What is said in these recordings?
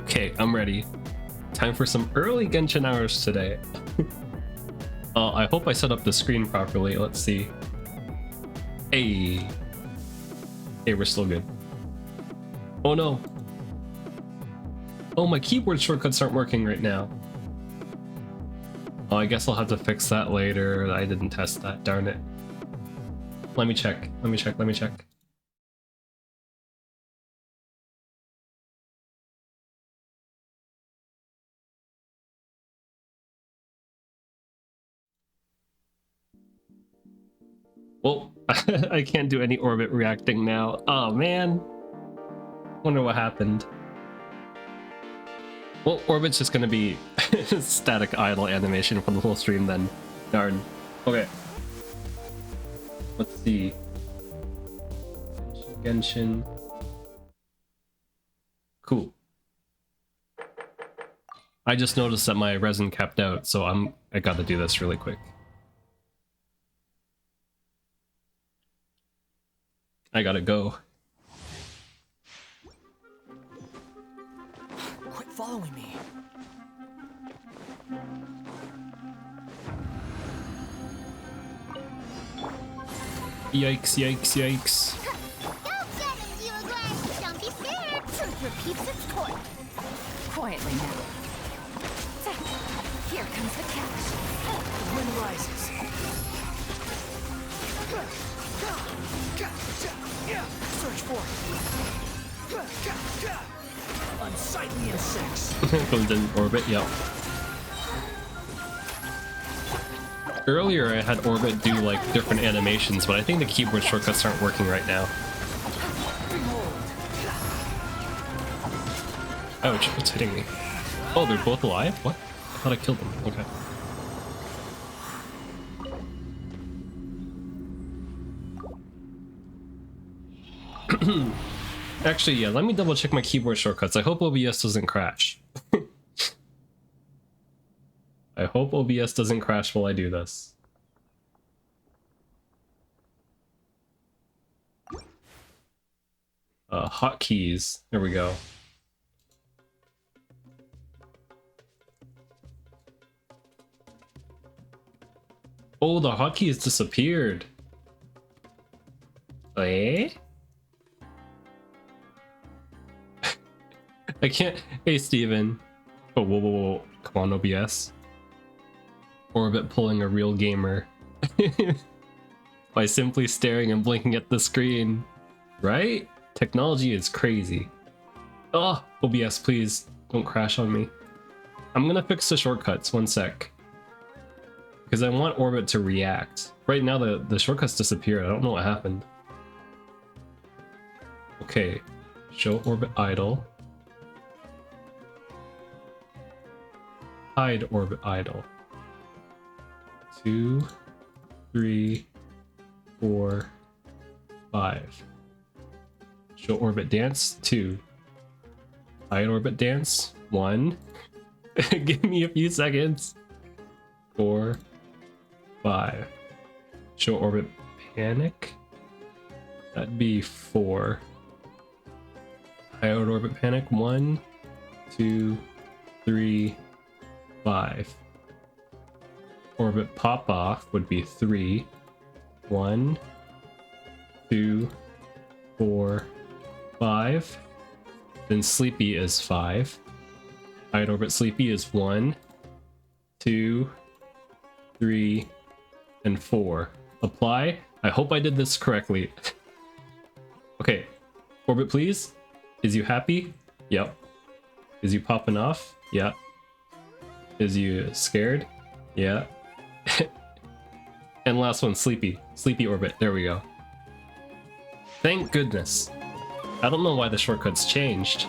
Okay, I'm ready. Time for some early Genshin hours today. I hope I set up the screen properly. Let's see. Hey. Hey, we're still good. Oh no. Oh, my keyboard shortcuts aren't working right now. Oh, I guess I'll have to fix that later. I didn't test that, darn it. Let me check. Let me check. Well, I can't do any orbit reacting now. Oh man. Wonder what happened. Well, orbit's just gonna be static idle animation for the whole stream then. Darn. Okay. Let's see. Genshin. Cool. I just noticed that my resin capped out, so I gotta do this really quick. I gotta go. Quit following me. Yikes, yikes, yikes. Don't be scared. Truth repeats its course. Quietly now. Here comes the catch. The wind rises. Search for unsightly insects. Goes in orbit, yep. Earlier I had orbit do like different animations, but I think the keyboard shortcuts aren't working right now. Ouch, what's hitting me? Oh, they're both alive? What? I thought I killed them. Okay. Actually, yeah, let me double check my keyboard shortcuts. I hope OBS doesn't crash. I hope OBS doesn't crash while I do this. hotkeys. There we go. Oh, the hotkeys disappeared. Eh? I can't. Hey, Steven. Oh, whoa, whoa, whoa. Come on, OBS. Orbit pulling a real gamer. By simply staring and blinking at the screen. Right? Technology is crazy. Oh, OBS, please don't crash on me. I'm gonna fix the shortcuts, one sec. Because I want Orbit to react. Right now the shortcuts disappeared. I don't know what happened. Okay, show Orbit idle. Hide Orbit idle. 2, 3, 4, 5. Show Orbit dance. 2. Hide Orbit dance. 1. Give me a few seconds. 4, 5. Show Orbit panic. That'd be 4. Hide Orbit panic. 1, 2, 3, 5. Orbit pop off would be 3. 1, 2, 4, 5. Then sleepy is 5. Hide Orbit sleepy is 1, 2, 3, and 4. Apply. I hope I did this correctly. Okay. Orbit, please. Is you happy? Yep. Is you popping off? Yeah. Is you scared? Yeah. And last one, sleepy. Sleepy Orbit. There we go. Thank goodness. I don't know why the shortcuts changed.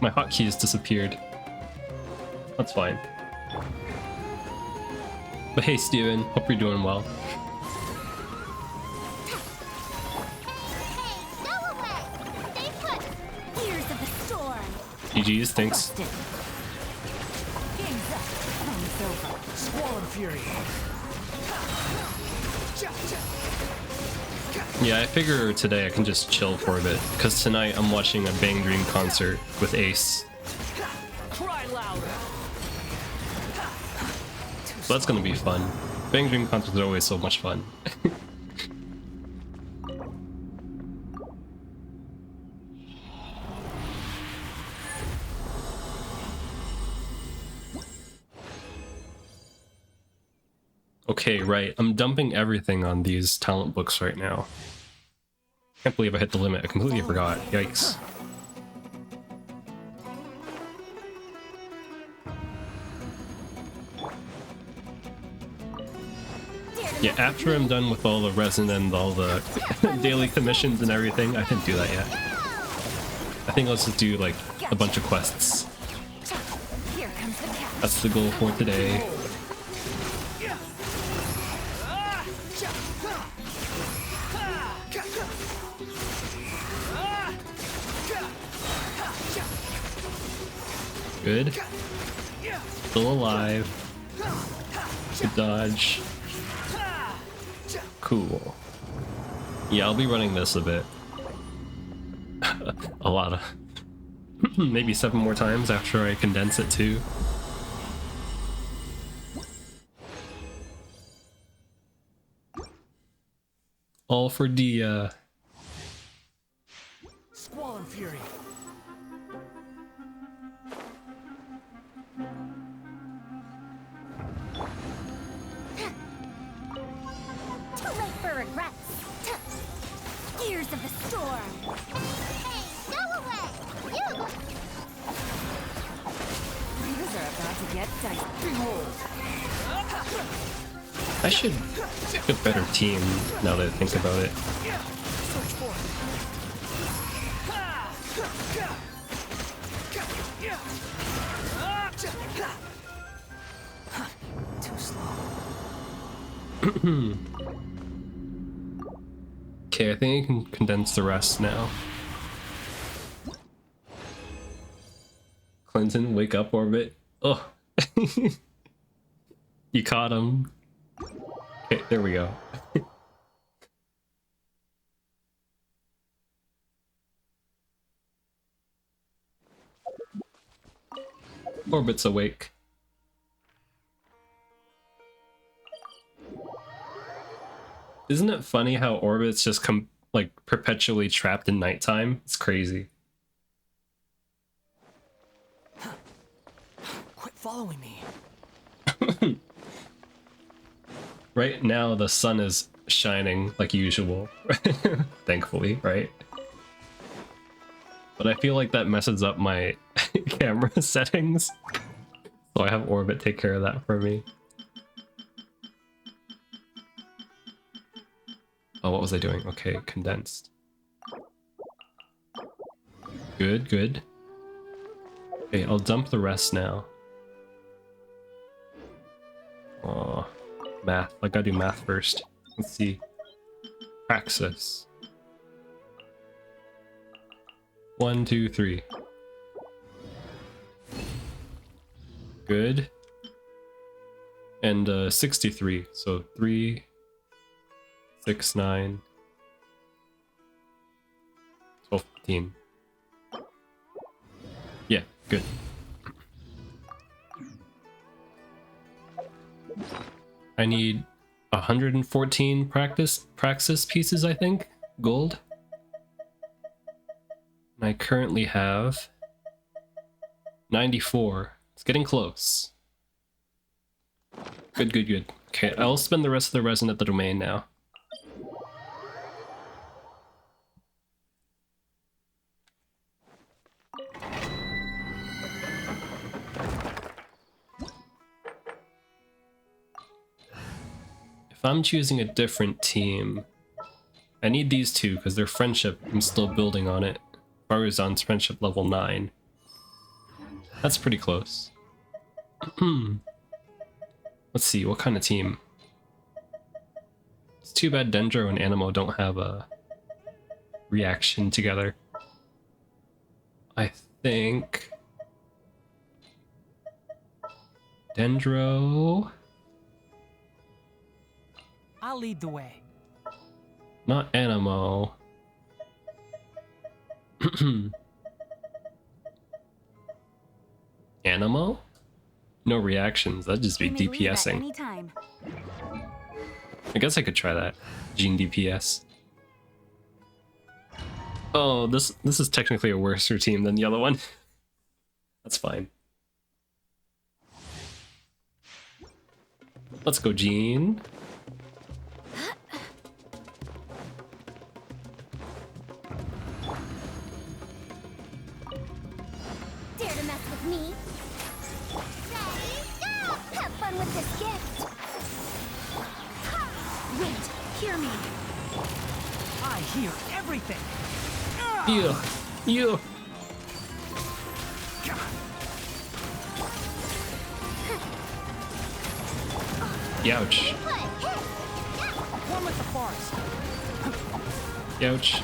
My hotkeys disappeared. That's fine. But hey, Steven. Hope you're doing well. Hey, go away! Stay put! Ears of the storm! GG's, thanks. Game's up. Time's over. Squall and fury. Yeah, I figure today I can just chill for a bit, because tonight I'm watching a Bang Dream concert with Ace. Cry louder. So that's gonna be fun. Bang Dream concerts are always so much fun. Okay, right. I'm dumping everything on these talent books right now. Can't believe I hit the limit. I completely forgot. Yikes. Yeah, after I'm done with all the resin and all the daily commissions and everything, I didn't do that yet. I think I'll just do like a bunch of quests. Here comes the cat. That's the goal for today. Good. Still alive. Good dodge. Cool. Yeah, I'll be running this a bit. A lot of... maybe 7 more times after I condense it too. All for Dia. Squall and fury. Too late for regrets! Ears of the storm! Hey, go away! You! These are about to get dicey. Behold. I should pick a better team now that I think about it. Search for it. Too slow. Okay, I think I can condense the rest now. Clinton, wake up, Orbit. Oh. You caught him. Okay, there we go. Orbit's awake. Isn't it funny how Orbit's just like perpetually trapped in nighttime? It's crazy. Quit following me. Right now the sun is shining like usual, thankfully, right? But I feel like that messes up my camera settings, so I have Orbit take care of that for me. Oh, what was I doing? Okay, condensed. Good, good. Okay, I'll dump the rest now. Oh, math. I gotta do math first. Let's see. Praxis. 1, 2, 3. Good. And 63. So 3, 6, 9, 12, 15. Yeah, good. I need 114 praxis pieces, I think, gold. And I currently have 94. It's getting close. Good, good, good. Okay, I'll spend the rest of the resin at the domain now. If I'm choosing a different team, I need these two because their friendship, I'm still building on it. Barzan's friendship level 9. That's pretty close. Let's see, what kind of team? It's too bad Dendro and Animo don't have a reaction together. I think Dendro... I'll lead the way. Not Animo. Animo? No reactions, that'd just be You may leave at DPSing. any time. I guess I could try that. Gene DPS. Oh, this is technically a worse team than the other one. That's fine. Let's go, Gene. Dare to mess with me? Ready, go! Have fun with this gift! Wait, hear me. I hear everything. You. Youch. One with the forest. Youch.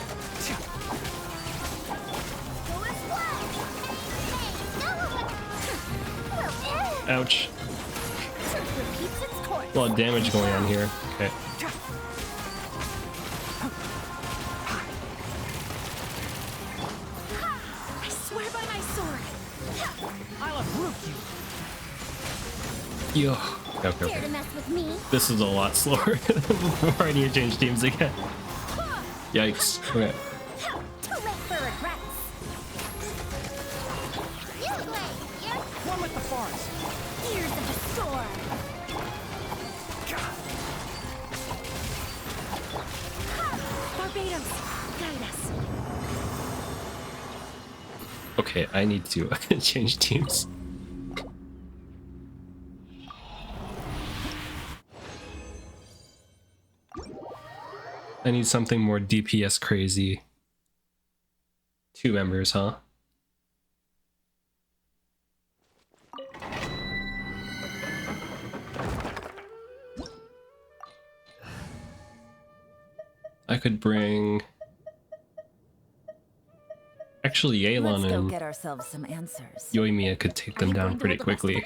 Ouch. Repeats its course. A lot of damage going on here. Okay. I swear by my sword. I'll uproot you. Yo. Okay, Dare to okay. mess with me? This is a lot slower before I need to change teams again. Yikes. Okay. Too late for regrets. You wait, you're One with the forest. ears of the storm. Barbados, guide us. Okay, I need to change teams. I need something more DPS crazy. 2 members, huh? I could bring... Actually, Yelan Let's go and get ourselves some answers. Yoimiya could take them you down going to pretty hold the quickly.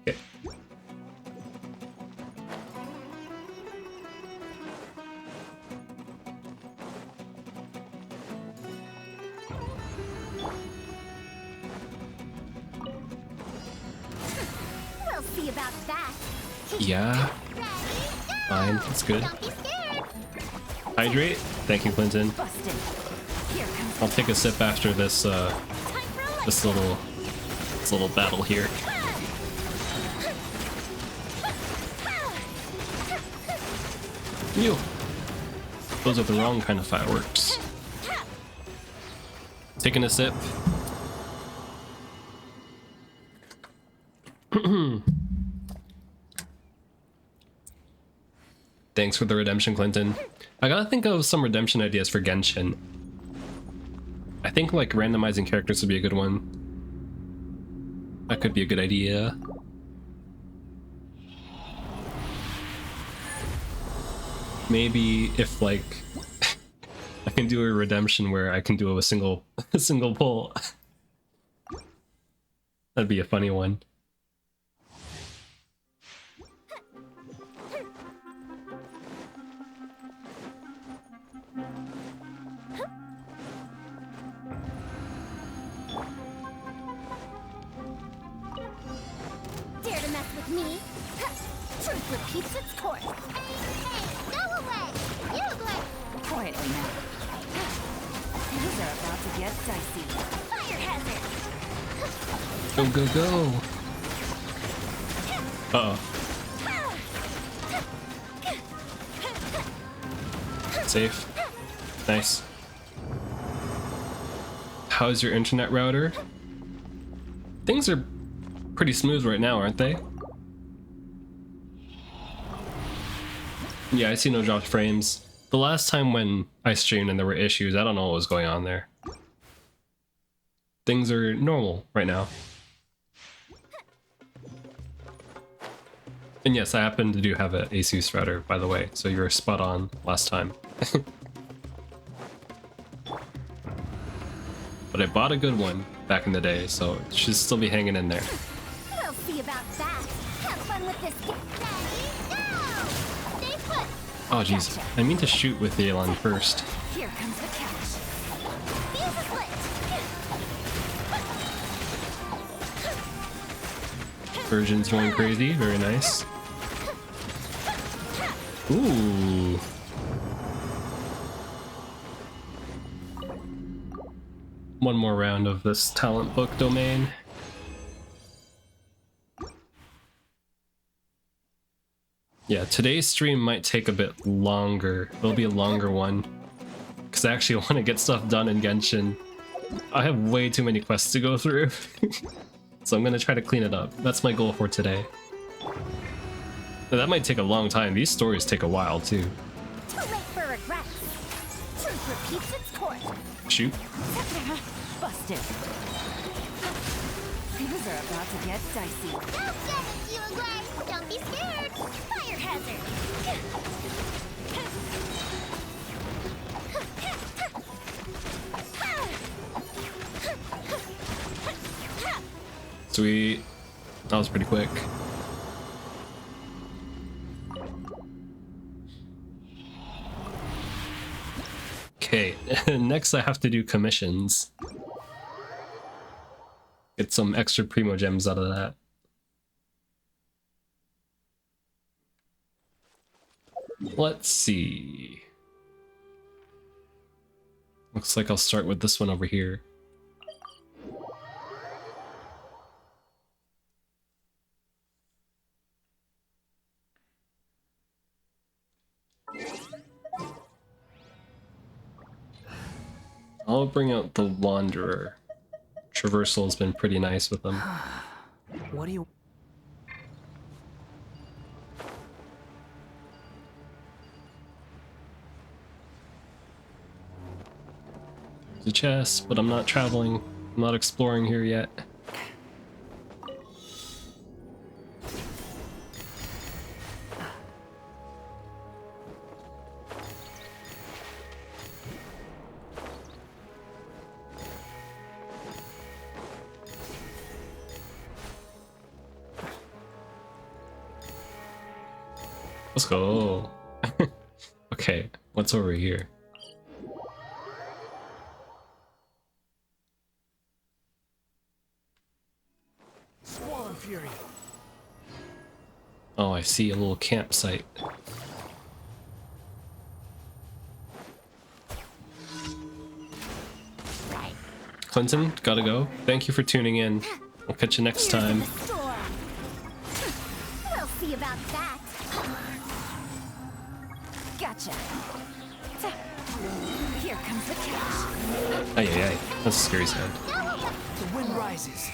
Okay. see about that. Yeah, Ready, go! fine, that's good. Don't be scared. Hydrate. Thank you, Clinton. Busted. Here comes I'll take a sip after this Time for a light. this little battle here. Ew. Those are the wrong kind of fireworks. Taking a sip. Thanks for the redemption, Clinton. I gotta think of some redemption ideas for Genshin. I think like randomizing characters would be a good one. That could be a good idea. Maybe if like I can do a redemption where I can do a single pull. That'd be a funny one. Dare to mess with me? Truth repeats its course. Hey, go away! You look like quietly now. Things are about to get dicey. fire hazard! Go, go, go! Uh-oh. Safe. Nice. How's your internet router? Things are pretty smooth right now, aren't they? Yeah, I see no dropped frames. The last time when I streamed and there were issues, I don't know what was going on there. Things are normal right now. And yes, I happen to do have an Asus router, by the way, so you were spot on last time. But I bought a good one back in the day, so it should still be hanging in there. We'll see about that. Have fun with this. Ready, go! Stay put. Oh jeez, I mean to shoot with the Elon first. Here comes the catch. Fuse is lit. Virgin's going crazy, very nice. Ooh. One more round of this talent book domain. Yeah, today's stream might take a bit longer. It'll be a longer one. Because I actually want to get stuff done in Genshin. I have way too many quests to go through. So I'm going to try to clean it up. That's my goal for today. Now, that might take a long time. These stories take a while too. Too late for regrets. Truth repeats its course. Shoot. Busted. Things are about to get dicey. Go get it, you Uruguay. Don't be scared. Fire hazard. Sweet. That was pretty quick. Okay, next I have to do commissions. Get some extra primo gems out of that. Let's see. Looks like I'll start with this one over here. I'll bring out the Wanderer. Traversal has been pretty nice with them. What do you... There's a chest, but I'm not traveling. I'm not exploring here yet. Let's go. Okay, what's over here? Swarm Fury. Oh, I see a little campsite. Right. Clinton, gotta go. Thank you for tuning in. I'll catch you next Gears time. of the storm. We'll see about that. Gotcha. Here comes the catch. Ay, ay, ay. That's a scary sound. The wind rises.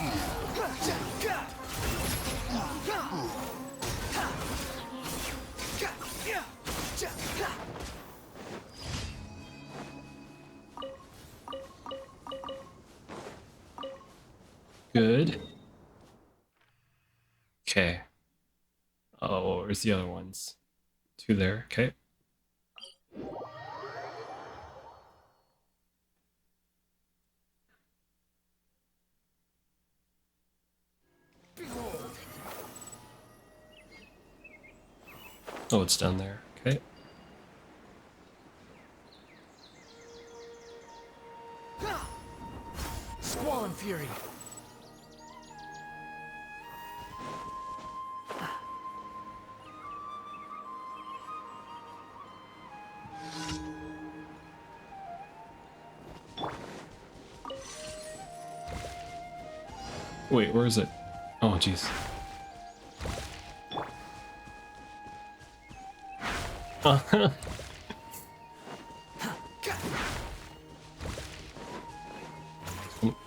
Good. Okay. Oh, where's the other ones? Two there. Okay. Oh, it's down there. Okay. Squall and fury. Wait, where is it? Oh, jeez.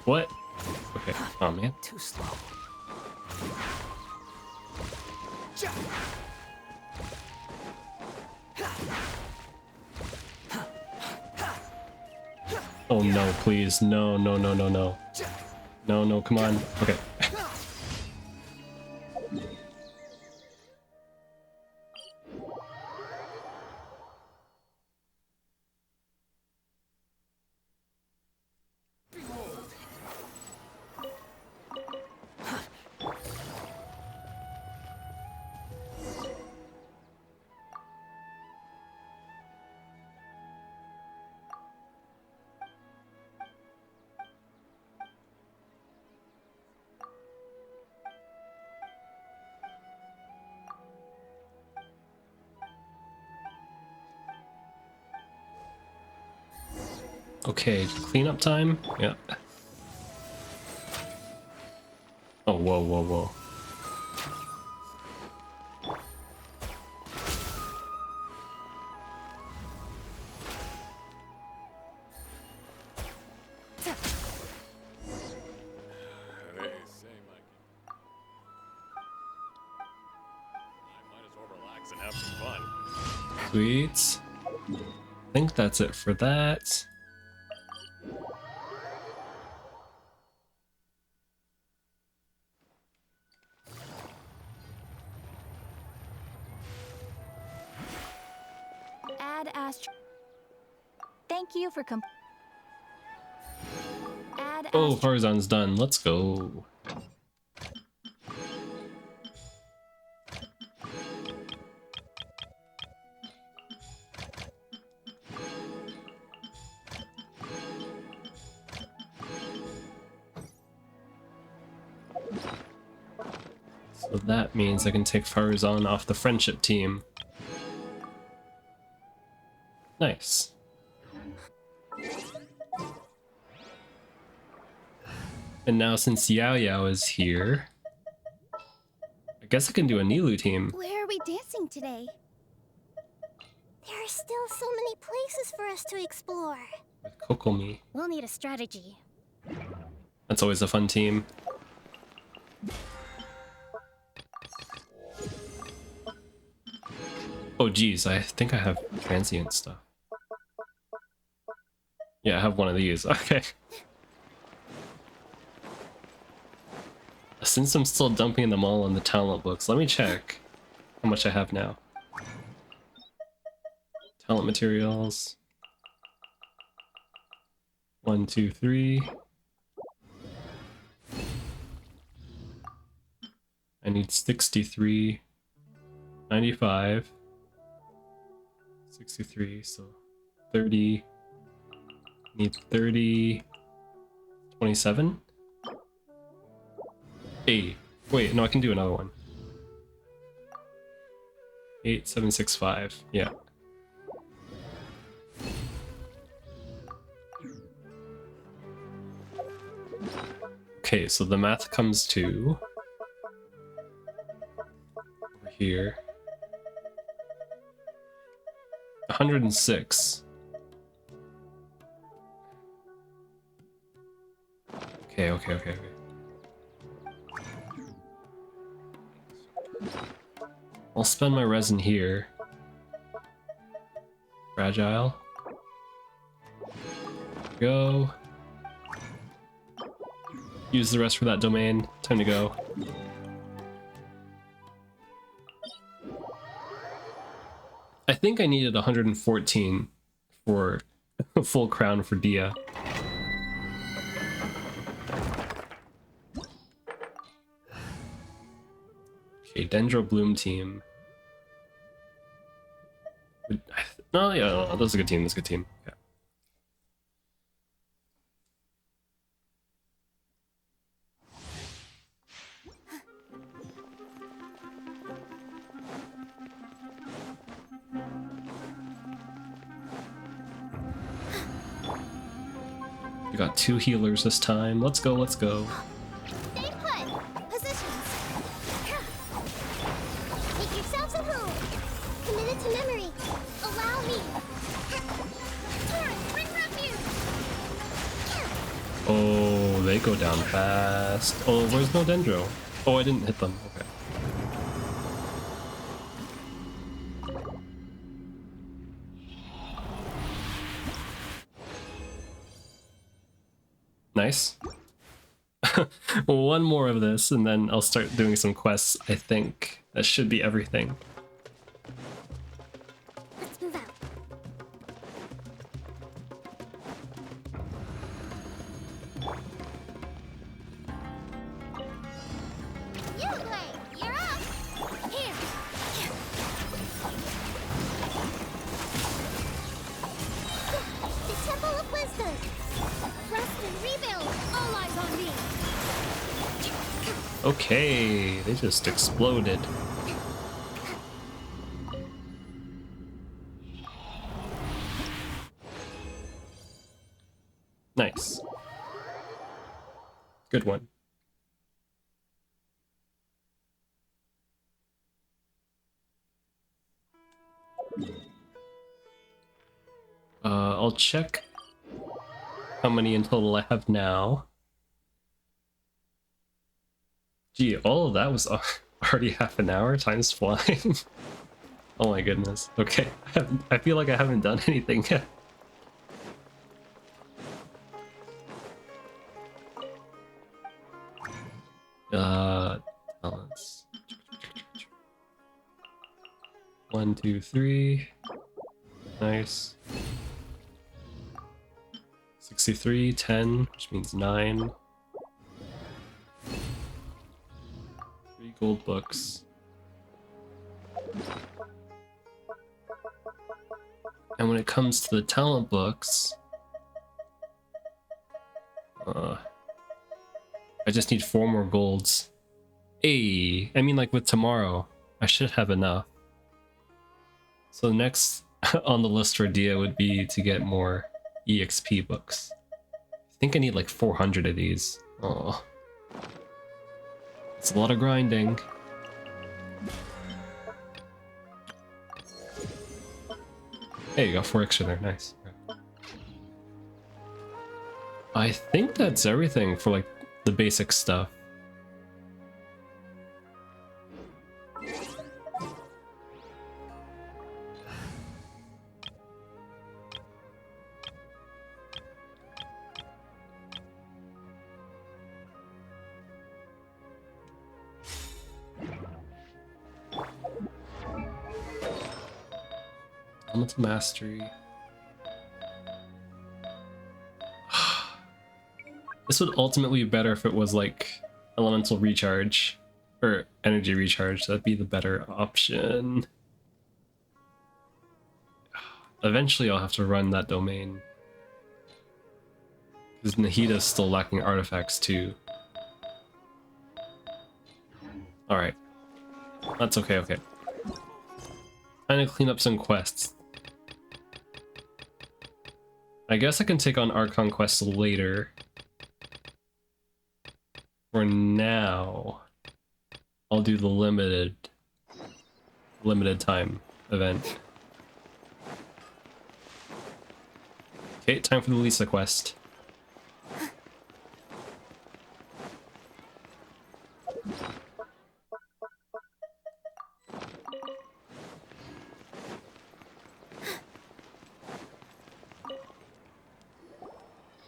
What? Okay. Oh, man. Too slow. Oh, no, please. No, no, no, no, no. No, no, come on. Okay. Okay, cleanup time? Yeah. Oh, whoa, whoa, whoa. Hey, say, Mikey. I might as well relax and have some fun. Sweet. I think that's it for that. Add Astro. Thank you for Add Oh, Astro. Farzan's done. Let's go. So that means I can take Farzan off the friendship team. Nice. And now since Yao Yao is here, I guess I can do a Nilou team. Where are we dancing today? There are still so many places for us to explore. With Kokomi. We'll need a strategy. That's always a fun team. Oh geez, I think I have transient stuff. Yeah, I have one of these. Okay. Since I'm still dumping them all in the talent books, let me check how much I have now. Talent materials. 1, 2, 3. I need 63, 95, 63, so 30. Need 30, 27. Hey, wait, no, I can do another one. 8765. Yeah. Okay, so the math comes to over here. 106. Okay. I'll spend my resin here. Fragile. Go. Use the rest for that domain. Time to go. I think I needed 114 for a full crown for Dia. Okay, Dendro Bloom team. No, yeah, no, that's a good team. That's a good team. Yeah. We got 2 healers this time. Let's go, let's go. Stay put. Positions. Make yourselves at home. Committed to memory. Allow me. Torrent, bring refuge. Oh, they go down fast. Oh, where's no Dendro? Oh, I didn't hit them. Okay. Nice. One more of this, and then I'll start doing some quests, I think. That should be everything. Let's move out. Uruguay, you're up. Here. The Temple of Wisdom. Rest and rebuild. All eyes on me. Okay, they just exploded. Nice. Good one. I'll check how many in total I have now. Gee, all of that was already half an hour. Time's flying. Oh my goodness. Okay, I feel like I haven't done anything yet. Balance. 1, 2, 3. Nice. 63, 10, which means 9. 3 gold books. And when it comes to the talent books, I just need 4 more golds. Hey, I mean, like with tomorrow, I should have enough. So next on the list for Dia would be to get more EXP books. I think I need like 400 of these. Oh, it's a lot of grinding. Hey, you got 4 extra there, nice. I think that's everything for like the basic stuff. Elemental Mastery. This would ultimately be better if it was like Elemental Recharge or Energy Recharge. That'd be the better option. Eventually I'll have to run that domain. Because Nahida's still lacking artifacts too. Alright. That's okay, okay. Trying to clean up some quests. I guess I can take on Archon quests later. For now, I'll do the limited time event. Okay, time for the Lisa quest.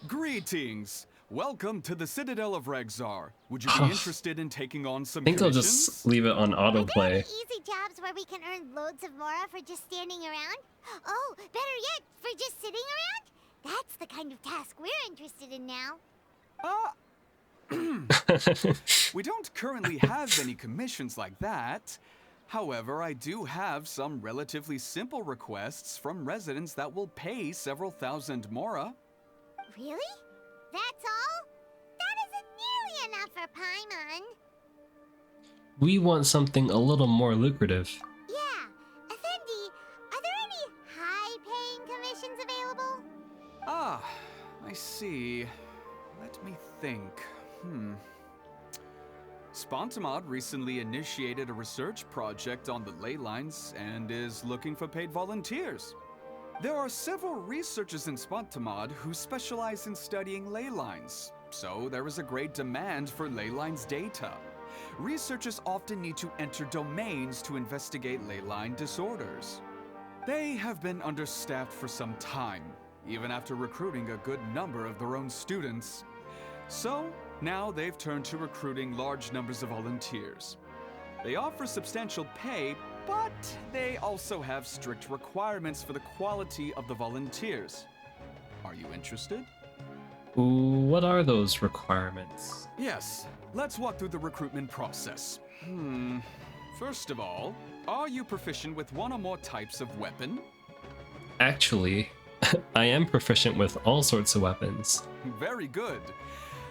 Greetings! Welcome to the Citadel of Regzar. Would you be interested in taking on some I think I'll commissions? just leave it on Are there any autoplay. easy jobs where we can earn loads of Mora for just standing around? Oh, better yet, for just sitting around? That's the kind of task we're interested in now. We don't currently have any commissions like that. However, I do have some relatively simple requests from residents that will pay several thousand Mora. Really? That's all? That isn't nearly enough for Paimon. We want something a little more lucrative. Yeah. Effendi, are there any high-paying commissions available? Ah, I see. Let me think. Spontamod recently initiated a research project on the ley lines and is looking for paid volunteers. There are several researchers in Spontamod who specialize in studying ley lines, so there is a great demand for ley lines data. Researchers often need to enter domains to investigate ley line disorders. They have been understaffed for some time, even after recruiting a good number of their own students. So, now they've turned to recruiting large numbers of volunteers. They offer substantial pay, but they also have strict requirements for the quality of the volunteers. Are you interested? What are those requirements? Yes, let's walk through the recruitment process. First of all, are you proficient with one or more types of weapon? Actually, I am proficient with all sorts of weapons. Very good.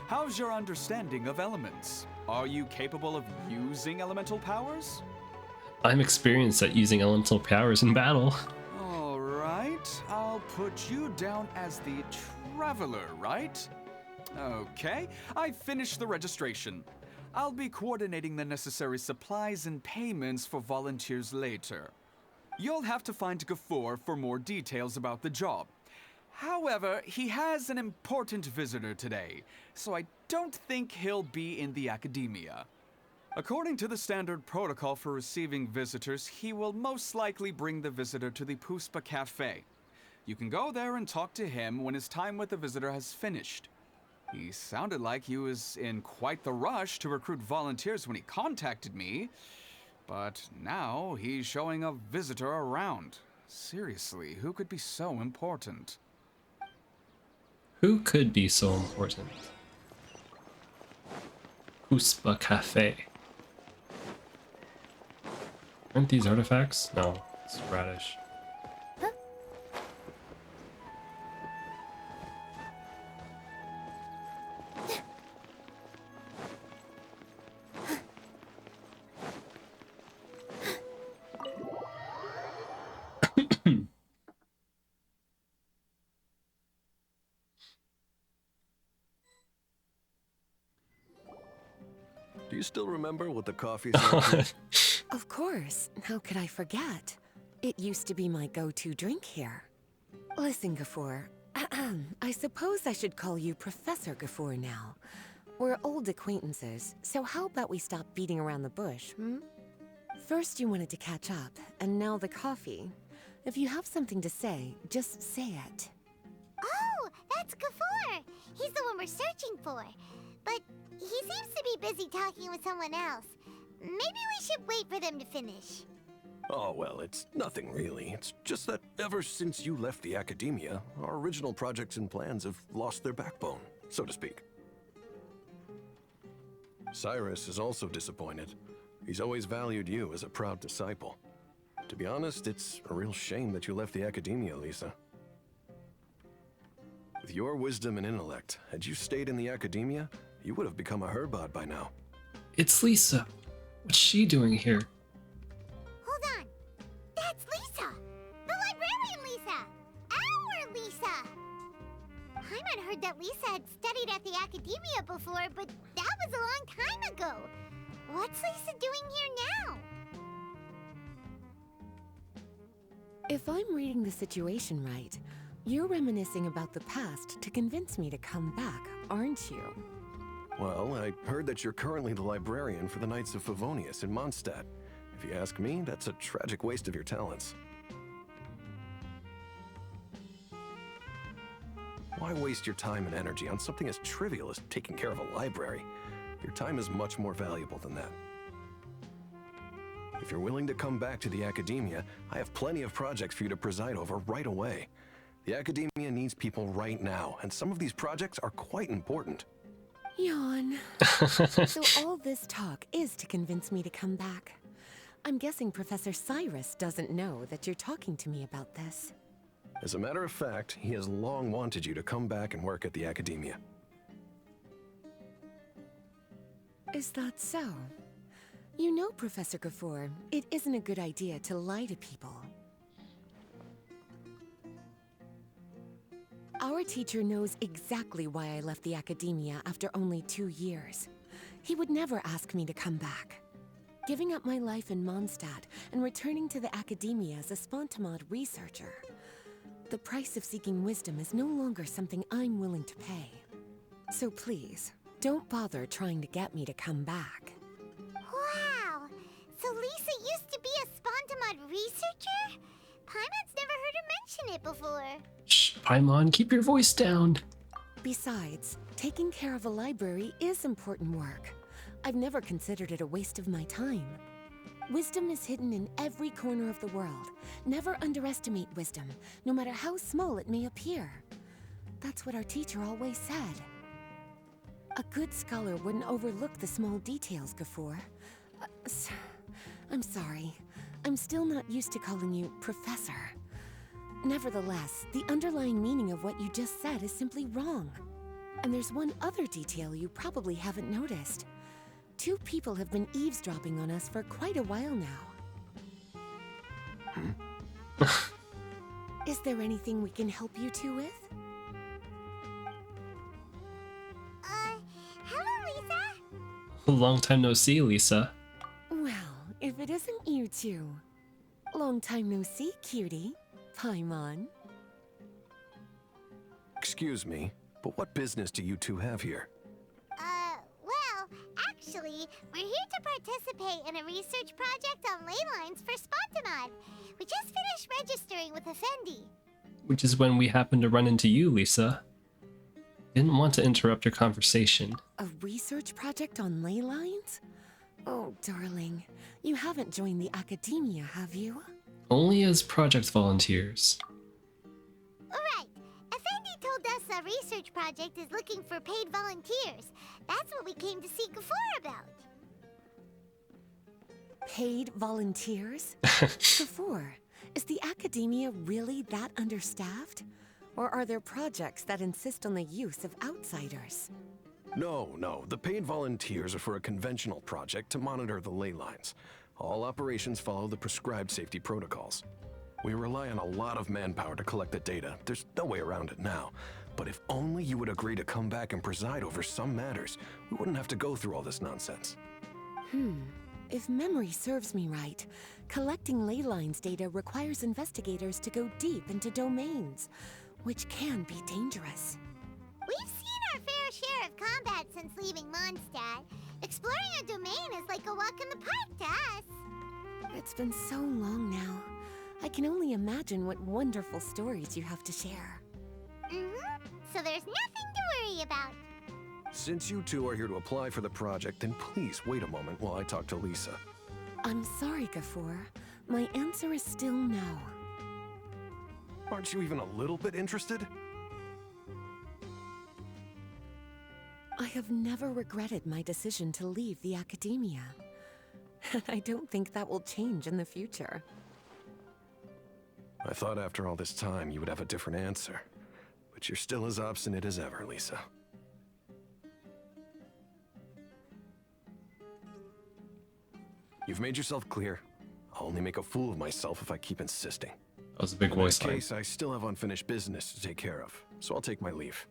How's your understanding of elements? Are you capable of using elemental powers? I'm experienced at using elemental powers in battle. All right, I'll put you down as the traveler, right? Okay, I finished the registration. I'll be coordinating the necessary supplies and payments for volunteers later. You'll have to find Gafoor for more details about the job. However, he has an important visitor today, so I don't think he'll be in the academia. According to the standard protocol for receiving visitors, he will most likely bring the visitor to the Puspa Cafe. You can go there and talk to him when his time with the visitor has finished. He sounded like he was in quite the rush to recruit volunteers when he contacted me, but now he's showing a visitor around. Seriously, who could be so important? Who could be so important? Puspa Cafe. Aren't these artifacts? No, it's radish. Do you still remember what the coffee's like? Of course. How could I forget? It used to be my go-to drink here. Listen, Gafoor. I suppose I should call you Professor Gafoor now. We're old acquaintances, so how about we stop beating around the bush, First you wanted to catch up, and now the coffee. If you have something to say, just say it. Oh, that's Gafoor. He's the one we're searching for. But he seems to be busy talking with someone else. Maybe we should wait for them to finish. Oh, well, it's nothing really. It's just that ever since you left the academia, our original projects and plans have lost their backbone, so to speak. Cyrus is also disappointed. He's always valued you as a proud disciple. To be honest, it's a real shame that you left the academia, Lisa. With your wisdom and intellect, had you stayed in the academia, you would have become a Herbad by now. It's Lisa. What's she doing here? Hold on. That's Lisa. remembered that Lisa had studied at the academia before, but that was a long time ago. What's Lisa doing here now? If I'm reading the situation right, you're reminiscing about the past to convince me to come back, aren't you? Well, I heard that you're currently the librarian for the Knights of Favonius in Mondstadt. If you ask me, that's a tragic waste of your talents. Why waste your time and energy on something as trivial as taking care of a library? Your time is much more valuable than that. If you're willing to come back to the Academia, I have plenty of projects for you to preside over right away. The Academia needs people right now, and some of these projects are quite important. Yawn. So all this talk is to convince me to come back. I'm guessing Professor Cyrus doesn't know that you're talking to me about this. As a matter of fact, he has long wanted you to come back and work at the Academia. Is that so? You know, Professor Gafoor, it isn't a good idea to lie to people. Our teacher knows exactly why I left the Academia after only 2 years. He would never ask me to come back. Giving up my life in Mondstadt and returning to the Academia as a Spontamod researcher. The price of seeking wisdom is no longer something I'm willing to pay. So please, don't bother trying to get me to come back. Wow! So Lisa used to be a Spontamod researcher? Paimon's never heard her mention it before. Shh, Paimon, keep your voice down. Besides, taking care of a library is important work. I've never considered it a waste of my time. Wisdom is hidden in every corner of the world. Never underestimate wisdom, no matter how small it may appear. That's what our teacher always said. A good scholar wouldn't overlook the small details, Gafoor. I'm sorry. I'm still not used to calling you Professor. Nevertheless, the underlying meaning of what you just said is simply wrong. And there's one other detail you probably haven't noticed. 2 people have been eavesdropping on us for quite a while now. Is there anything we can help you two with? Hello, Lisa? Long time no see, Lisa. Well, if it isn't you two. Long time no see, cutie. Paimon. Excuse me, but what business do you two have here? Well, actually, we're here to participate in a research project on ley lines for Spontamod. We just finished registering with Effendi. Which is when we happened to run into you, Lisa. Didn't want to interrupt your conversation. A research project on ley lines? Oh, darling. You haven't joined the Academia, have you? Only as project volunteers. Right. Effendi told us a research project is looking for paid volunteers. That's what we came to see Gafoor about. Paid volunteers? Gafoor, is the Academia really that understaffed? Or are there projects that insist on the use of outsiders? No. The paid volunteers are for a conventional project to monitor the ley lines. All operations follow the prescribed safety protocols. We rely on a lot of manpower to collect the data. There's no way around it now. But if only you would agree to come back and preside over some matters, we wouldn't have to go through all this nonsense. If memory serves me right, collecting ley lines data requires investigators to go deep into domains, which can be dangerous. We've seen our fair share of combat since leaving Mondstadt. Exploring a domain is like a walk in the park to us. It's been so long now. I can only imagine what wonderful stories you have to share. So there's nothing to worry about. Since you two are here to apply for the project, then please wait a moment while I talk to Lisa. I'm sorry, Gafoor. My answer is still no. Aren't you even a little bit interested? I have never regretted my decision to leave the Academia. I don't think that will change in the future. I thought after all this time you would have a different answer. But you're still as obstinate as ever, Lisa. You've made yourself clear. I'll only make a fool of myself if I keep insisting. That was a big In voice that line. case, I still have unfinished business to take care of, so I'll take my leave.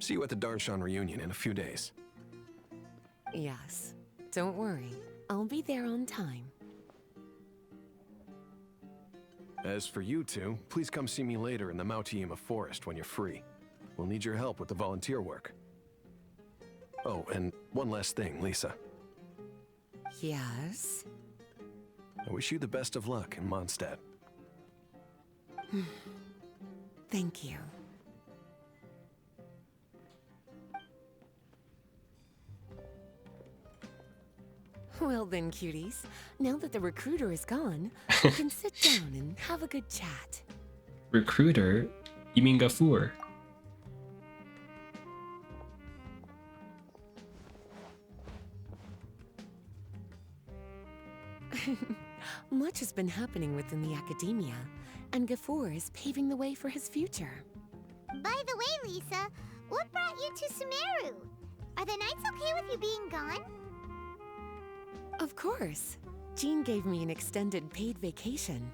See you at the Darshan reunion in a few days. Yes. Don't worry. I'll be there on time. As for you two, please come see me later in the Mautiima forest when you're free. We'll need your help with the volunteer work. Oh, and one last thing, Lisa. Yes? I wish you the best of luck in Mondstadt. Thank you. Well then, cuties. Now that the recruiter is gone, we can sit down and have a good chat. Recruiter? You mean Gafur? Much has been happening within the academia, and Gafur is paving the way for his future. By the way, Lisa, what brought you to Sumeru? Are the nights okay with you being gone? Of course. Jean gave me an extended paid vacation.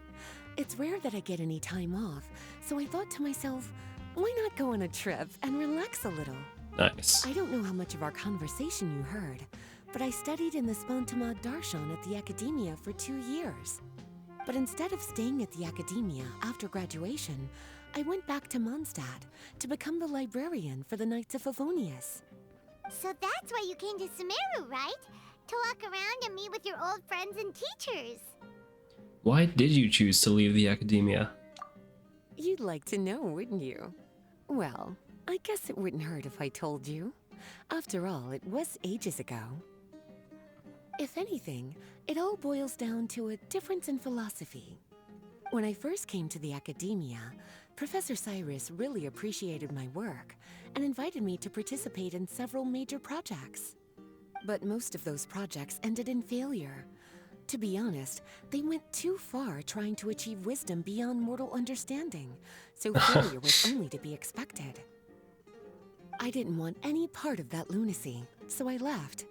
It's rare that I get any time off, so I thought to myself, why not go on a trip and relax a little? Nice. I don't know how much of our conversation you heard, but I studied in the Spontamad Darshan at the Academia for 2 years. But instead of staying at the Academia after graduation, I went back to Mondstadt to become the librarian for the Knights of Favonius. So that's why you came to Sumeru, right? To walk around and meet with your old friends and teachers. Why did you choose to leave the academia? You'd like to know, wouldn't you? Well, I guess it wouldn't hurt if I told you. After all, it was ages ago. If anything, it all boils down to a difference in philosophy. When I first came to the academia, Professor Cyrus really appreciated my work and invited me to participate in several major projects. But most of those projects ended in failure. To be honest, they went too far trying to achieve wisdom beyond mortal understanding, so failure was only to be expected. I didn't want any part of that lunacy, so I left.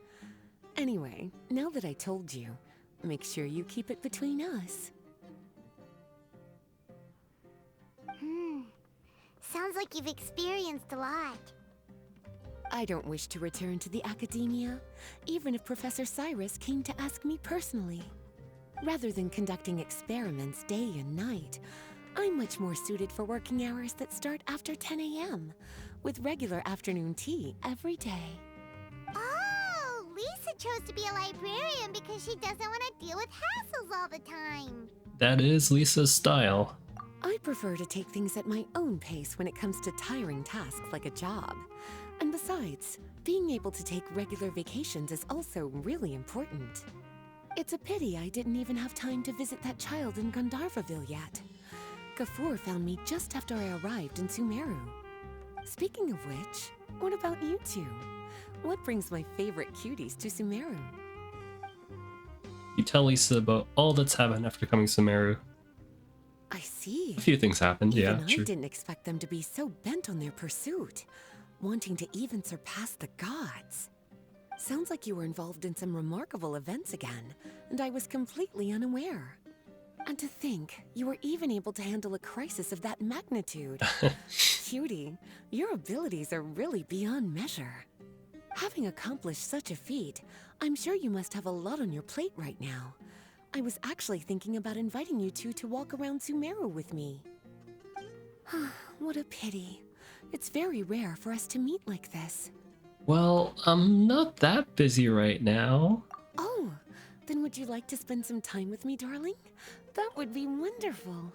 Anyway, now that I told you, make sure you keep it between us. Sounds like you've experienced a lot. I don't wish to return to the academia, even if Professor Cyrus came to ask me personally. Rather than conducting experiments day and night, I'm much more suited for working hours that start after 10 a.m., with regular afternoon tea every day. Oh, Lisa chose to be a librarian because she doesn't want to deal with hassles all the time. That is Lisa's style. I prefer to take things at my own pace when it comes to tiring tasks like a job. And besides, being able to take regular vacations is also really important. It's a pity I didn't even have time to visit that child in Gandharvaville yet. Gafur found me just after I arrived in Sumeru. Speaking of which, what about you two? What brings my favorite cuties to Sumeru? You tell Lisa about all that's happened after coming to Sumeru. I see. A few things happened, yeah, Even I true. didn't expect them to be so bent on their pursuit, wanting to even surpass the gods. Sounds like you were involved in some remarkable events again, and I was completely unaware. And to think, you were even able to handle a crisis of that magnitude. Cutie, your abilities are really beyond measure. Having accomplished such a feat, I'm sure you must have a lot on your plate right now. I was actually thinking about inviting you two to walk around Sumeru with me. What a pity. It's very rare for us to meet like this. Well, I'm not that busy right now. Oh, then would you like to spend some time with me, darling? That would be wonderful.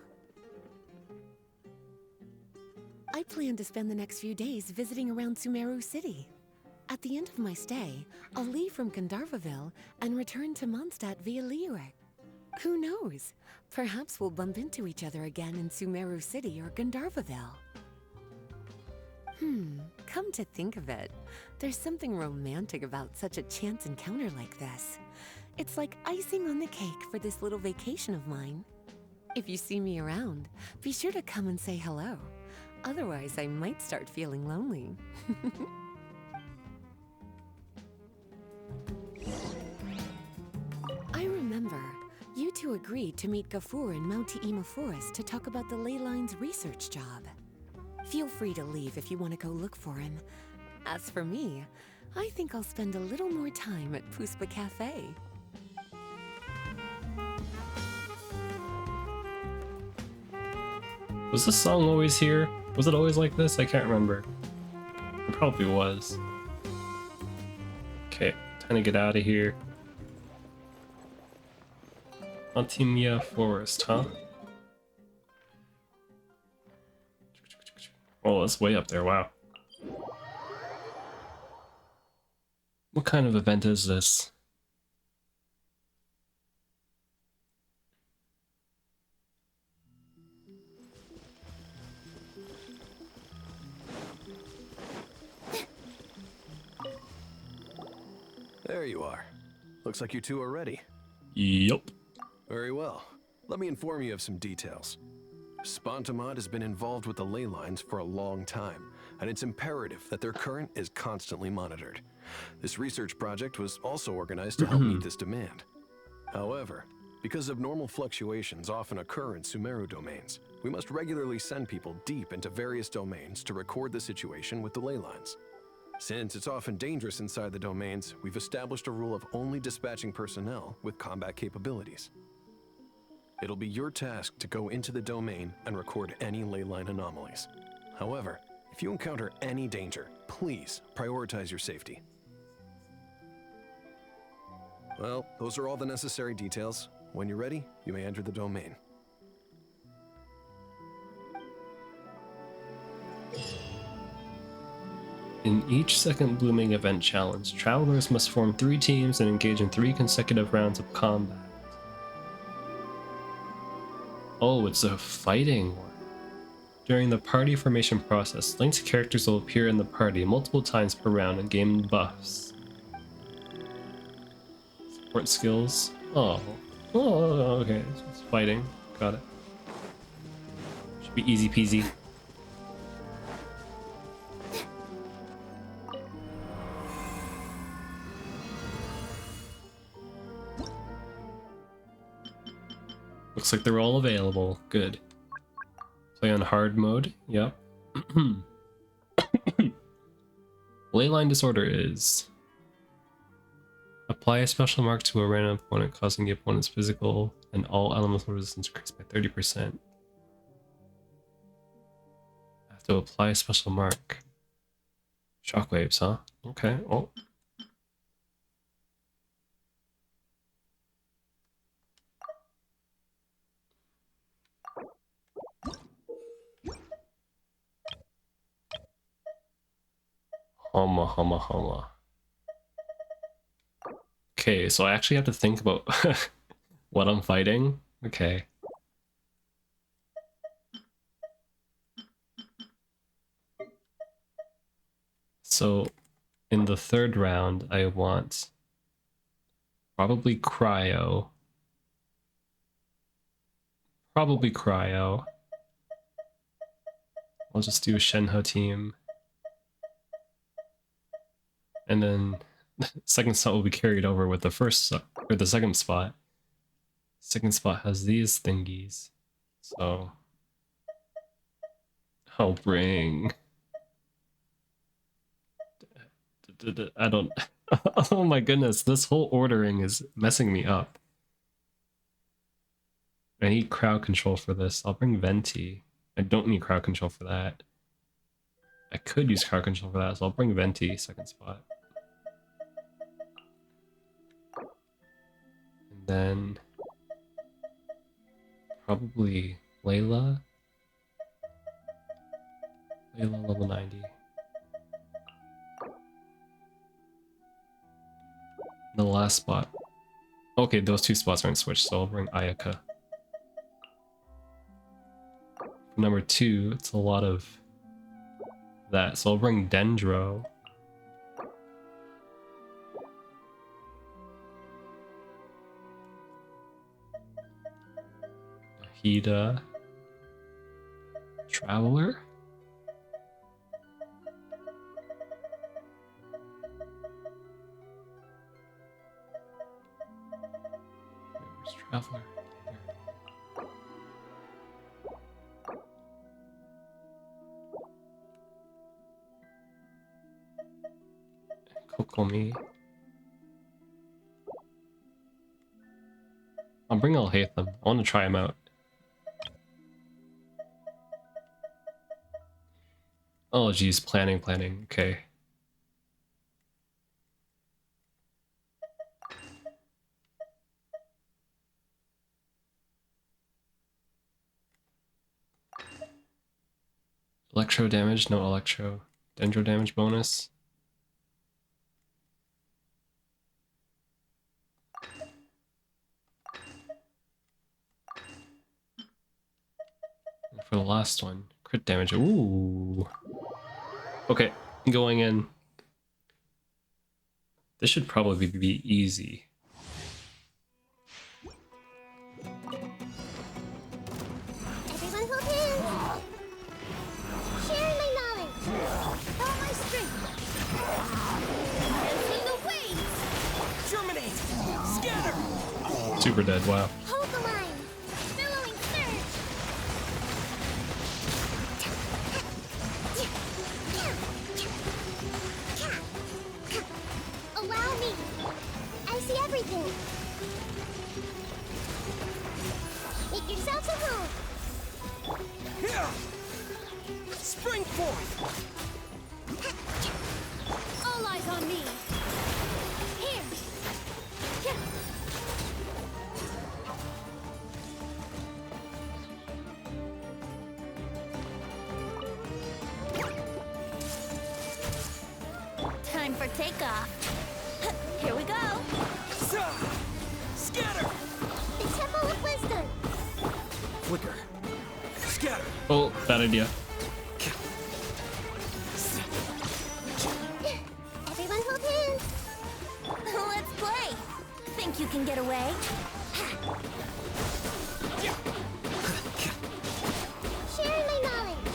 I plan to spend the next few days visiting around Sumeru City. At the end of my stay, I'll leave from Gandharvaville and return to Mondstadt via Liyue. Who knows? Perhaps we'll bump into each other again in Sumeru City or Gandharvaville. Come to think of it, there's something romantic about such a chance encounter like this. It's like icing on the cake for this little vacation of mine. If you see me around, be sure to come and say hello. Otherwise, I might start feeling lonely. I remember, you two agreed to meet Gafur in Mautiima Forest to talk about the ley lines research job. Feel free to leave if you want to go look for him, As for me, I think I'll spend a little more time at Puspa Cafe. Was this song always here? Was it always like this? I can't remember. It probably was. Okay, time to get out of here. Antimia Forest, huh? Oh, it's way up there, wow. What kind of event is this? There you are. Looks like you two are ready. Yup. Very well. Let me inform you of some details. Spontamod has been involved with the ley lines for a long time, and it's imperative that their current is constantly monitored. This research project was also organized to help meet this demand. However, because abnormal fluctuations often occur in Sumeru domains, we must regularly send people deep into various domains to record the situation with the ley lines. Since it's often dangerous inside the domains, we've established a rule of only dispatching personnel with combat capabilities. It'll be your task to go into the domain and record any ley line anomalies. However, if you encounter any danger, please prioritize your safety. Well, those are all the necessary details. When you're ready, you may enter the domain. In each second blooming event challenge, travelers must form 3 teams and engage in 3 consecutive rounds of combat. Oh, it's a fighting one. During the party formation process, linked characters will appear in the party multiple times per round and gain buffs. Support skills. Oh. Oh, okay. It's fighting. Got it. Should be easy peasy. Looks like they're all available. Good. Play on hard mode. Yep. Leyline disorder is apply a special mark to a random opponent, causing the opponent's physical and all elemental resistance increased by 30%. Have to apply a special mark. Shockwaves, huh? Okay. Oh. Hama. Okay, so I actually have to think about what I'm fighting. Okay. So in the 3rd round, I want probably Cryo. I'll just do a Shenhe team. And then second spot will be carried over with the first or the second spot. Second spot has these thingies. So I'll bring I don't oh my goodness, this whole ordering is messing me up. I need crowd control for this. I'll bring Venti. I don't need crowd control for that. I could use crowd control for that, so I'll bring Venti, second spot. And then probably Layla. Layla level 90. The last spot. Okay, those 2 spots aren't switched, so I'll bring Ayaka. For number 2, it's a lot of that, so I'll bring Dendro. Hida. Traveler? Where's Traveler? There. Kokomi. I'll bring Alhaitham. I want to try him out. Oh geez, planning. Okay. Electro damage, no electro. Dendro damage bonus. And for the last one, crit damage. Ooh. Okay, going in. This should probably be easy. Everyone hold hands. Share my knowledge. All my strength. Dancing the waves. Germinate! Scatter! Super dead, wow. Hold the line. Billowing surge. Allow me. I see everything. Make yourselves at home. Here! Spring forth! All eyes on me. Here. Here. Time for takeoff. Here we go. Scatter! The Temple of Wisdom. Flicker. Scatter! Oh, bad idea. Everyone hold hands. Let's play. Think you can get away? Share my knowledge.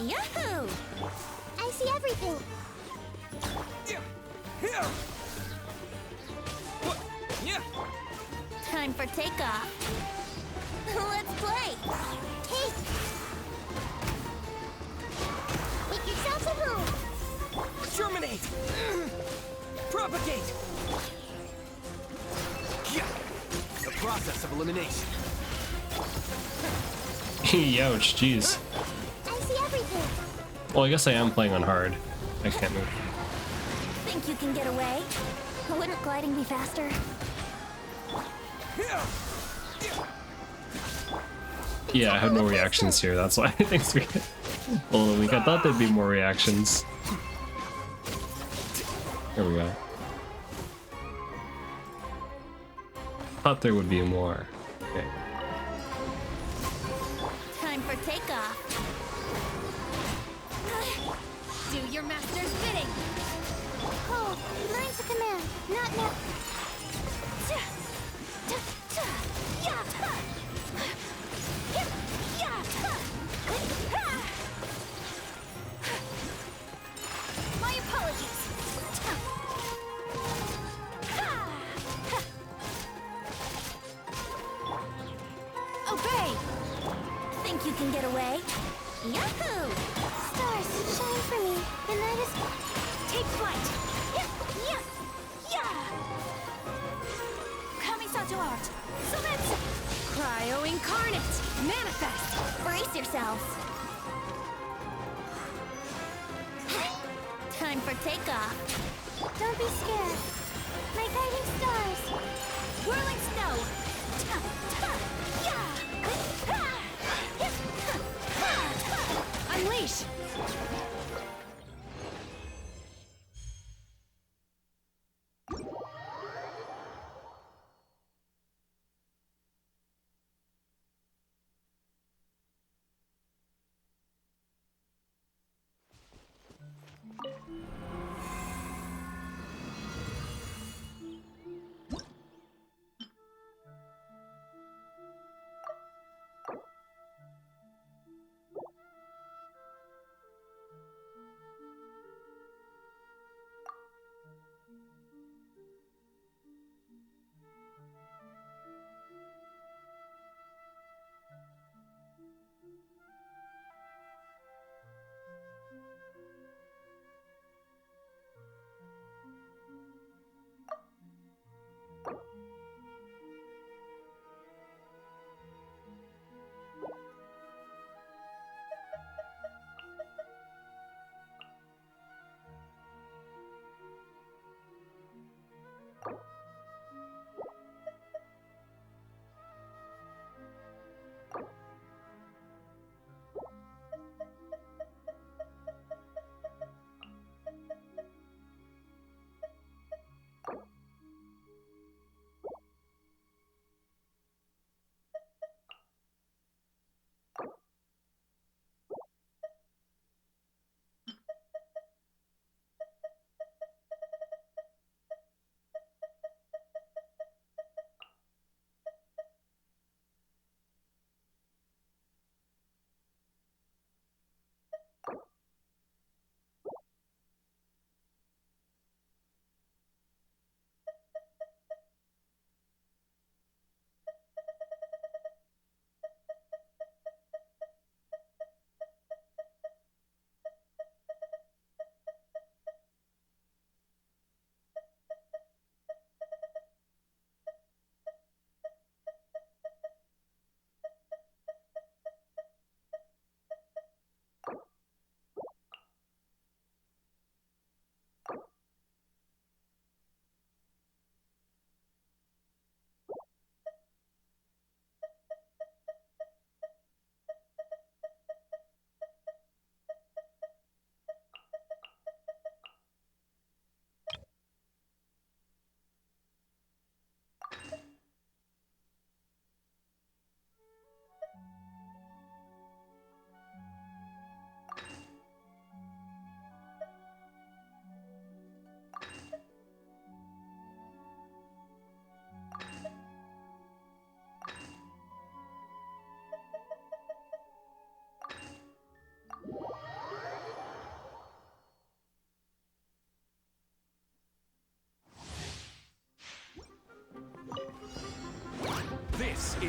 Yahoo! I see everything. Here! What? Yeah! Time for takeoff. Let's play. Take. Make yourselves at home. Germinate! Propagate! Yeah. The process of elimination. Ouch, jeez. I see everything. Well, I guess I am playing on hard. I can't move. Think you can get away? Wouldn't gliding be faster? Here! Yeah, I have no reactions here. That's why I think it's a little weak. I thought there'd be more reactions. There we go. Thought there would be more. Okay. Time for takeoff. Do your master's bidding. Oh, mine's a command, not now. My apologies. Obey. Think you can get away? Yahoo! Stars, shine for me. The night is... Take flight. Yeah. Kamisato art. Sumetsu. Cryo incarnate. Manifest. Brace yourselves. Time for takeoff. Don't be scared. My guiding stars. Whirling snow. Unleash.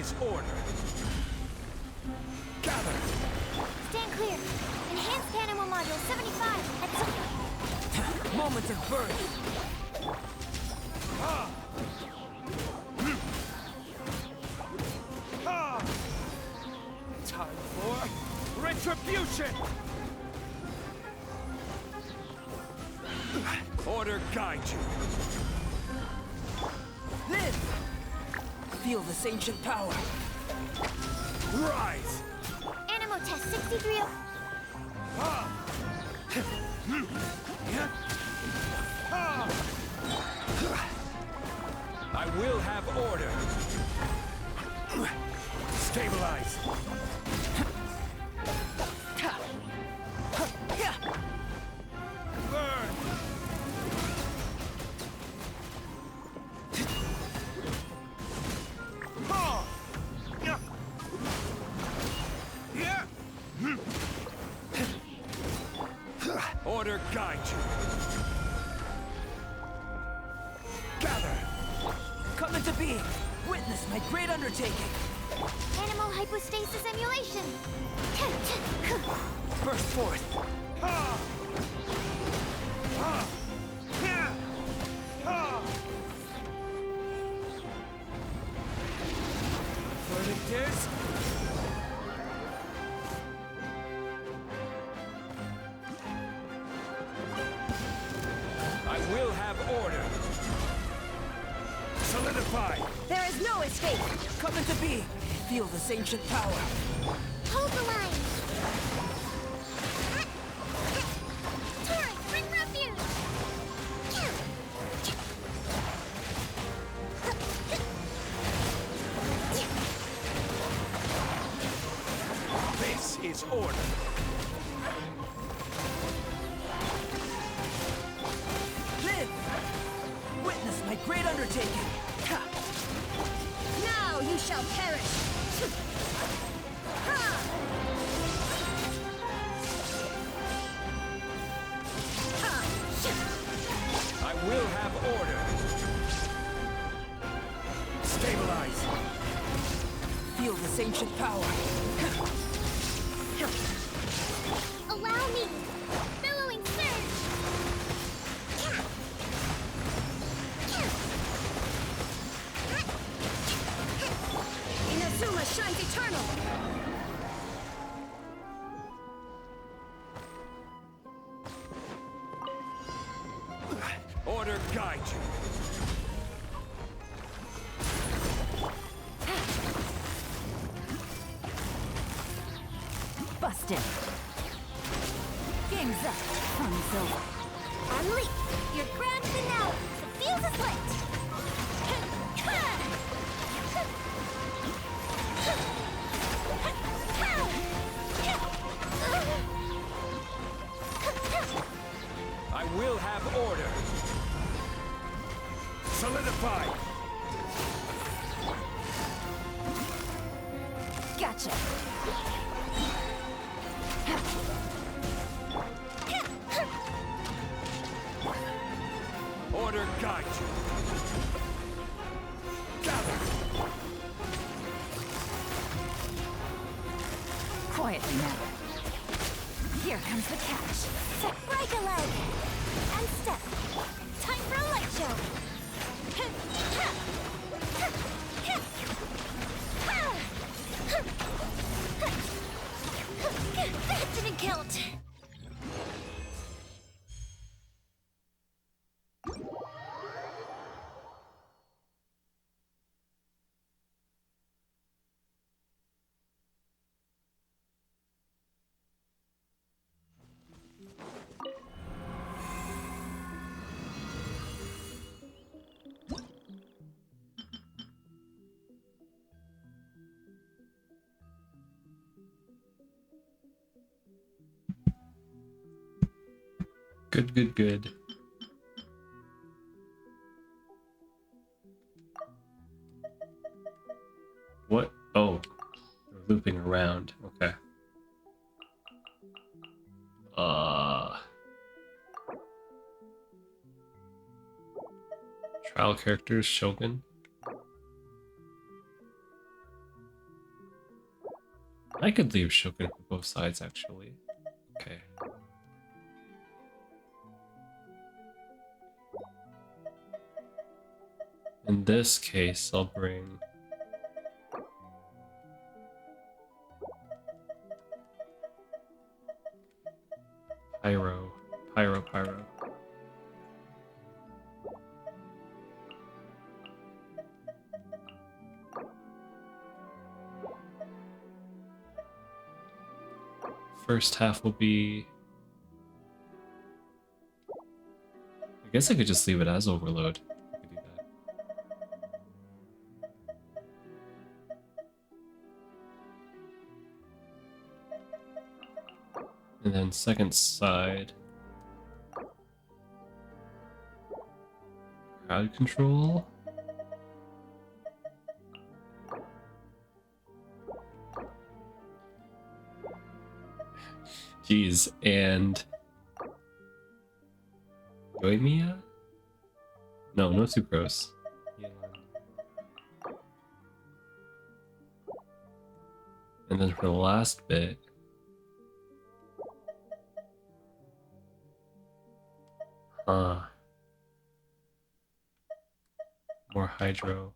is order. Gather. Stand clear. Enhanced animal module 75. That's Moment of birth. Time for retribution. Order guide you. Live. Feel this ancient power. Rise. Animal test 63. I will have order. Stabilize. Burn. Order guide you. Gather. Come into being. Witness my great undertaking. Animal hypostasis emulation. Burst forth. Verdict is... I will have order. Solidify. There is no escape. Come into being. Feel this ancient power. Hold the line. Torrent, bring refuge. This is order. Live. Witness my great undertaking. Now you shall perish. I will have order. Stabilize. Feel this ancient power. Allow me. Billowing surge. Inazuma shines eternal. Order guide you. Busted. Game's up. Fun's over. Unleash your grand finale. The fuse is lit. I will have order. Solidify. Gotcha. Order guide you. Gather. Quietly now. Here comes the catch. Break a leg. And step. Time for a light show. That didn't count. Good, good, good. What? Oh, they're looping around. Okay. Trial characters, Shogun. I could leave Shogun for both sides, actually. Okay. In this case, I'll bring... Pyro. Pyro. First half will be... I guess I could just leave it as overload. I could do that. And then second side... crowd control? Jeez, and... Yoimiya? No, no Sucrose. And then for the last bit... More Hydro.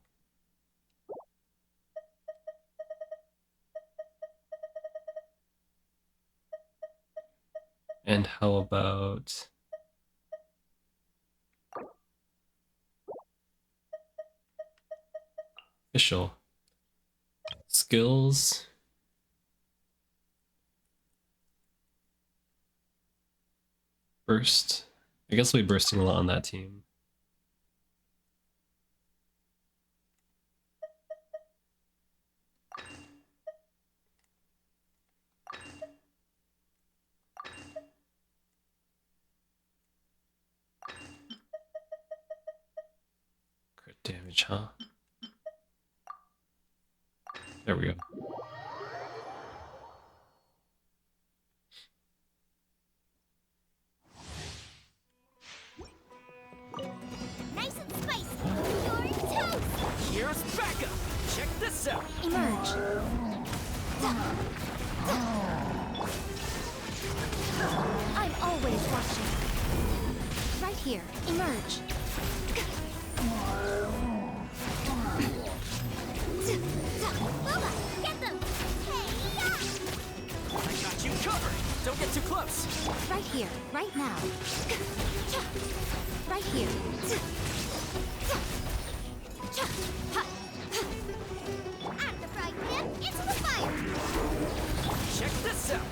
And how about... Official. Skills. Burst. I guess we'll be bursting a lot on that team. Crit damage, huh? There we go. Nice and spicy. You're toast. Here's Becca! Check this out! Emerge. I'm always watching. Right here. Emerge. Lola, get them! Hey-ya! I got you covered! Don't get too close! Right here, right now. Right here. Out of the frying pan, into the fire! Check this out!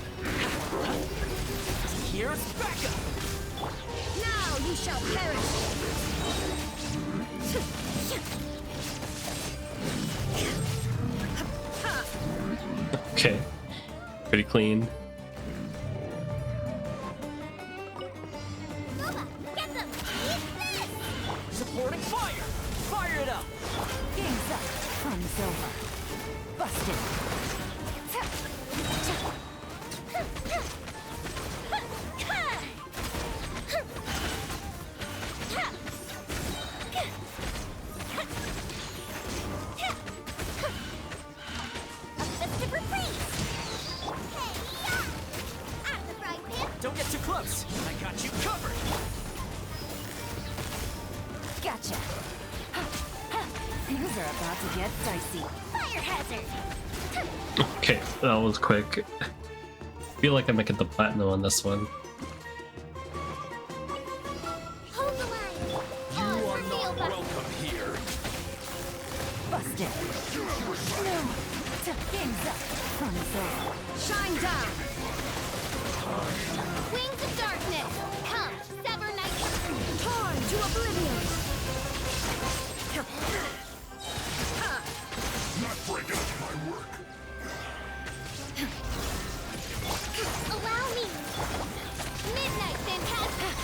Here's Becca! Now you shall perish! Okay. Pretty clean. Lola, get them! Eat this! Supporting fire! Fire it up! Game's up. Fun's over. Busted. A festive reprise! Hey-ya! Out of the frying pan, Don't get too close! I got you covered! Gotcha. Things are about to get dicey. fire hazard! Okay, that was quick. Feel like I might get the platinum on this one. Hold the line! You are not welcome here. Busted. No. Game's up. Fun's over. Shine down! Wings of darkness! Come, sever night! Torn to oblivion! Not breaking up my work. Allow me! Midnight Phantasm!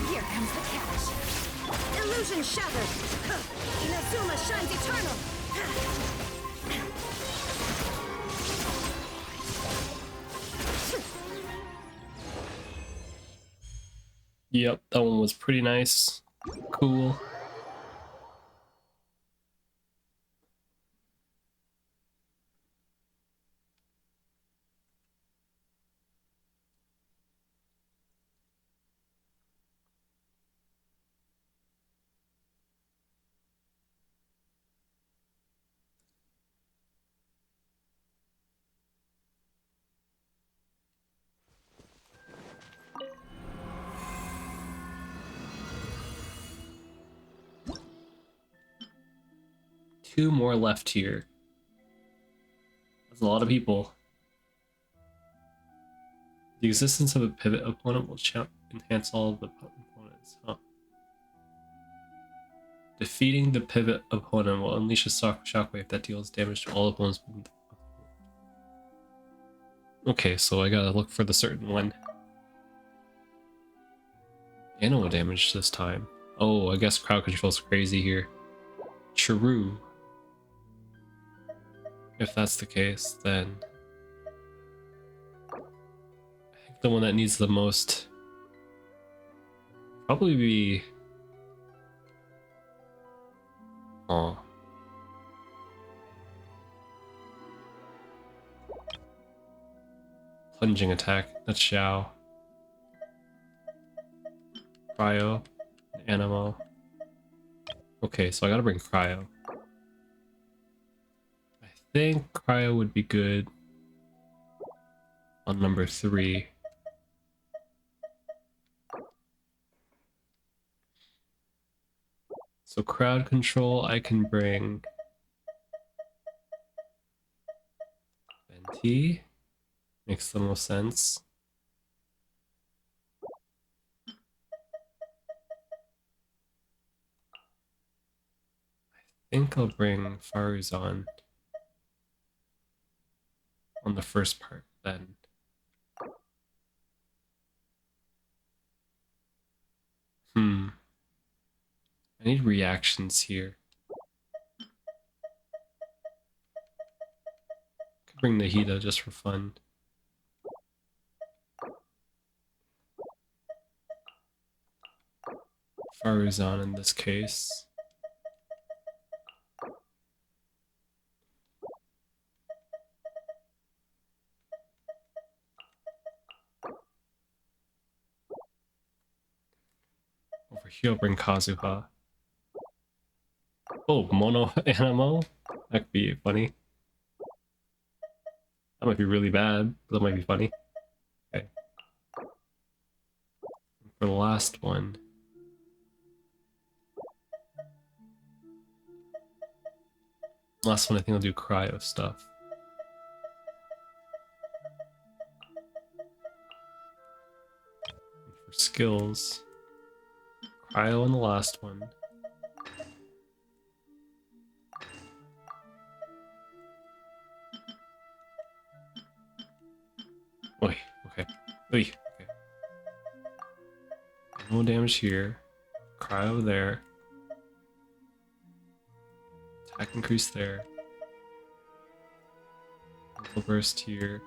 Here comes the cash. Illusion shattered. Inazuma shines eternal. Yep, that one was pretty nice. Cool. 2 more left here. That's a lot of people. The existence of a pivot opponent will enhance all of the opponents. Huh. Defeating the pivot opponent will unleash a shockwave that deals damage to all opponents. Okay, so I gotta look for the certain one. Animal damage this time. Oh, I guess crowd control's crazy here. True. If that's the case, then I think the one that needs the most probably be. Oh. Plunging attack. That's Xiao. Cryo. Animo. Okay, so I gotta bring Cryo. I think Cryo would be good on number 3. So crowd control, I can bring Venti. Makes the most sense. I think I'll bring Faruzan on the first part then. I need reactions here. Could bring Nahida just for fun. Faruzan in this case. Over here I'll bring Kazuha. Oh, Mono Animo? That could be funny. That might be really bad, but that might be funny. Okay. For the last one. Last one I think I'll do cryo stuff. And for skills, cryo in the last one. Oi, okay. Oi, okay. No damage here. Cryo there. Attack increase there. Mental burst here.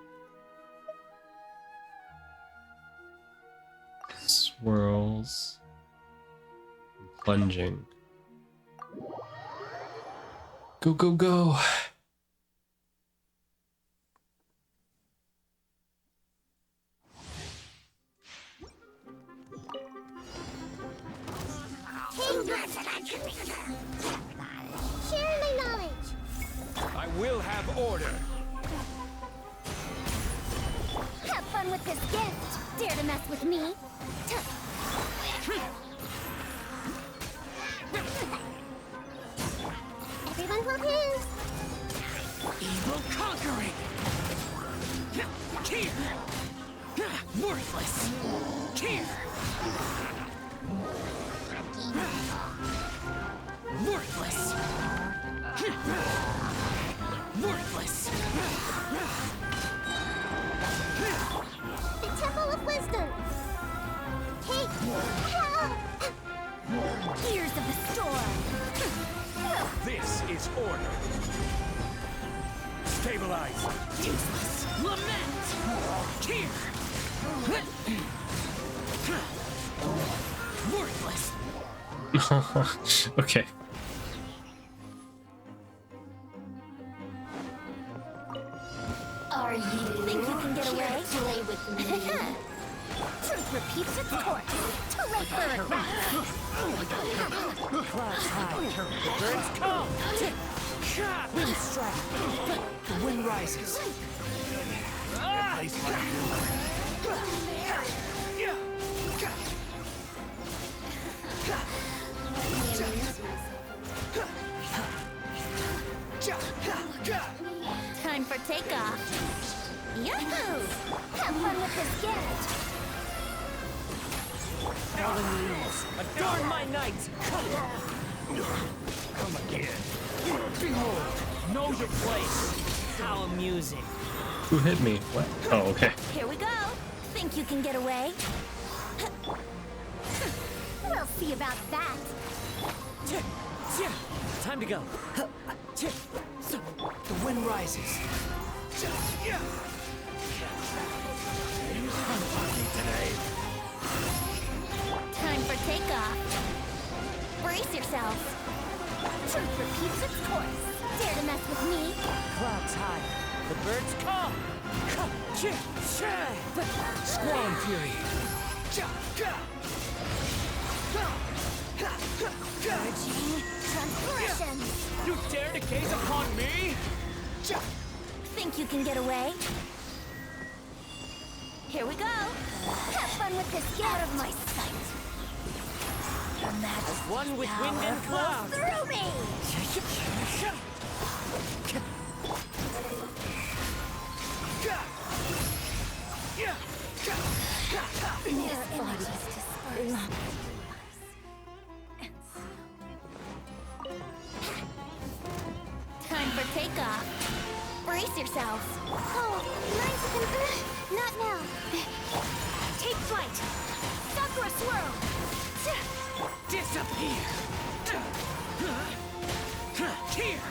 Swirls. And plunging. Go, go, go! Share my knowledge. I will have order. Have fun with this gift. Dare to mess with me? Everyone hold hands. Evil conquering. Here. Worthless. Here. Worthless. Worthless. The Temple of Wisdom. Take help. Gears of the storm. This is order. Stabilize. Useless. Lament. Here. Worthless. Okay. Are you think you can get away? Play with me. Truth repeats its course. Too late for regret. Clouds high. The birds come. Wind strike. The wind rises. A place like for takeoff. Yahoo! Have fun with this gift. Enemies, adorn my night! Come again. Behold, know your place. How amusing. Who hit me? What? Oh, okay. Here we go. Think you can get away? We'll see about that. Time to go. The wind rises. Time for takeoff. Brace yourselves. Truth repeats its course. Dare to mess with me? Clouds high. The birds come. Squall and fury. Urging transgression. You dare to gaze upon me? Think you can get away? Here we go. Have fun with this gift. Out of my sight. The magic One with wind and cloud. through me. This body is time for takeoff. Brace yourselves. Oh, not now. Take flight. Sakura swirl. Disappear. Here.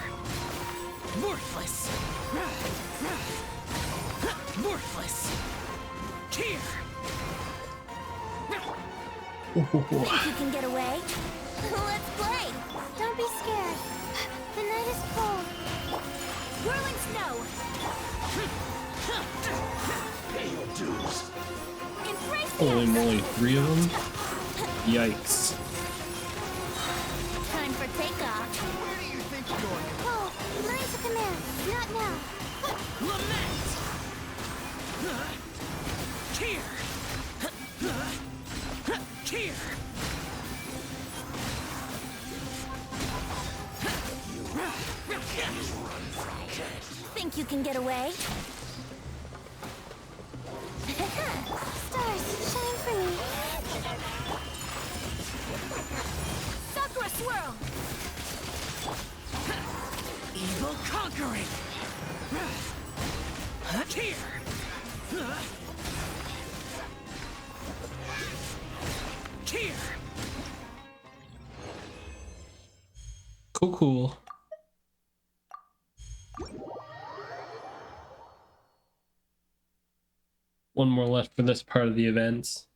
Worthless. Worthless. Here. Think you can get away? Let's play. Don't be scared. The night is cold. Whirling snow. Pay your dues. Embrace the Holy ice. moly, 3 of them? Yikes. Time for takeoff. Where do you think you're going? Oh, lines of command. Not now. Lament. Here. Here. Think you can get away? Stars, shine for me. Sakura swirl. Evil conquering. Here. Here. Cool. One more left for this part of the events.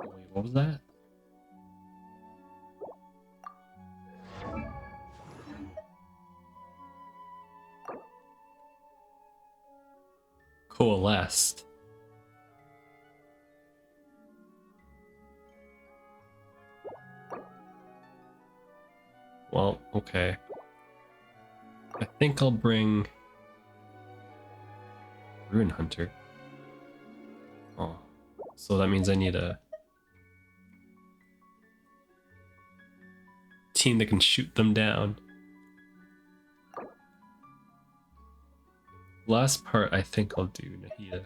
Wait, what was that? Coalesced. Well, okay. I think I'll bring Ruin Hunter. Oh, so that means I need a team that can shoot them down. Last part, I think I'll do Nahida.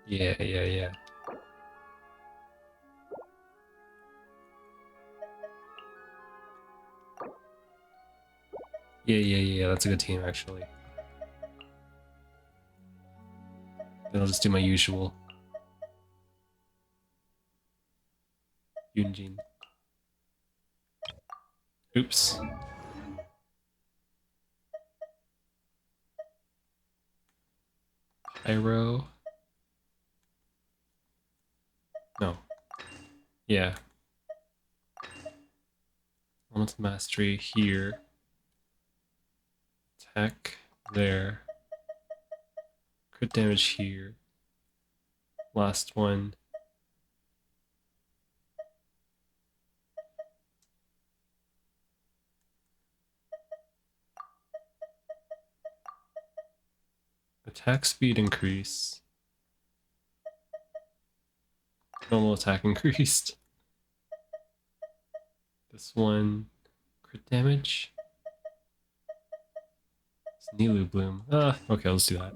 Yeah. Yeah, that's a good team, actually. Then I'll just do my usual. Yunjin. Oops. Pyro. No. Yeah. Elemental Mastery here. Attack there. Crit damage here. Last one. attack speed increase. Normal attack increased. This one, crit damage. It's Nilou Bloom. Okay, let's do that.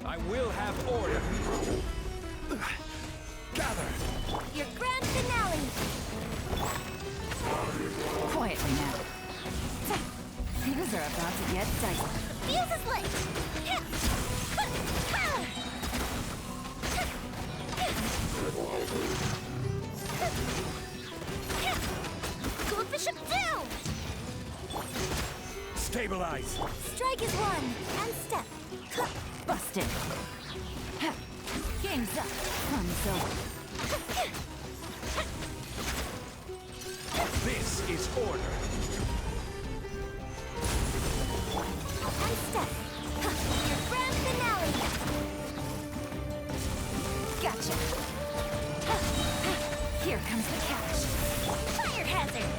I will have order. Gather. Your grand finale! Quietly now. Things are about to get dicey. Fuse is lit! Gold Bishop down! Stabilize. Strike is one, and step. Busted. Ha. Game's up. Fun's over. This is order. And step. Your grand finale! Gotcha. Ha. Ha. Here comes the catch. Fire hazard!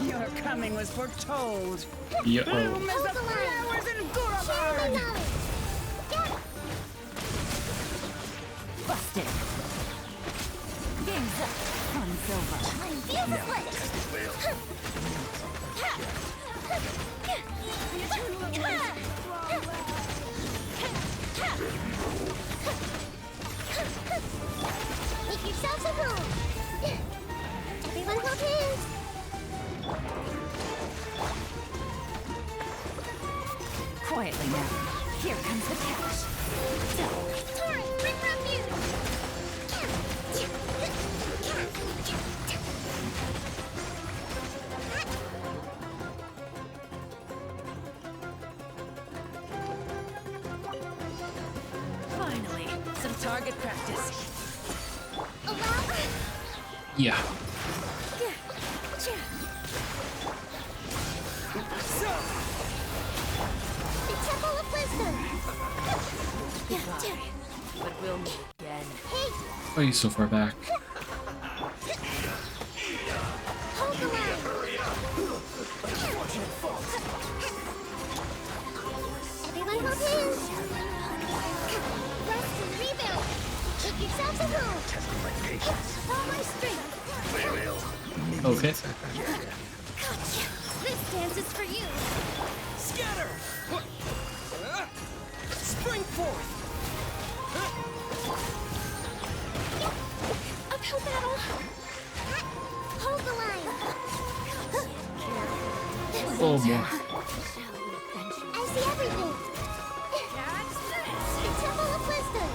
Your coming was foretold. Yo. Bloom as the flowers in Gurabard. Busted. Game's up. Fun's over. Make yourselves a room. Everyone hold hands. Quietly now. Here comes the catch. Torrent, bring refuge. Finally, some target practice. Allow. Yeah. The Temple of Wisdom. But we'll meet again. Hey, Why are you so far back? hold the line. Everyone hold hands. Rest and rebuild. Make yourselves a home. All my strength. Okay. This dance is for you. Scatter. Spring forth. Uphill battle. Hold the line. Oh boy. I see everything. The Temple of Wisdom.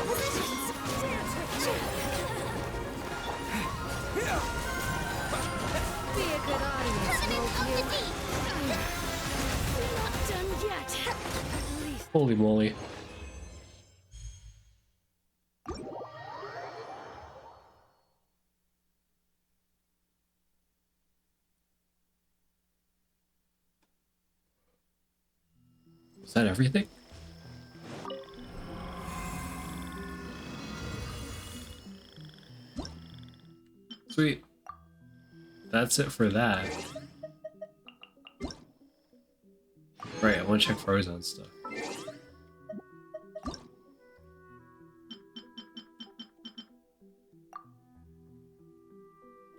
Positions. Be a good audience, Covenant of the Deep. Not done yet. Holy moly. Is that everything? Sweet. That's it for that. Right, I want to check Farzan stuff.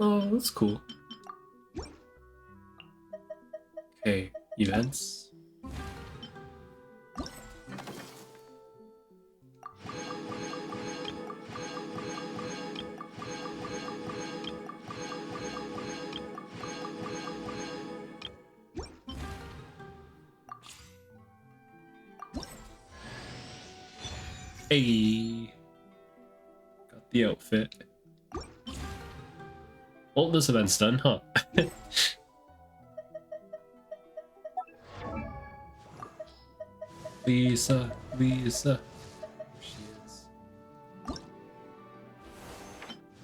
Oh, that's cool. Okay, events. Hey, got the outfit. Well, this event's done, huh? Lisa, Lisa. There she is.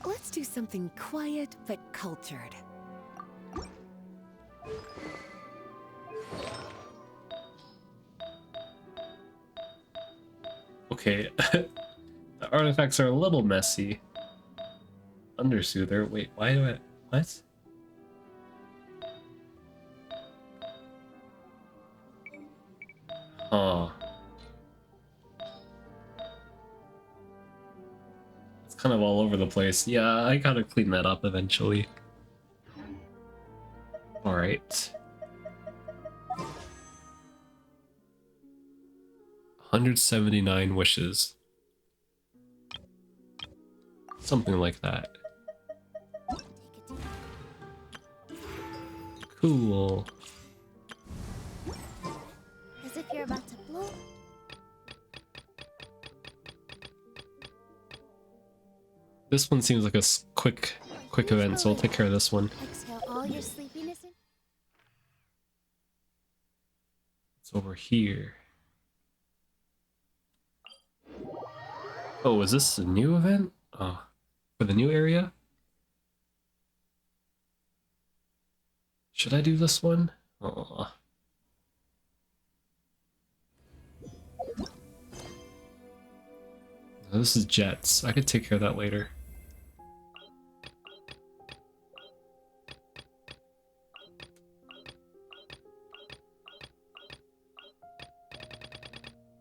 Let's do something quiet but cultured. Okay, the artifacts are a little messy. Undersoother. Wait, why do I? What? Huh. It's kind of all over the place. Yeah, I gotta clean that up eventually. Alright. 179 wishes. Something like that. Cool. As if you're about to blow. This one seems like a quick event, so I'll take care of this one. Exhale all your sleepiness in. It's over here. Oh, is this a new event? Oh, for the new area? Should I do this one? Oh. No, this is jets. I could take care of that later.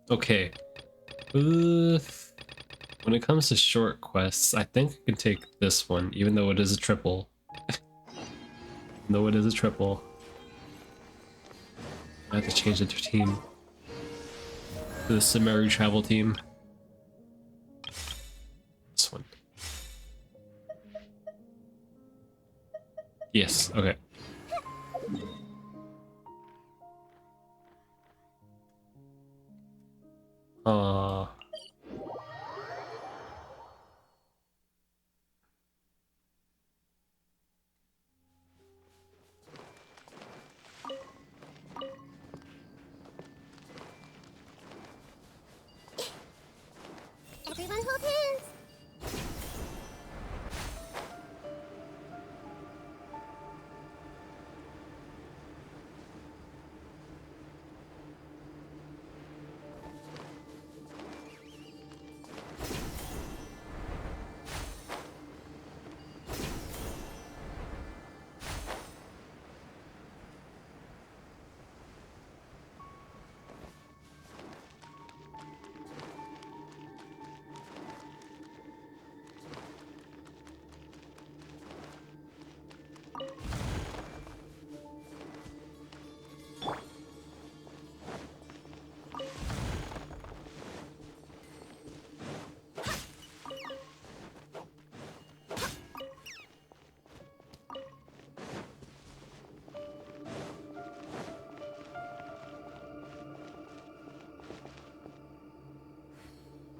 Okay. When it comes to short quests, I think I can take this one, even though it is a triple. Though it is a triple. I have to change the team. To the Sumeru travel team. This one. Yes, okay. Everyone hold hands.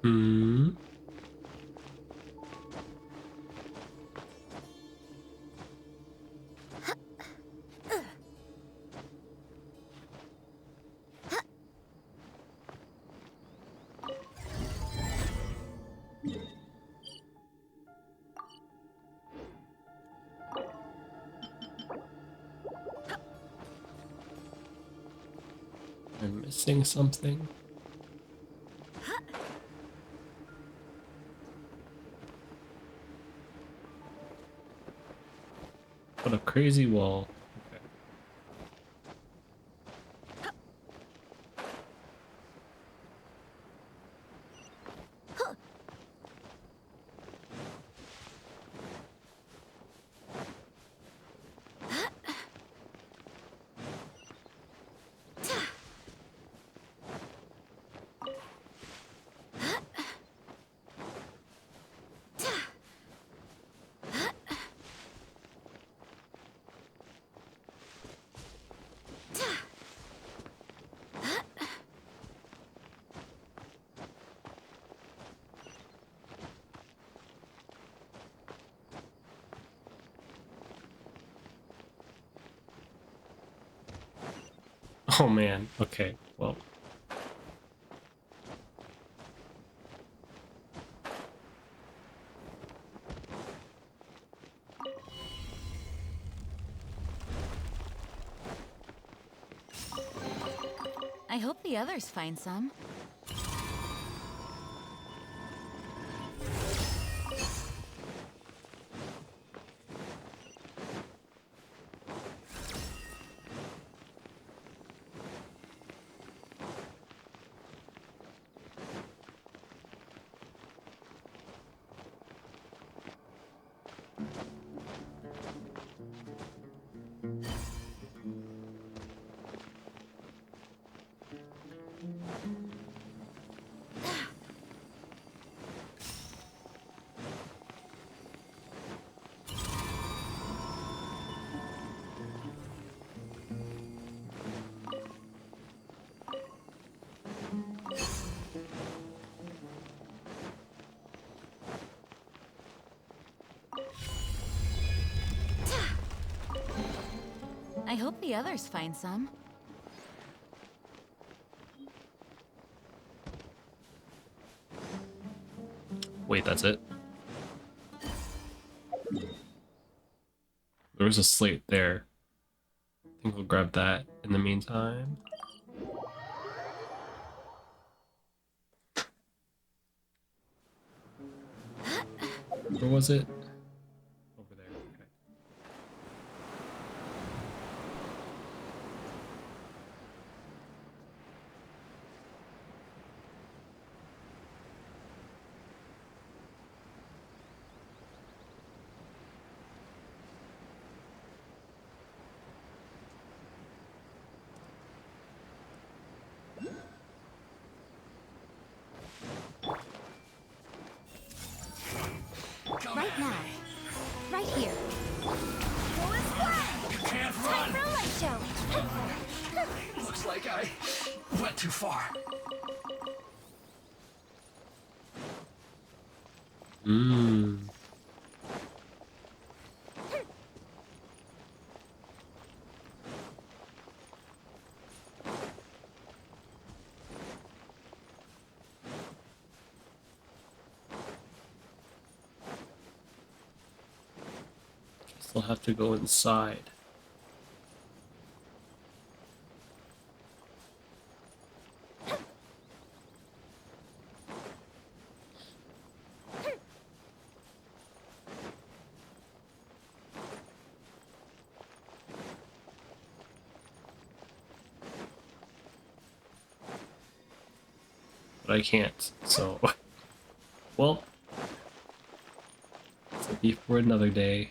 Hmm. I'm missing something. What a crazy wall. Okay. Oh man, okay, well. I hope the others find some. I hope the others find some. Wait, that's it? There was a slate there. I think we'll grab that in the meantime. Where was it? Over there. Okay. Right now. Right here. Full splash! Can't Time run! for a light show! Looks like I went too far. Mmm. Guess I'll have to go inside. But I can't, so... Well... It'll be for another day.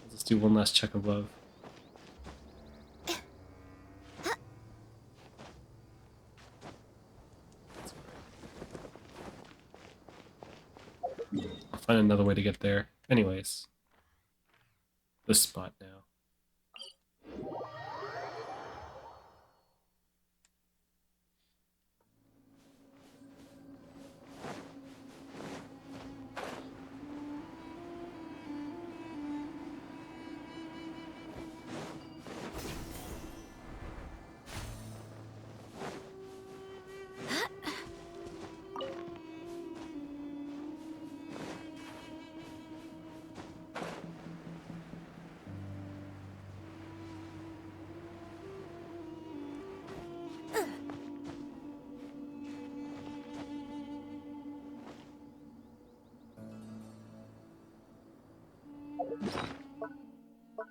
Let's do one last check above. I'll find another way to get there. Anyways. This spot now.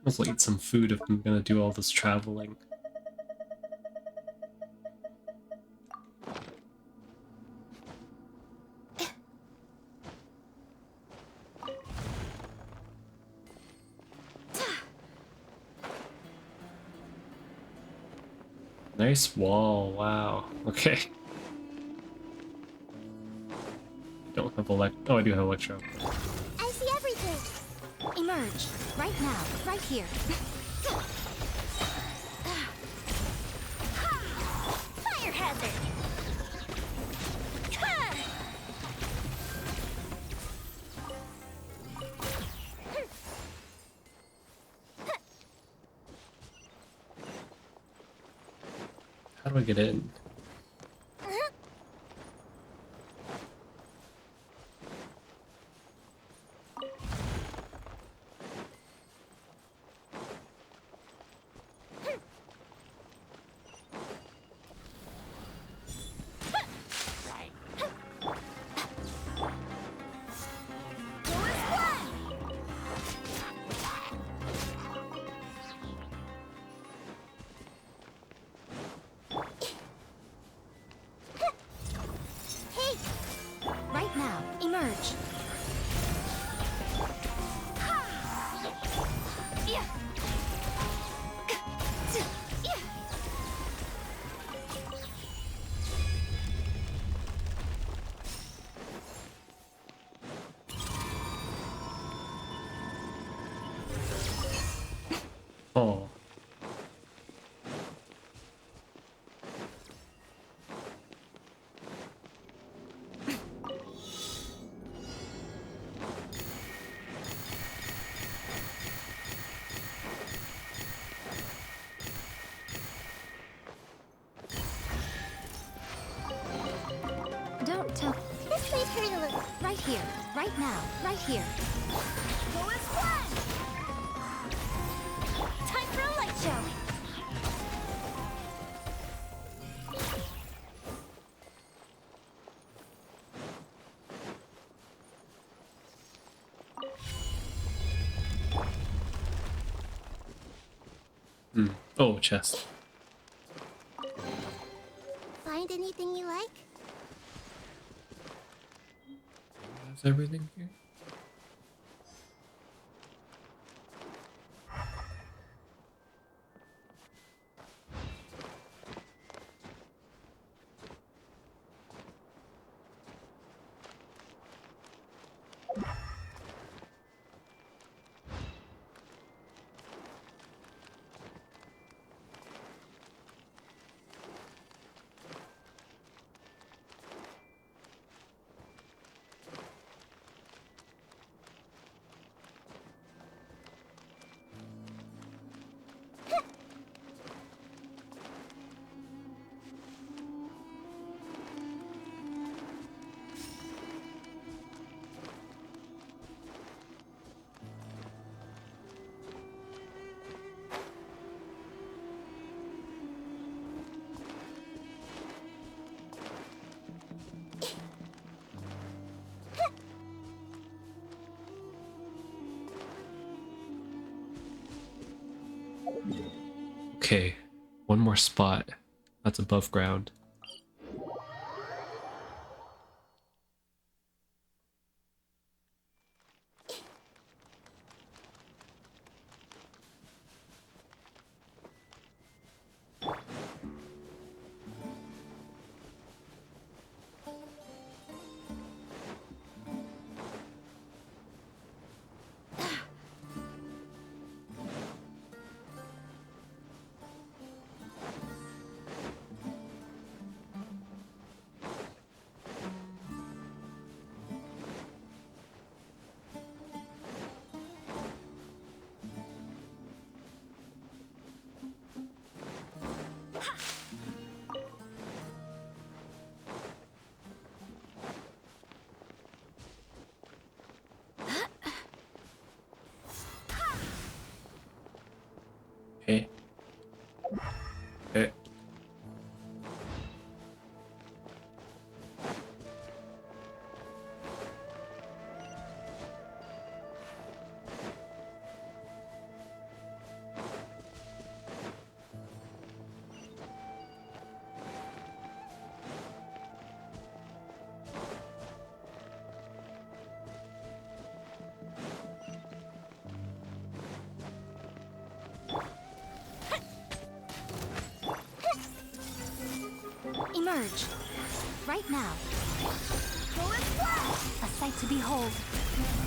Let's eat some food if I'm gonna do all this traveling. Nice wall, wow. Okay. Don't have oh, I do have electro. I see everything! Emerge. Right now. Right here. Fire hazard! How do I get in? Emerge. Oh. Don't tell. This might hurt a little. Right here. Right now. Right here. Go as one! Time for a light show! Oh, chest. Find anything you like? Is everything here? Okay, one more spot. That's above ground. Okay. Okay. Emerge. Right now. Go as one! A sight to behold.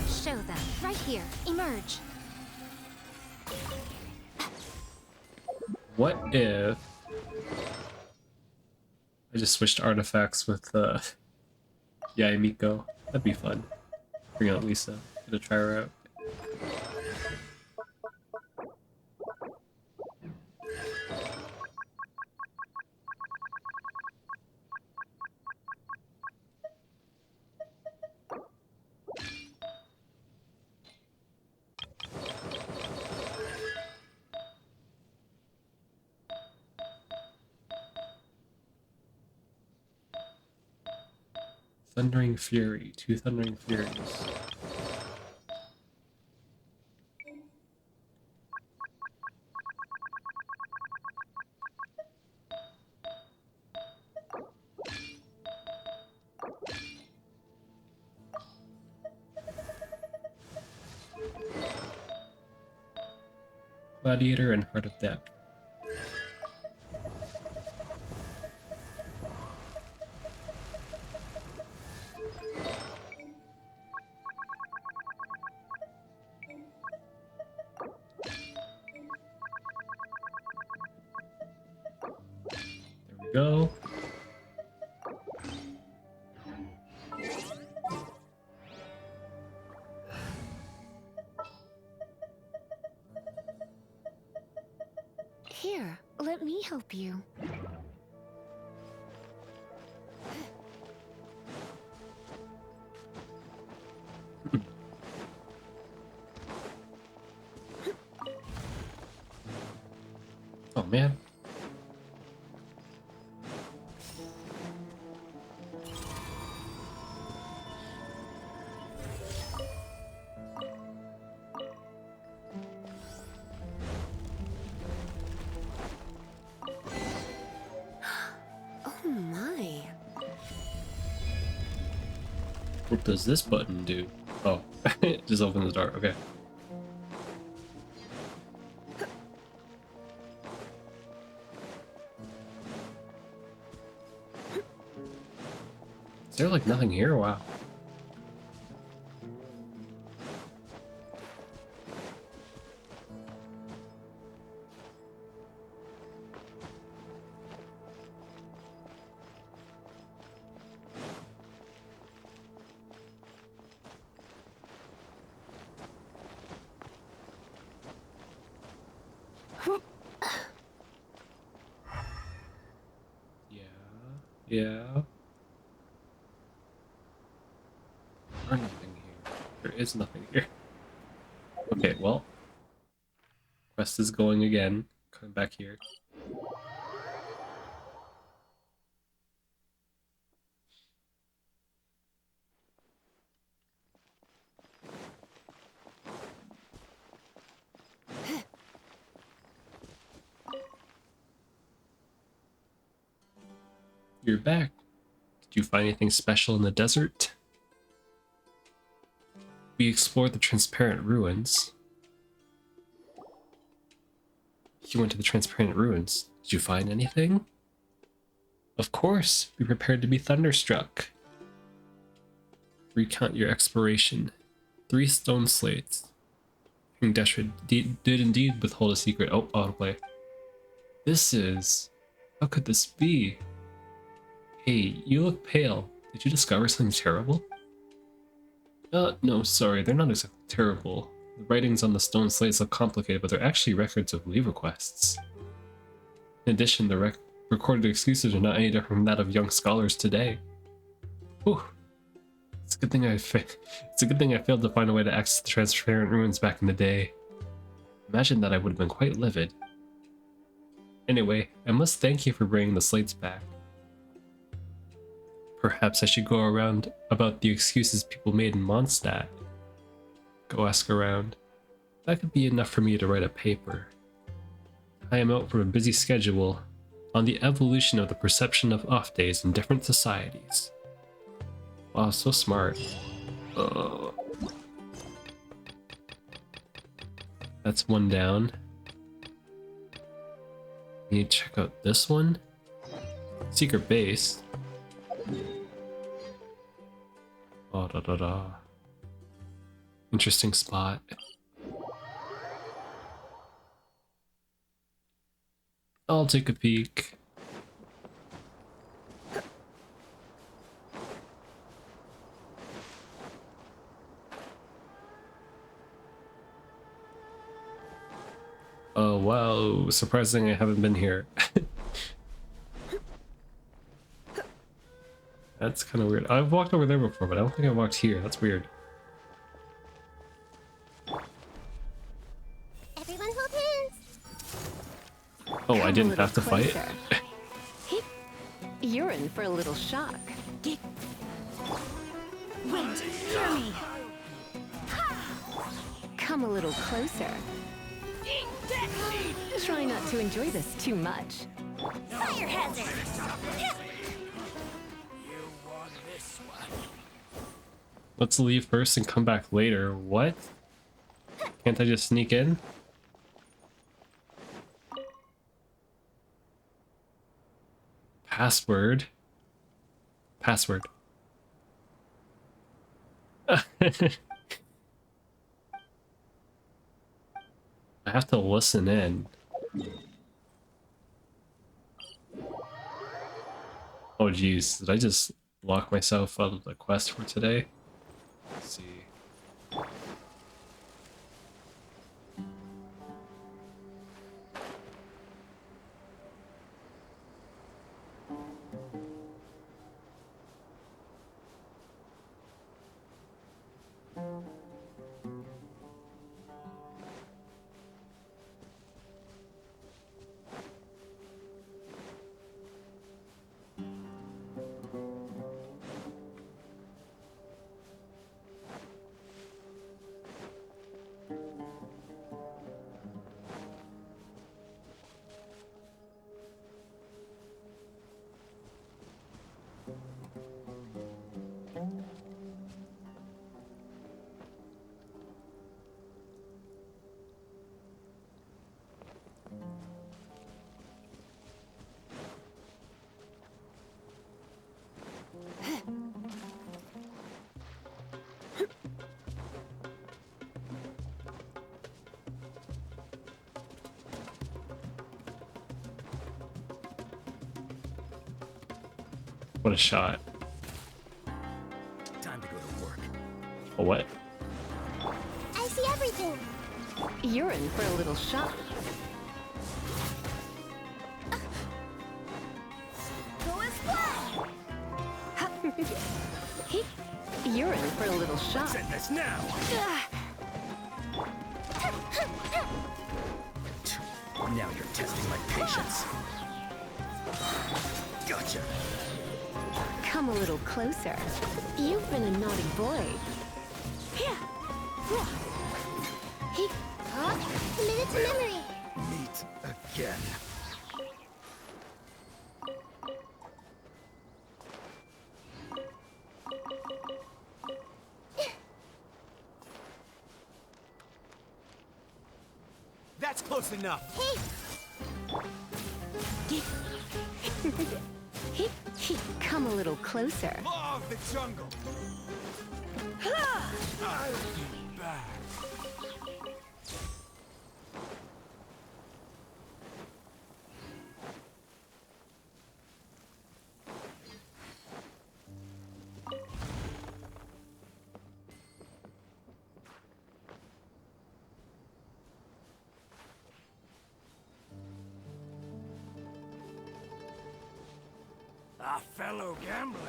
Show them. Right here. Emerge. What if I just switched artifacts with Miko? That'd be fun. Bring out Lisa. Gonna try her out. Thundering Fury. 2 Thundering Furies. Gladiator and Heart of Death. There we go. Here, let me help you. Oh man. Oh my. What does this button do? Oh, it just opens the door. Okay. Is there like nothing here? Wow. Yeah. There's nothing here. There is nothing here. Okay, well. Quest is going again. Coming back here. You're back. Did you find anything special in the desert? We explored the transparent ruins. You went to the transparent ruins. Did you find anything? Of course. Be prepared to be thunderstruck. Recount your exploration. 3 stone slates. King Deshra did indeed withhold a secret. Oh, autoplay. This is... How could this be? Hey, you look pale. Did you discover something terrible? No, sorry, they're not exactly terrible. The writings on the stone slates look complicated, but they're actually records of leave requests. In addition, the recorded excuses are not any different from that of young scholars today. Whew. It's a good thing I failed to find a way to access the transparent ruins back in the day. Imagine that I would have been quite livid. Anyway, I must thank you for bringing the slates back. Perhaps I should go around about the excuses people made in Mondstadt. Go ask around. That could be enough for me to write a paper. I am out for a busy schedule on the evolution of the perception of off days in different societies. Wow, so smart. That's one down. Need to check out this one. Secret base. Oh, interesting spot. I'll take a peek. Oh wow, surprising I haven't been here. That's kind of weird. I've walked over there before, but I don't think I walked here. That's weird. Everyone hold hands. Oh, I didn't have to fight? You're in for a little shock. Wait, hear me. Come a little closer. Try not to enjoy this too much. Fire hazard. Let's leave first and come back later. What? Can't I just sneak in? Password. Password. I have to listen in. Oh geez, did I just lock myself out of the quest for today? Let's see. What a shot. Time to go to work. A what? I see everything. You're in for a little shock. Go and fly. You're in for a little shock. Send this now. Now you're testing my patience. Gotcha. Come a little closer. You've been a naughty boy. Commit it to memory. Meet again. That's close enough. Come a little closer. Law of the jungle. I'll be back. A fellow gambler.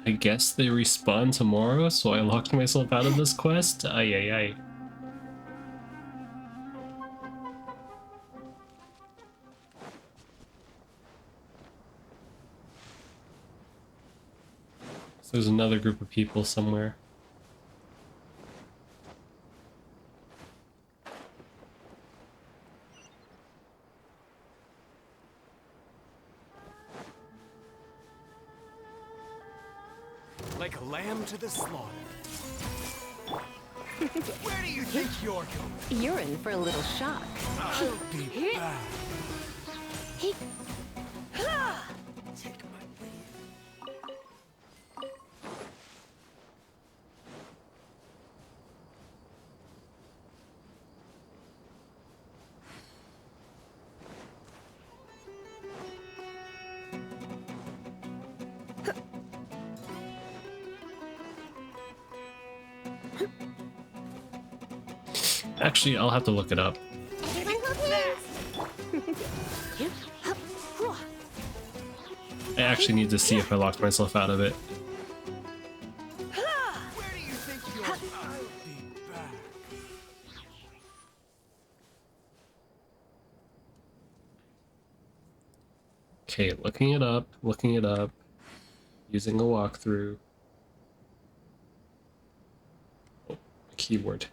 I guess they respawn tomorrow, so I locked myself out of this quest? Ay ay ay. So there's another group of people somewhere. Like a lamb to the slaughter. Where do you think you're going? You're in for a little shock. I'll be back. Take my leave. Actually, I'll have to look it up. Everyone hold hands. I actually need to see if I locked myself out of it. Where do you think you're? I'll be back. Okay, looking it up, using a walkthrough. Oh, a keyword.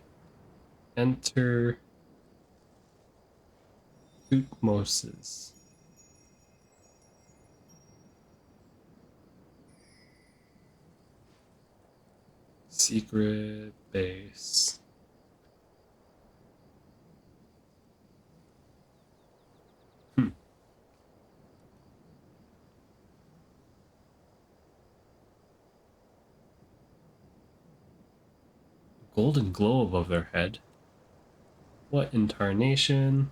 Enter Tutmoses. Secret base. golden glow above their head. What in tarnation?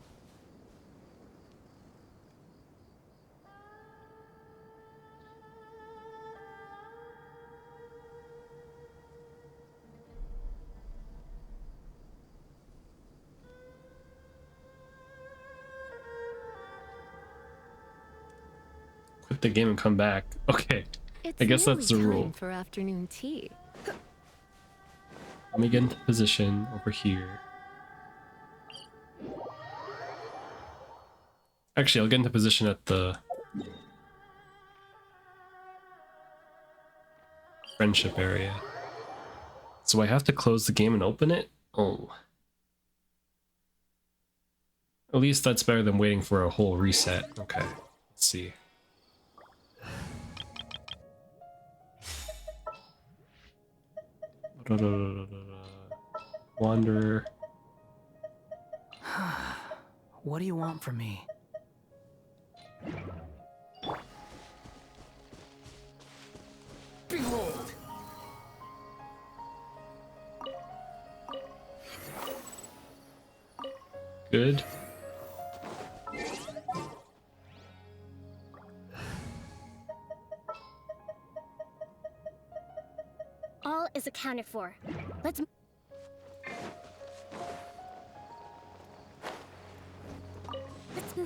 Quit the game and come back. Okay, It's I guess nearly that's the time rule. for afternoon tea. Let me get into position over here. Actually, I'll get into position at the friendship area. So I have to close the game and open it? Oh. At least that's better than waiting for a whole reset. Okay, let's see. Wanderer. What do you want from me? Behold! Good. All is accounted for. Let's move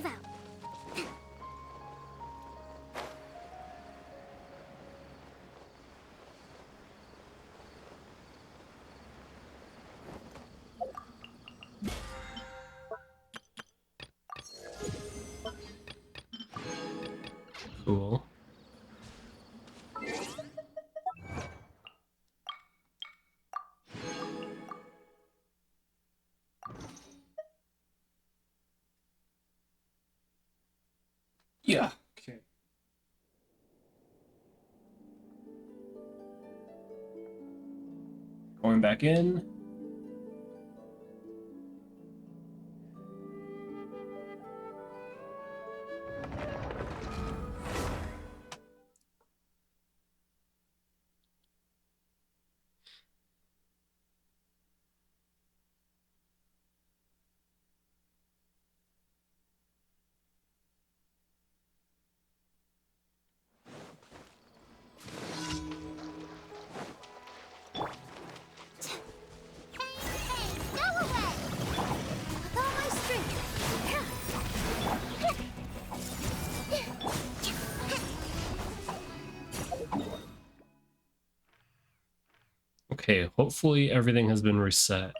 out. Cool. Yeah. Okay. Going back in. Go away! With all my strength. Okay, hopefully everything has been reset.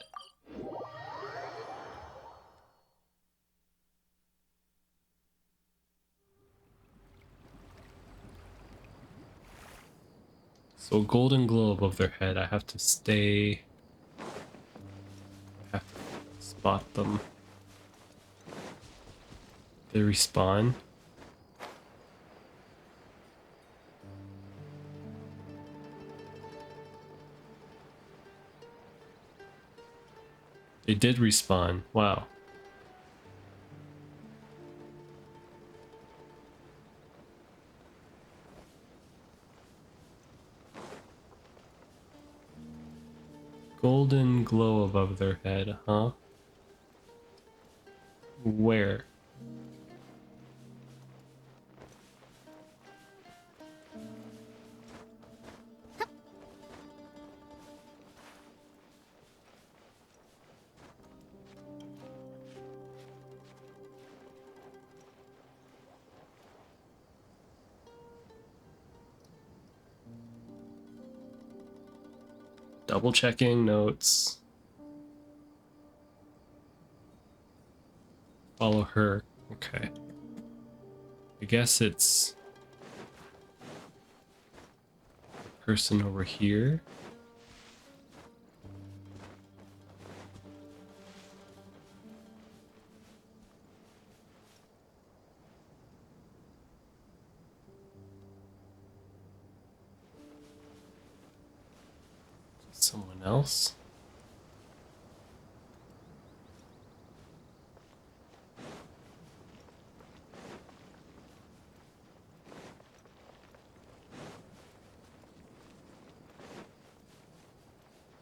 So golden glow above their head. I have to stay. I have to spot them. They respawn. They did respawn. Wow. Golden glow above their head, huh? Where? Double checking notes. Follow her. Okay. I guess it's the person over here. Someone else.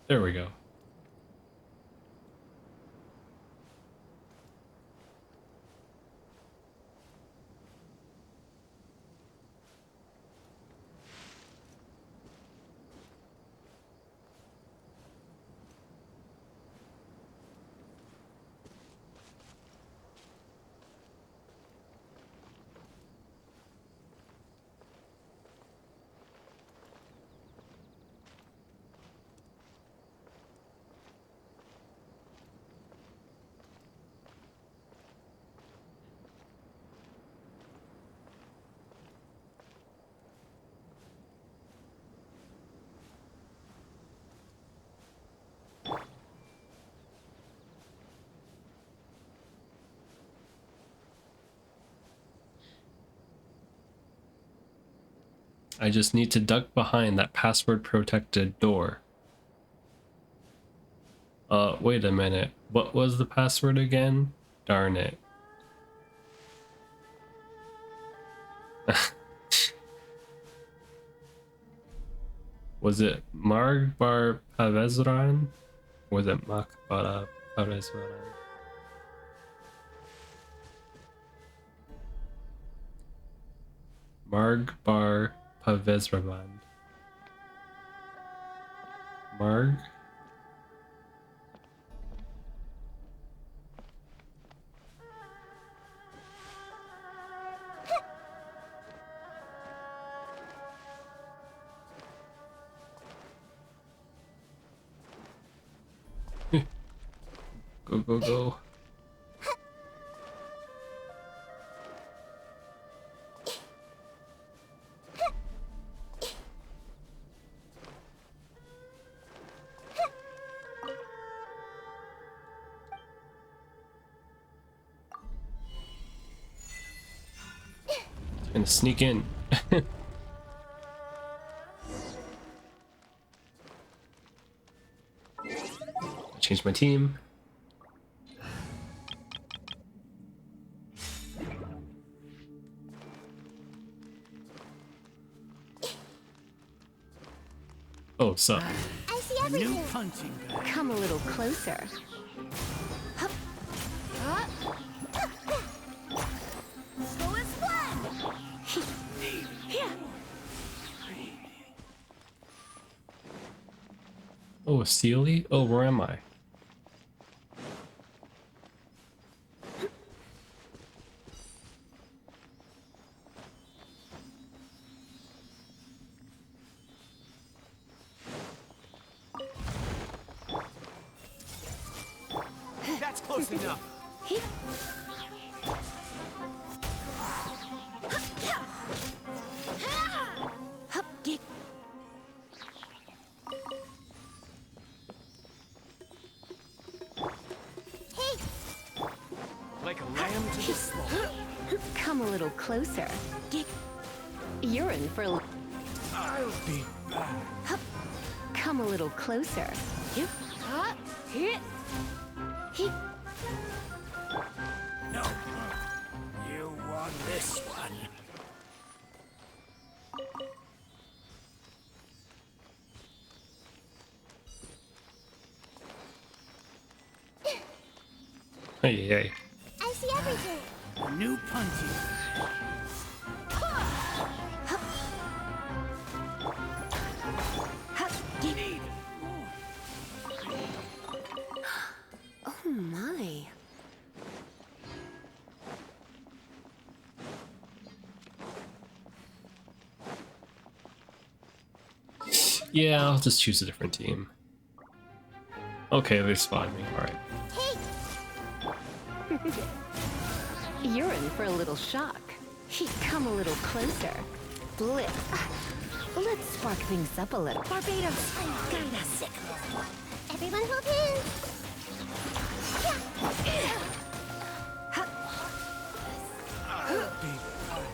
There we go. I just need to duck behind that password protected door. Wait a minute. What was the password again? Darn it. Was it Margbar Pavezran? Or was it Makbara Pavezran? Margbar Pavezran. Marg? Go, go, go. Gonna sneak in. Change my team. Oh, sup? I see New everything. punching bag. Come a little closer. Hup. Go and splat. Oh, Sealy? Oh, where am I? That's close enough. Hup. Get. Hey, Like a lamb to the slaughter. Come a little closer. Get. You're in for. I'll be back. Hup. Come a little closer. Hip. Hup. Hit. Hip. No. You won this one. Hey, hey. I see everything. New punching bag. Hup. Get. Oh my. Yeah, I'll just choose a different team. Okay, they spotted me. Alright. Hey, You're in for a little shock. Come a little closer. Blip. Let's spark things up a little. Barbados, kinda sick. everyone hold hands. I'll be back.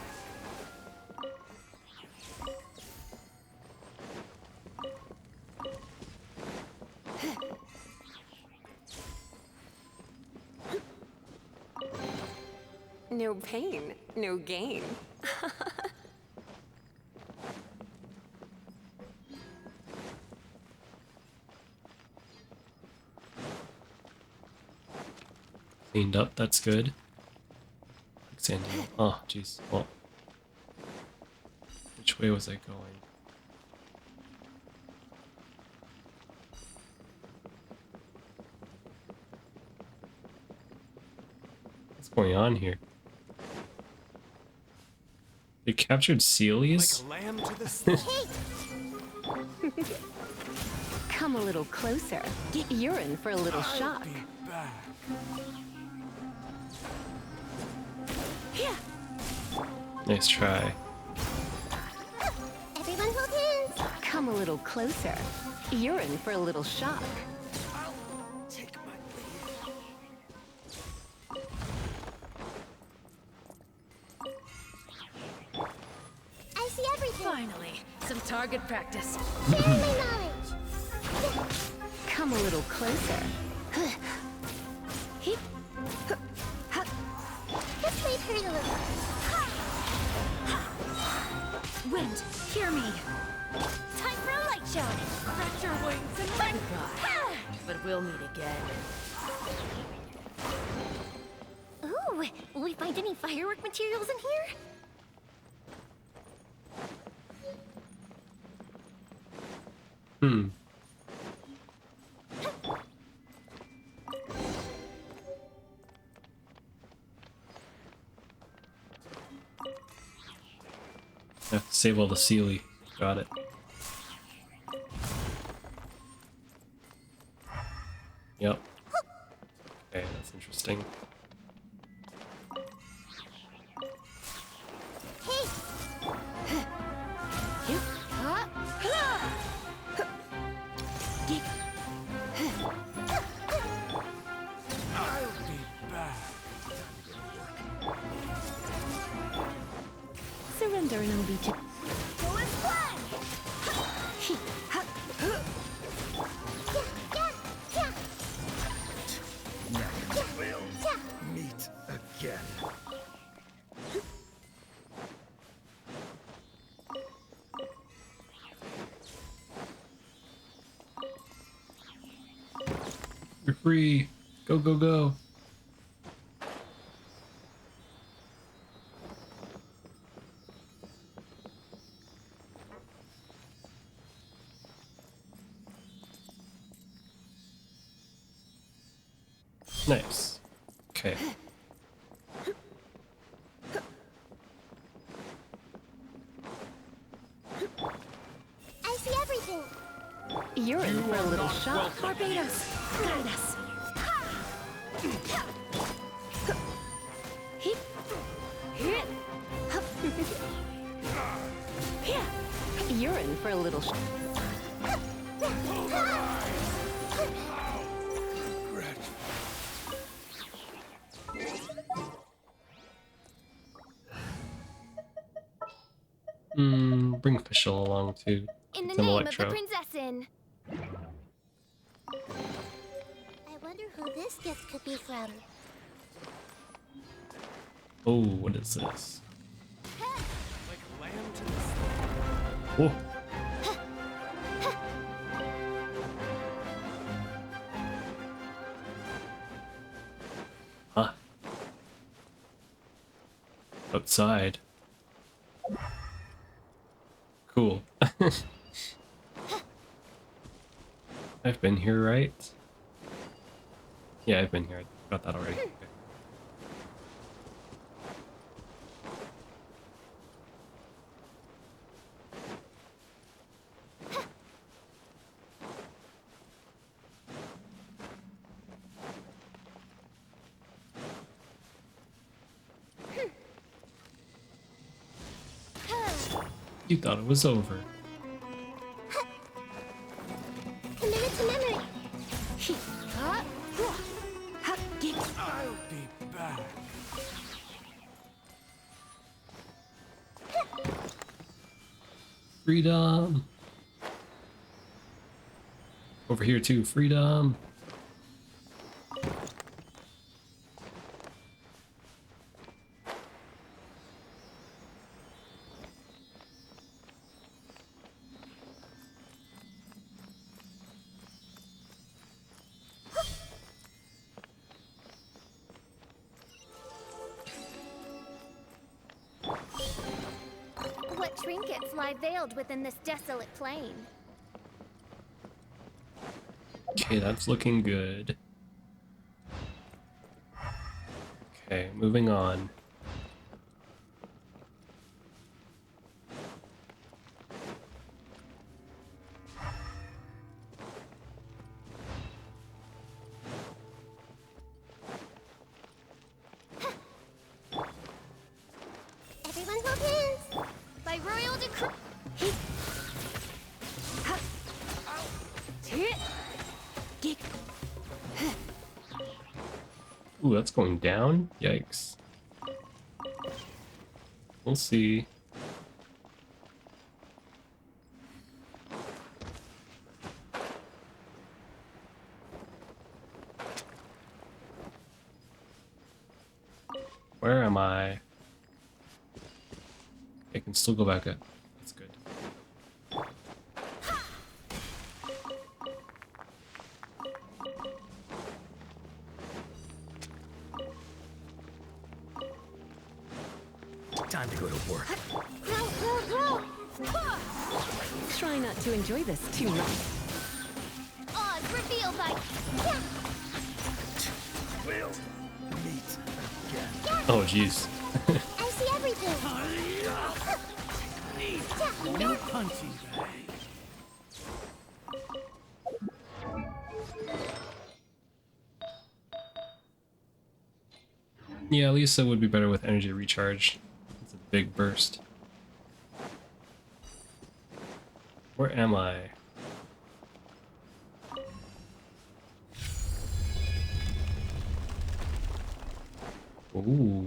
No pain, no gain. Cleaned up, that's good. Sandy. Oh, jeez. Well, which way was I going? What's going on here? They captured Celius? Like a lamb to the slaughter. Come a little closer. You're in for a little I'll shock. be back. Nice try. Everyone hold hands. Come a little closer. You're in for a little shock. I'll take my leave. I see everything. Finally, some target practice. Share my knowledge. Come a little closer. Heep. This might hurt a little. Wind, hear me. Time for a light show. Stretch your wings and let go. But we'll meet again. Ooh, will we find any firework materials in here? Hmm. I have to save all the Sealy. Got it. Yep. Okay, that's interesting. Hey! I'll be back. Surrender and I'll be Go and fly! We'll meet again. You're free. Go, go, go. Nice. Okay. I see everything. You're in for a little shock. Barbados, guide us. Heep. Hit. You're in for a little shock. Bring Fischl along too. In the Some name Electro. of the Princessin. I wonder who this gift could be from. Oh, what is this? Like lamb to the Whoa. Huh. Outside. Cool. I've been here, right? Yeah, I've been here. I got that already. Okay. You thought it was over. Commit it to memory. I'll be back. Freedom. Over here too, freedom. What trinkets lie veiled within this desolate plain? Okay, that's looking good. Okay, moving on. Everyone hold hands. By royal decree. Ooh, that's going down? Yikes. We'll see. Where am I? I can still go back up. That's good. Time to go to work. Try not to enjoy this too much. Oz, reveal by... We'll meet again. Oh, jeez. I see everything. New punching bag. Yeah, Lisa would be better with energy recharge. It's a big burst. Where am I? Ooh.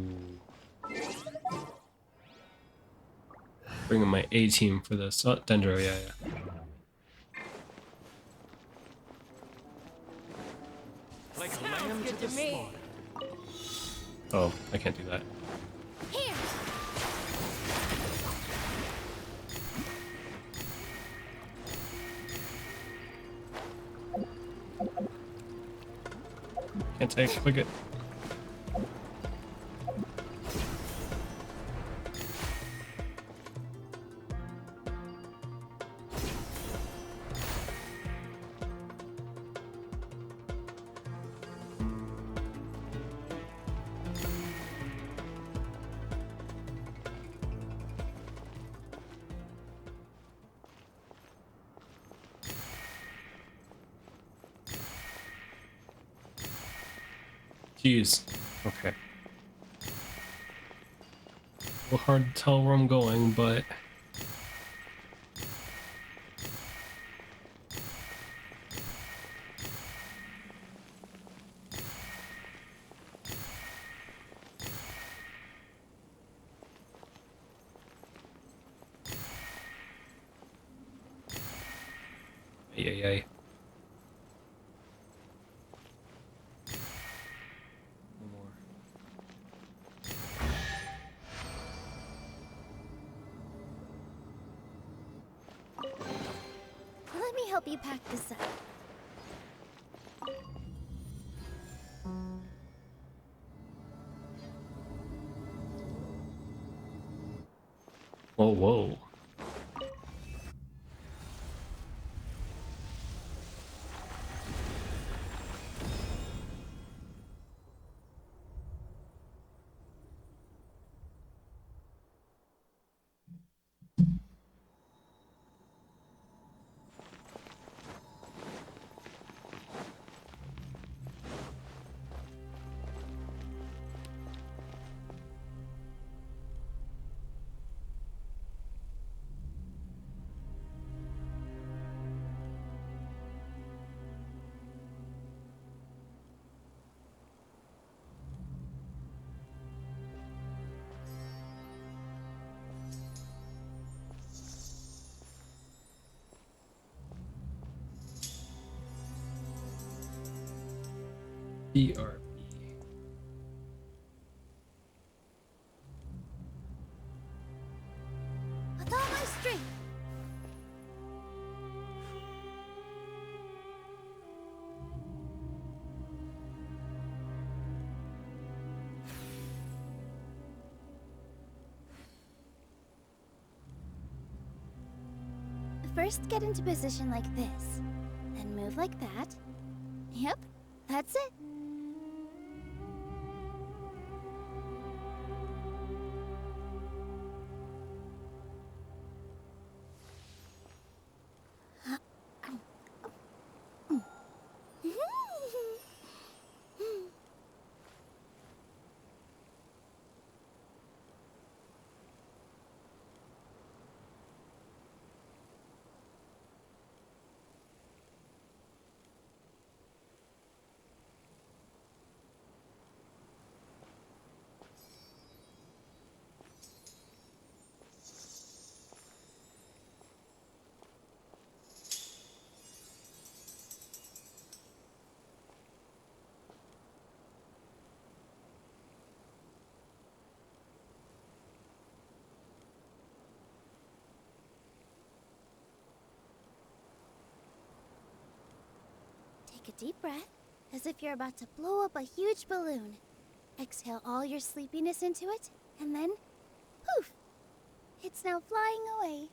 Bringing my A team for this. Oh, Dendro, yeah, yeah. Like lamb to the slaughter. Oh, I can't do that. Here. Can't take. Look at. Jeez. Okay. A little hard to tell where I'm going, but... Ay, ay, ay. Let me help you pack this up. Whoa, whoa. BRB. With all my strength. First, get into position like this. Then move like that. Yep, that's it. a deep breath, as if you're about to blow up a huge balloon. Exhale all your sleepiness into it, and then, poof! It's now flying away.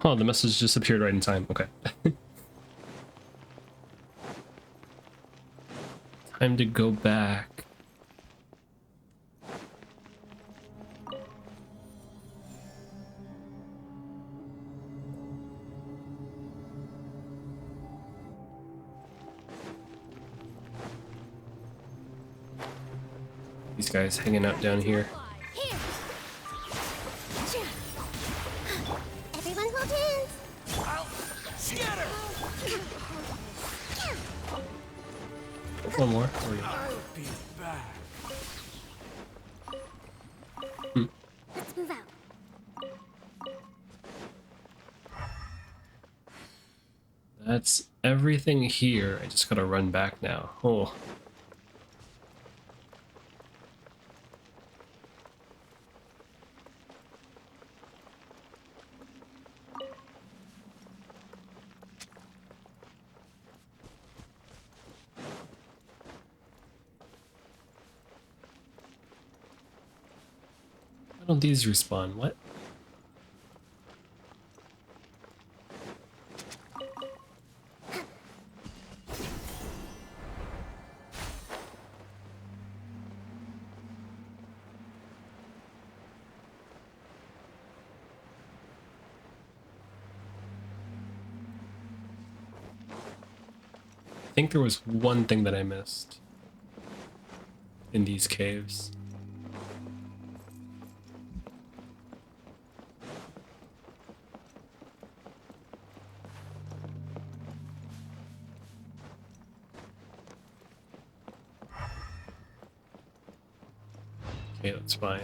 Oh, the message just appeared right in time. Okay. Time to go back. These guys hanging out down here. Here! Everyone hold hands! Scatter! One more. Or yeah. I'll be back. Let's move out. That's everything here. I just gotta run back now. Oh. Why don't these respawn? What? I think there was one thing that I missed in these caves. Okay, that's fine.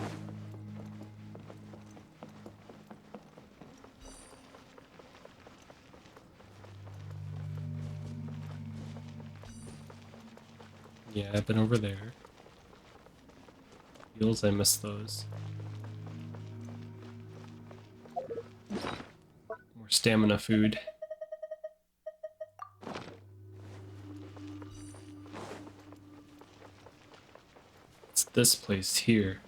Yeah, I've been over there. Heals, I missed those. More stamina food. It's this place here.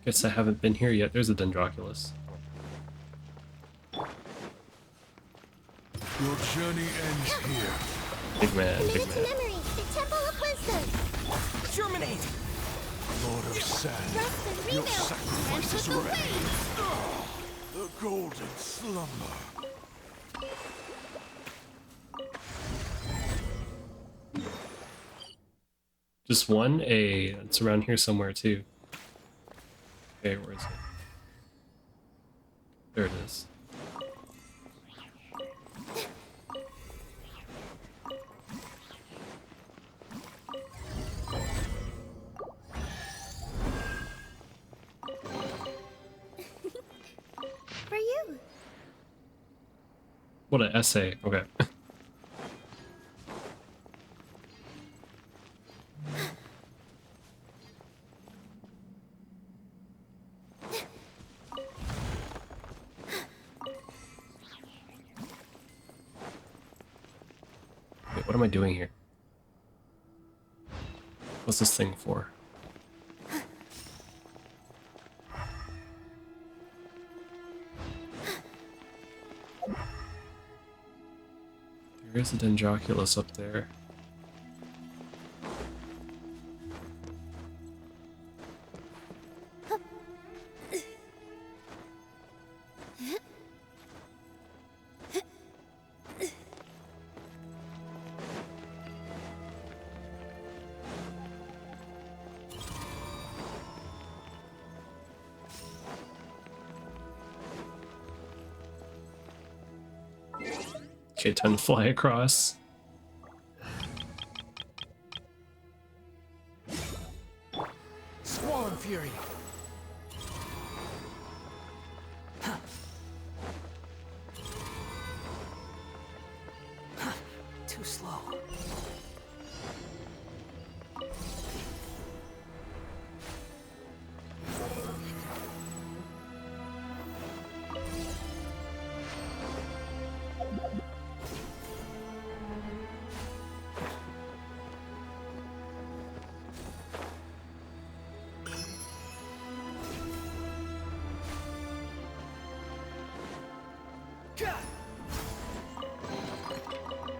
Guess I haven't been here yet. There's a Dendroculus. Your journey ends here. Big man, Commit big it to man. memory, the Temple of Wisdom. Germinate! Lord of Sand, Rest and your rebuild. sacrifice is And with the ready. waves. The golden slumber. Just one? It's around here somewhere too. Okay, where is it? There it is. For you. What an essay. Okay. Wait, what am I doing here? What's this thing for? There is a Dendroculus up there. Okay, time to fly across. Squall and Fury. Too slow.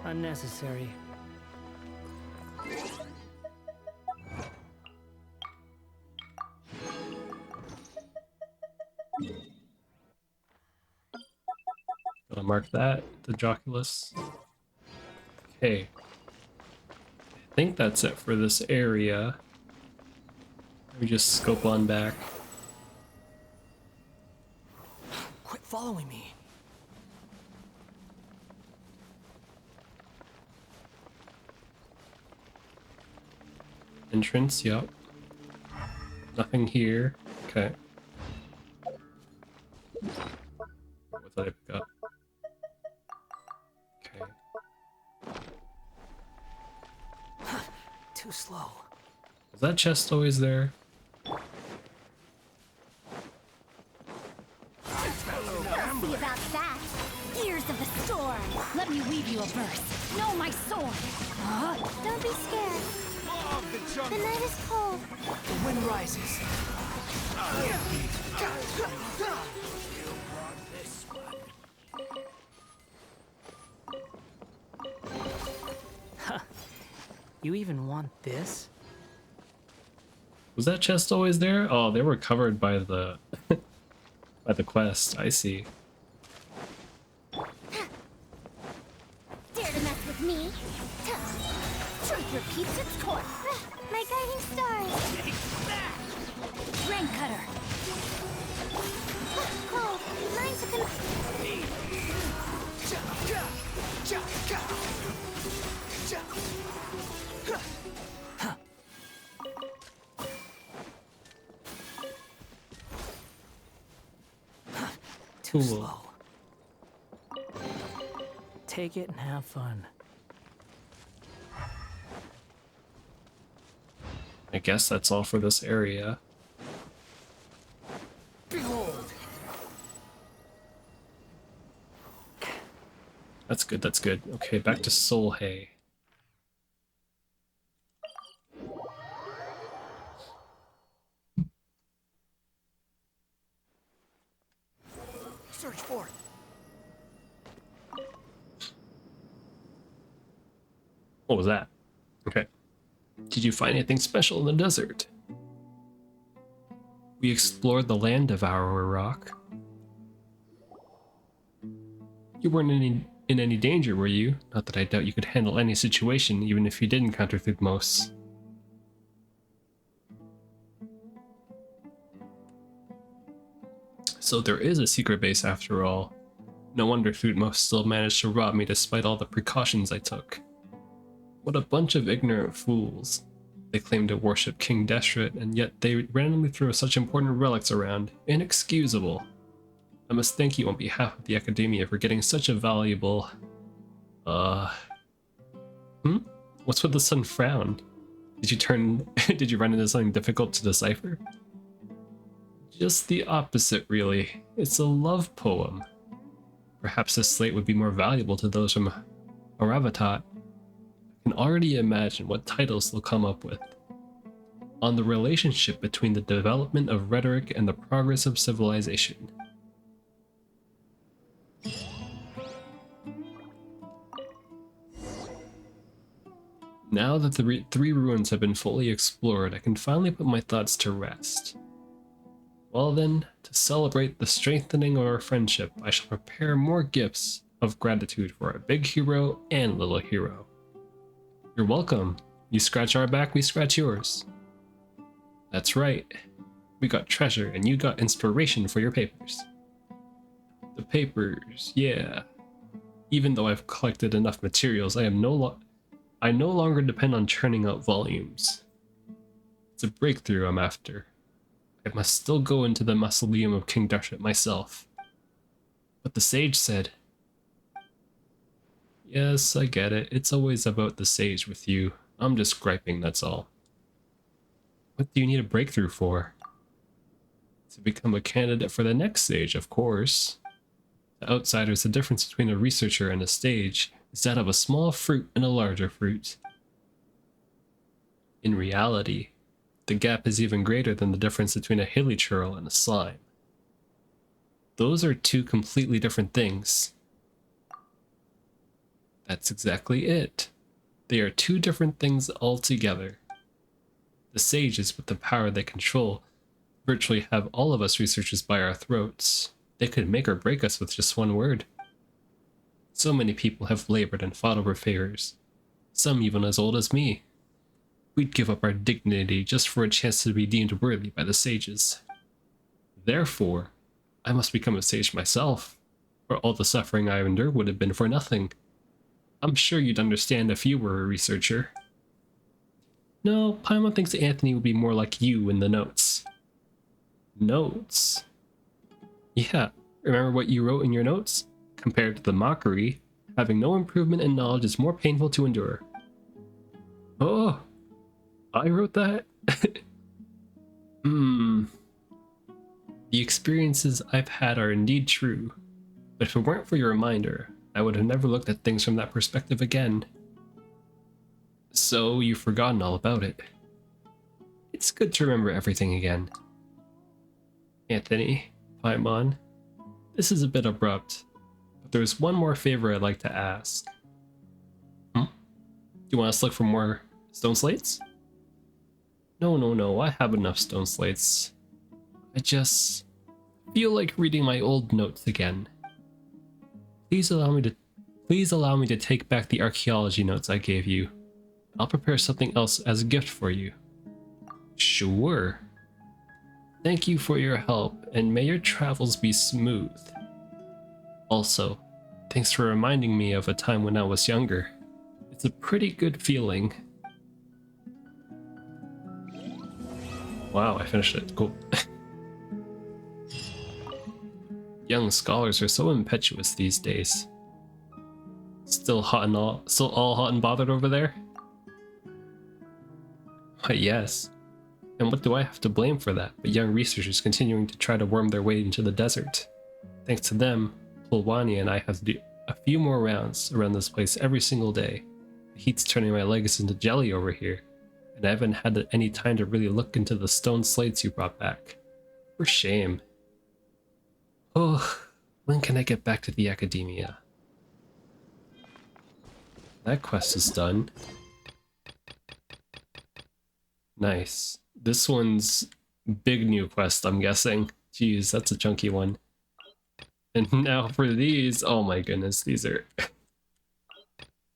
Unnecessary. I'll mark that, the Joculus. Okay. I think that's it for this area. Let me just scope on back. Quit following me. Entrance, yep. Nothing here. Okay. What did I pick up? Okay. Too slow. Is that chest always there? See about that. Ears of the storm. Let me weave you a verse. Know my sword. Don't be scared. The night is cold. The wind rises. You even want this? Was that chest always there? Oh, they were covered by the by the quest. I see. Dare to mess with me? Truth repeats its course. My guiding stars. Rain cutter. Cold. Mine's a Too Cool. slow. Take it and have fun. I guess that's all for this area. Behold. That's good, that's good. Okay, back to Solhay. Search for it. What was that? Okay. Did you find anything special in the desert? We explored the land devourer rock. You weren't in any danger, were you? Not that I doubt you could handle any situation, even if you did encounter Thutmose. So there is a secret base after all. No wonder Thutmose still managed to rob me despite all the precautions I took. What a bunch of ignorant fools. They claim to worship King Deshret, and yet they randomly throw such important relics around. Inexcusable. I must thank you on behalf of the Academia for getting such a valuable... What's with the sudden frown? Did you run into something difficult to decipher? Just the opposite, really. It's a love poem. Perhaps this slate would be more valuable to those from Aravatat. I can already imagine what titles they'll come up with. On the relationship between the development of rhetoric and the progress of civilization. Now that the three ruins have been fully explored, I can finally put my thoughts to rest. Well then, to celebrate the strengthening of our friendship, I shall prepare more gifts of gratitude for our big hero and little hero. You're welcome. You scratch our back, we scratch yours. That's right. We got treasure and you got inspiration for your papers. The papers, yeah. Even though I've collected enough materials, I no longer depend on churning out volumes. It's a breakthrough I'm after. I must still go into the mausoleum of King Dushet myself. But the sage said... Yes, I get it. It's always about the sage with you. I'm just griping, that's all. What do you need a breakthrough for? To become a candidate for the next stage, of course. To outsiders, the difference between a researcher and a sage is that of a small fruit and a larger fruit. In reality, the gap is even greater than the difference between a hilly churl and a slime. Those are two completely different things. That's exactly it. They are two different things altogether. The sages, with the power they control, virtually have all of us researchers by our throats. They could make or break us with just one word. So many people have labored and fought over favors, some even as old as me. We'd give up our dignity just for a chance to be deemed worthy by the sages. Therefore, I must become a sage myself, or all the suffering I endured would have been for nothing. I'm sure you'd understand if you were a researcher. No, Paimon thinks Anthony would be more like you in the notes. Notes? Yeah, remember what you wrote in your notes? Compared to the mockery, having no improvement in knowledge is more painful to endure. Oh, I wrote that? The experiences I've had are indeed true, but if it weren't for your reminder, I would have never looked at things from that perspective again. So you've forgotten all about it. It's good to remember everything again. Anthony, Paimon, this is a bit abrupt, but there's one more favor I'd like to ask. Do you want us to look for more stone slates? No, I have enough stone slates. I just feel like reading my old notes again. Please allow me to take back the archaeology notes I gave you. I'll prepare something else as a gift for you. Sure. Thank you for your help, and may your travels be smooth. Also, thanks for reminding me of a time when I was younger. It's a pretty good feeling. Wow, I finished it. Cool. Young scholars are so impetuous these days. Still all hot and bothered over there? Why, yes. And what do I have to blame for that but young researchers continuing to try to worm their way into the desert? Thanks to them, Pulwani and I have to do a few more rounds around this place every single day. The heat's turning my legs into jelly over here, and I haven't had any time to really look into the stone slates you brought back. For shame. Oh, when can I get back to the academia? That quest is done. Nice. This one's big new quest, I'm guessing. Jeez, that's a chunky one. And now for these, oh my goodness, these are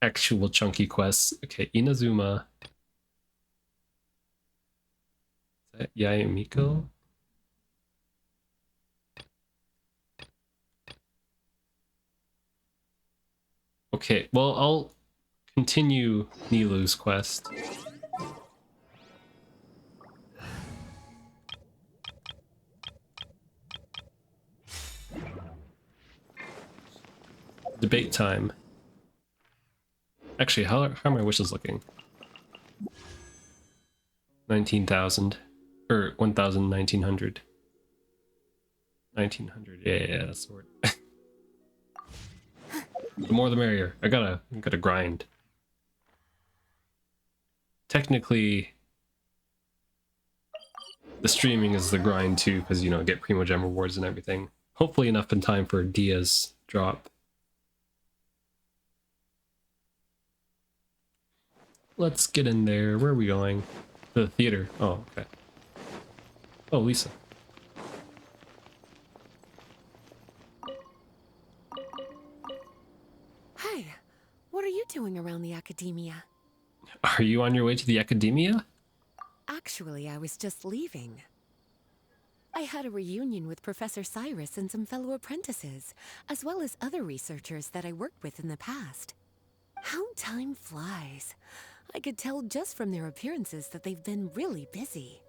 actual chunky quests. Okay, Inazuma. Is that Yayamiko? Okay, well, I'll continue Nilou's quest. Debate time. Actually, how are my wishes looking? 19,000. Or 1,000, 1,900. 1,900, yeah, that's the word. The more the merrier. I gotta grind. Technically, the streaming is the grind too, because, you know, get Primo Gem rewards and everything. Hopefully enough in time for Dia's drop. Let's get in there. Where are we going? To the theater. Oh, okay. Oh, Lisa. Hey, what are you doing around the academia? Are you on your way to the academia? Actually, I was just leaving. I had a reunion with Professor Cyrus and some fellow apprentices, as well as other researchers that I worked with in the past. How time flies. I could tell just from their appearances that they've been really busy.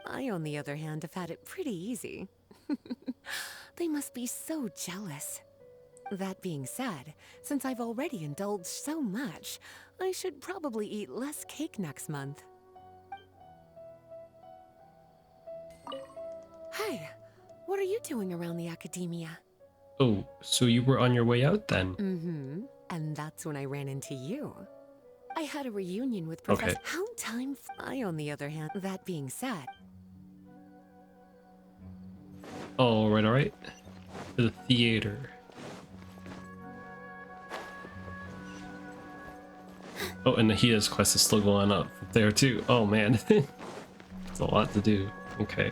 I, on the other hand, have had it pretty easy. They must be so jealous. That being said, since I've already indulged so much, I should probably eat less cake next month. Hey, what are you doing around the academia? Oh, so you were on your way out then? Mm-hmm. And that's when I ran into you. I had a reunion with Professor... Okay. How time... I, on the other hand... That being said... Alright, alright. To the theater. Oh, and the Hia's quest is still going up there too. Oh man. It's a lot to do. Okay.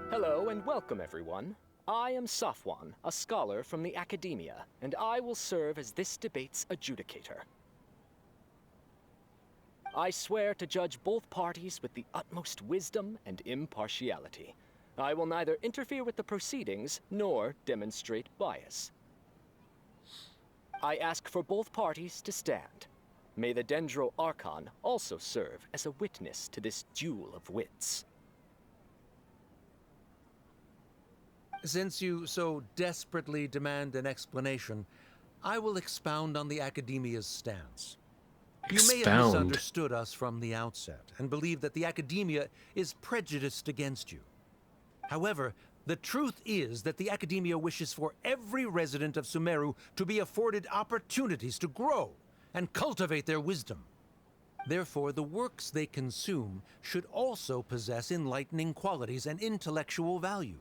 Hello and welcome, everyone. I am Safwan, a scholar from the Academia, and I will serve as this debate's adjudicator. I swear to judge both parties with the utmost wisdom and impartiality. I will neither interfere with the proceedings nor demonstrate bias. I ask for both parties to stand. May the Dendro Archon also serve as a witness to this duel of wits. Since you so desperately demand an explanation, I will expound on the Academia's stance. You may have misunderstood us from the outset and believe that the Academia is prejudiced against you. However, the truth is that the Academia wishes for every resident of Sumeru to be afforded opportunities to grow and cultivate their wisdom. Therefore, the works they consume should also possess enlightening qualities and intellectual value.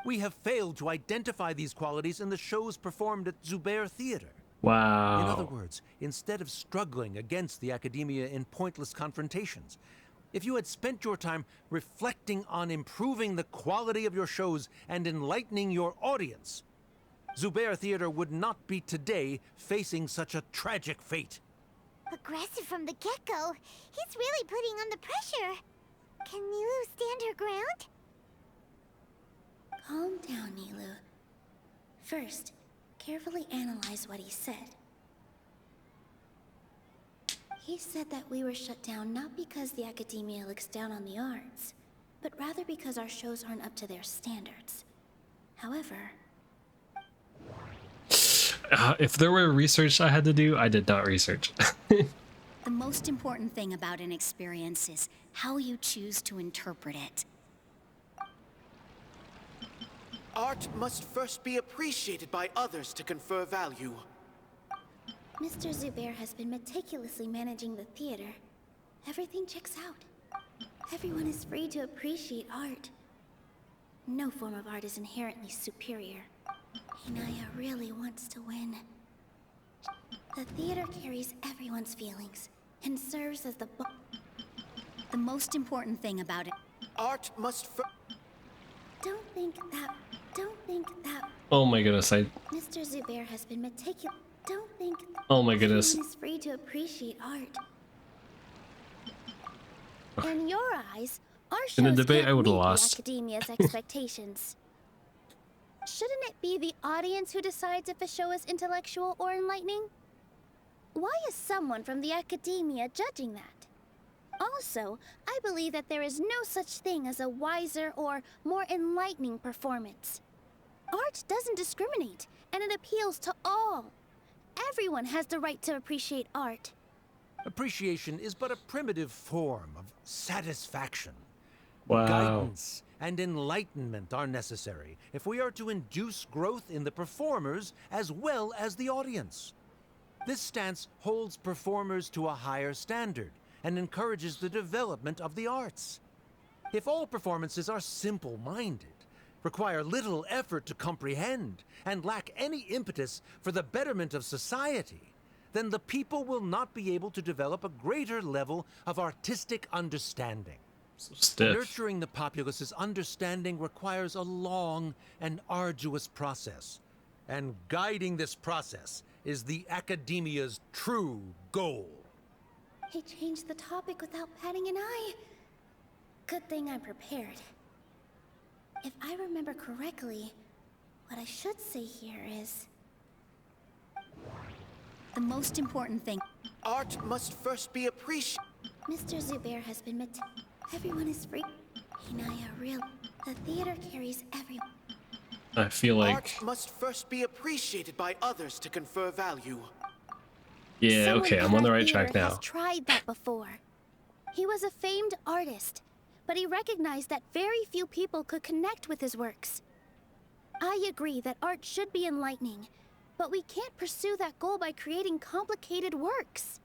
We have failed to identify these qualities in the shows performed at Zubair Theater. Wow. In other words, instead of struggling against the Academia in pointless confrontations, if you had spent your time reflecting on improving the quality of your shows and enlightening your audience, Zubair Theater would not be today facing such a tragic fate. Aggressive from the get-go. He's really putting on the pressure. Can Nilou stand her ground? Calm down, Nilou. First, carefully analyze what he said. He said that we were shut down not because the Academia looks down on the arts, but rather because our shows aren't up to their standards. However... if there were research I had to do, I did not research. The most important thing about an experience is how you choose to interpret it. Art must first be appreciated by others to confer value. Mr. Zubair has been meticulously managing the theater. Everything checks out. Everyone is free to appreciate art. No form of art is inherently superior. Hinaya really wants to win. The theater carries everyone's feelings and serves as the most important thing about it. Art must Don't think that. Oh my goodness, Mr. Zubair has been meticulous. Don't think. Oh my goodness. Everyone is free to appreciate art. In your eyes, our shows In the debate, can't I would have meet the lost. Academia's expectations. Shouldn't it be the audience who decides if a show is intellectual or enlightening? Why is someone from the Academia judging that? Also, I believe that there is no such thing as a wiser or more enlightening performance. Art doesn't discriminate, and it appeals to all. Everyone has the right to appreciate art. Appreciation is but a primitive form of satisfaction. Wow. Guidance and enlightenment are necessary if we are to induce growth in the performers as well as the audience. This stance holds performers to a higher standard and encourages the development of the arts. If all performances are simple-minded, require little effort to comprehend, and lack any impetus for the betterment of society, then the people will not be able to develop a greater level of artistic understanding. So stiff. Nurturing the populace's understanding requires a long and arduous process. And guiding this process is the Academia's true goal. He changed the topic without batting an eye. Good thing I'm prepared. If I remember correctly, what I should say here is... The most important thing. Art must first be appreciated. Mr. Zubair has been met. Everyone is free. Hinaya real. The theater carries everyone. I feel like... Art must first be appreciated by others to confer value. Yeah, Someone okay, at I'm on the our right track theater now. has tried that before. He was a famed artist, but he recognized that very few people could connect with his works. I agree that art should be enlightening, but we can't pursue that goal by creating complicated works.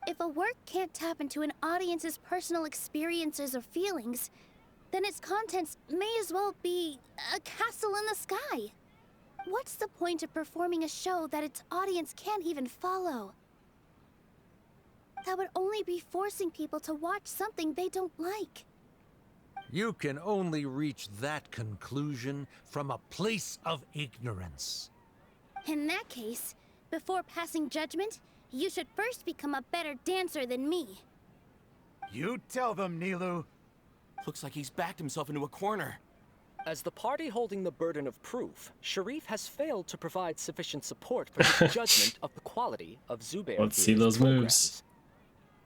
If a work can't tap into an audience's personal experiences or feelings, then its contents may as well be a castle in the sky. What's the point of performing a show that its audience can't even follow? That would only be forcing people to watch something they don't like. You can only reach that conclusion from a place of ignorance. In that case, before passing judgment, you should first become a better dancer than me. You tell them, Nilou. Looks like he's backed himself into a corner. As the party holding the burden of proof, Sharif has failed to provide sufficient support for his judgment of the quality of Zubair. Let's see those moves.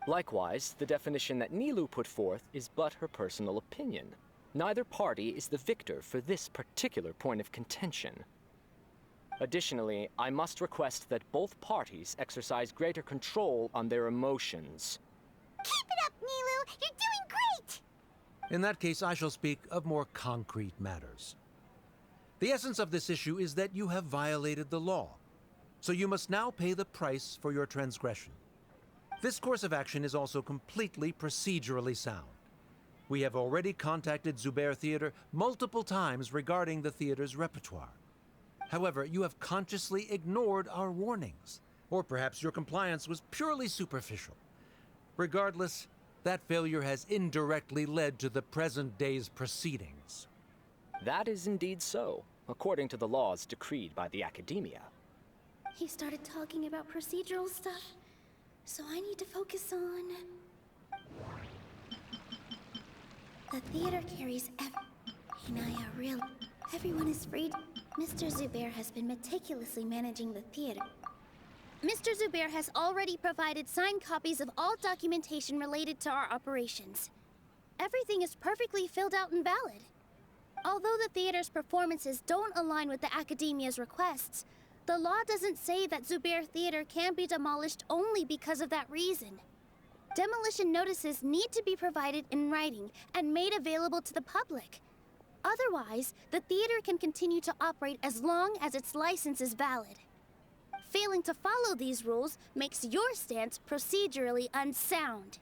Likewise, the definition that Nilou put forth is but her personal opinion. Neither party is the victor for this particular point of contention. Additionally, I must request that both parties exercise greater control on their emotions. Keep it up, Nilou! You're doing great! In that case, I shall speak of more concrete matters. The essence of this issue is that you have violated the law, so you must now pay the price for your transgression. This course of action is also completely procedurally sound. We have already contacted Zubair Theater multiple times regarding the theater's repertoire. However, you have consciously ignored our warnings, or perhaps your compliance was purely superficial. Regardless, that failure has indirectly led to the present day's proceedings. That is indeed so, according to the laws decreed by the Academia. He started talking about procedural stuff, so I need to focus on... The theater carries Hinaya real. Everyone is freed. Mr. Zubair has been meticulously managing the theater. Mr. Zubair has already provided signed copies of all documentation related to our operations. Everything is perfectly filled out and valid. Although the theater's performances don't align with the Academia's requests, the law doesn't say that Zubair Theater can be demolished only because of that reason. Demolition notices need to be provided in writing and made available to the public. Otherwise, the theater can continue to operate as long as its license is valid. Failing to follow these rules makes your stance procedurally unsound.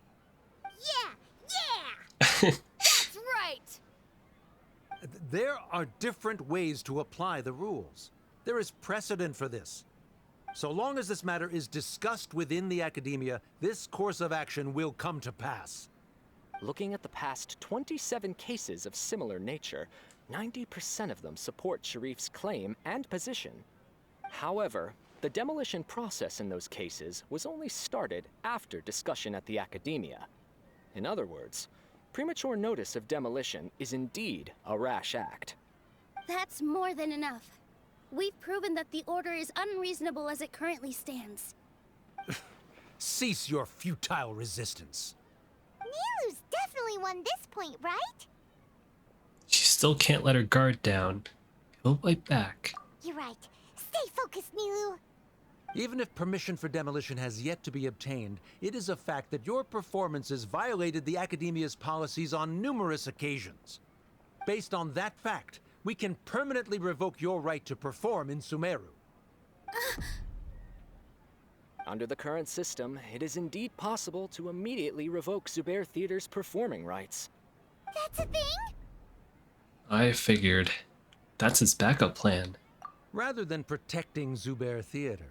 Yeah! That's right! There are different ways to apply the rules. There is precedent for this. So long as this matter is discussed within the Academia, this course of action will come to pass. Looking at the past 27 cases of similar nature, 90% of them support Sharif's claim and position. However, the demolition process in those cases was only started after discussion at the Academia. In other words, premature notice of demolition is indeed a rash act. That's more than enough. We've proven that the order is unreasonable as it currently stands. Cease your futile resistance. Nilou's definitely won this point, right? She still can't let her guard down. He'll bite back. You're right. Stay focused, Nilou. Even if permission for demolition has yet to be obtained, it is a fact that your performances violated the Academia's policies on numerous occasions. Based on that fact, we can permanently revoke your right to perform in Sumeru. Under the current system, it is indeed possible to immediately revoke Zubair Theater's performing rights. That's a thing? I figured. That's his backup plan. Rather than protecting Zubair Theater,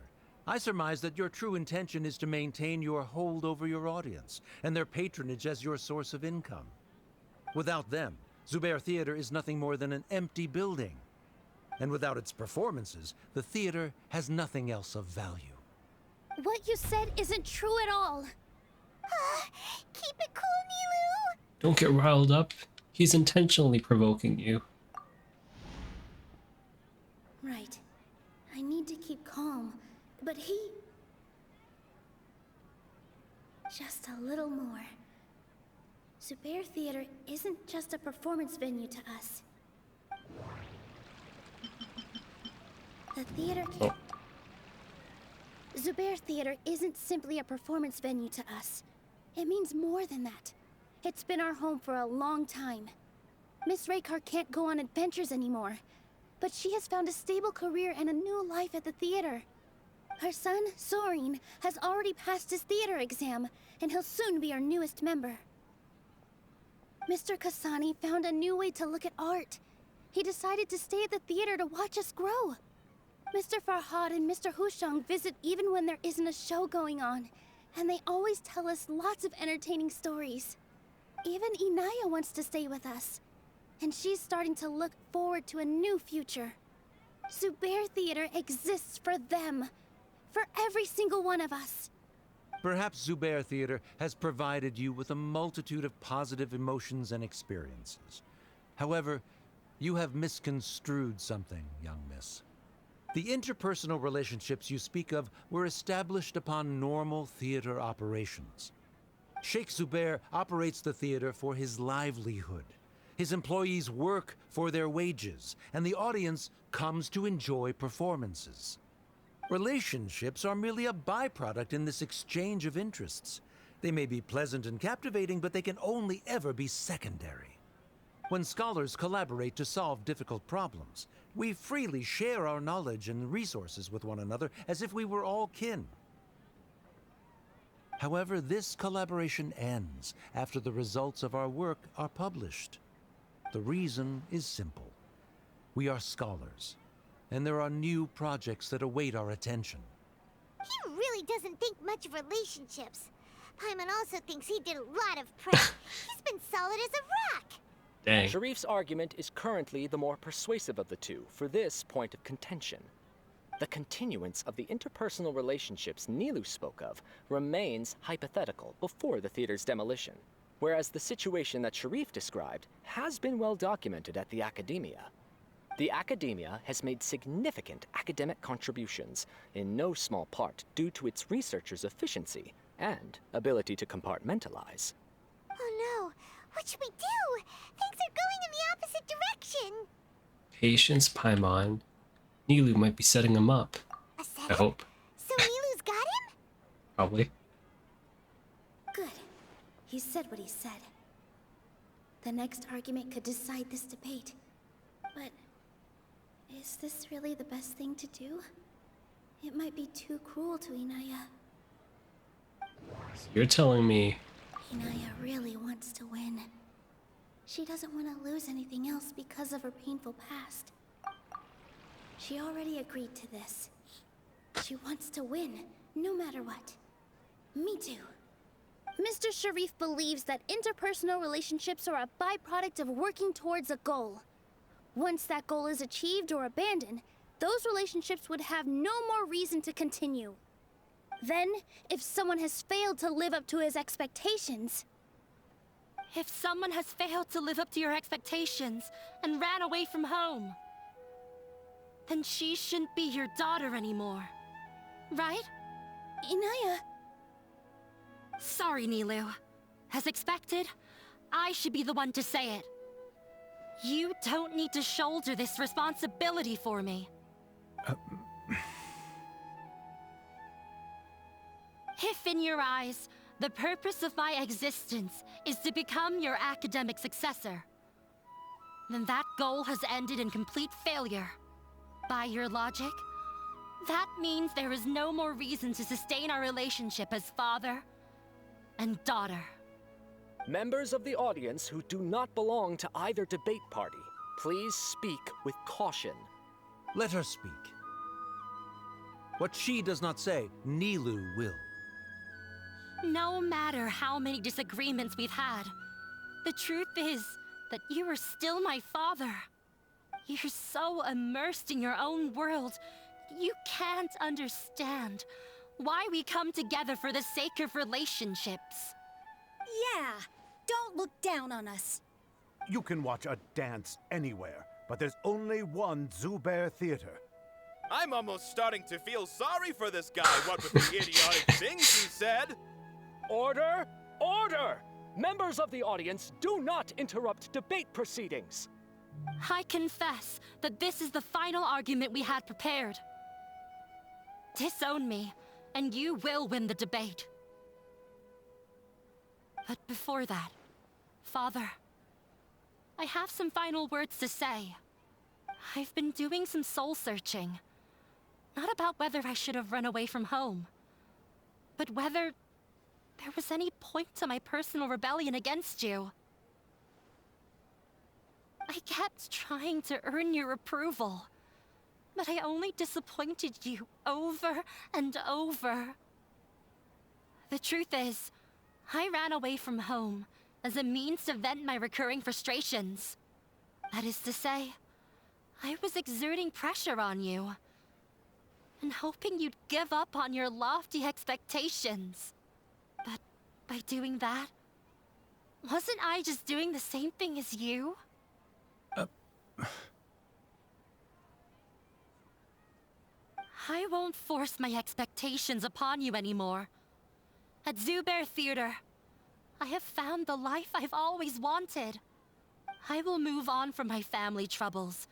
I surmise that your true intention is to maintain your hold over your audience and their patronage as your source of income. Without them, Zubair Theater is nothing more than an empty building. And without its performances, the theater has nothing else of value. What you said isn't true at all. Keep it cool, Nilou! Don't get riled up. He's intentionally provoking you. Right. I need to keep calm, but he... Just a little more. Zubair Theater isn't just a performance venue to us. The theater can't... Zubair Theater isn't simply a performance venue to us. It means more than that. It's been our home for a long time. Miss Raykar can't go on adventures anymore, but she has found a stable career and a new life at the theater. Her son, Sorin, has already passed his theater exam, and he'll soon be our newest member. Mr. Kasani found a new way to look at art. He decided to stay at the theater to watch us grow. Mr. Farhad and Mr. Hushang visit even when there isn't a show going on, and they always tell us lots of entertaining stories. Even Inaya wants to stay with us, and she's starting to look forward to a new future. Zubair Theater exists for them, for every single one of us. Perhaps Zubair Theater has provided you with a multitude of positive emotions and experiences. However, you have misconstrued something, young miss. The interpersonal relationships you speak of were established upon normal theater operations. Sheikh Zubair operates the theater for his livelihood. His employees work for their wages, and the audience comes to enjoy performances. Relationships are merely a byproduct in this exchange of interests. They may be pleasant and captivating, but they can only ever be secondary. When scholars collaborate to solve difficult problems, we freely share our knowledge and resources with one another as if we were all kin. However, this collaboration ends after the results of our work are published. The reason is simple. We are scholars, and there are new projects that await our attention. He really doesn't think much of relationships. Paimon also thinks he did a lot of prep. He's been solid as a rock. Dang. Sharif's argument is currently the more persuasive of the two for this point of contention. The continuance of the interpersonal relationships Nilou spoke of remains hypothetical before the theater's demolition, whereas the situation that Sharif described has been well documented at the Academia. The Academia has made significant academic contributions, in no small part due to its researchers' efficiency and ability to compartmentalize. Oh no, what should we do? Things are going in the opposite direction. Patience, Paimon. Nilou might be setting him up. A setup? I hope. So Nilou's got him? Probably. Good. He said what he said. The next argument could decide this debate. But is this really the best thing to do? It might be too cruel to Inaya. So you're telling me... Inaya really wants to win. She doesn't want to lose anything else because of her painful past. She already agreed to this. She wants to win, no matter what. Me too. Mr. Sharif believes that interpersonal relationships are a byproduct of working towards a goal. Once that goal is achieved or abandoned, those relationships would have no more reason to continue. Then, if someone has failed to live up to his expectations... If someone has failed to live up to your expectations and ran away from home, then she shouldn't be your daughter anymore. Right? Inaya... Sorry, Nilou. As expected, I should be the one to say it. You don't need to shoulder this responsibility for me. If in your eyes, the purpose of my existence is to become your academic successor, then that goal has ended in complete failure. By your logic, that means there is no more reason to sustain our relationship as father and daughter. Members of the audience who do not belong to either debate party, please speak with caution. Let her speak. What she does not say, Nilou will. No matter how many disagreements we've had, the truth is, that you are still my father. You're so immersed in your own world, you can't understand why we come together for the sake of relationships. Yeah, don't look down on us. You can watch a dance anywhere, but there's only one Zubair Theater. I'm almost starting to feel sorry for this guy, what with the idiotic things he said. Order! Order! Members of the audience, do not interrupt debate proceedings. I confess that this is the final argument we had prepared. Disown me, and you will win the debate. But before that, Father, I have some final words to say. I've been doing some soul searching. Not about whether I should have run away from home, but whether there was any point to my personal rebellion against you. I kept trying to earn your approval, but I only disappointed you over and over. The truth is, I ran away from home as a means to vent my recurring frustrations. That is to say, I was exerting pressure on you, and hoping you'd give up on your lofty expectations. But by doing that, wasn't I just doing the same thing as you? I won't force my expectations upon you anymore. At Zubair Theater, I have found the life I've always wanted. I will move on from my family troubles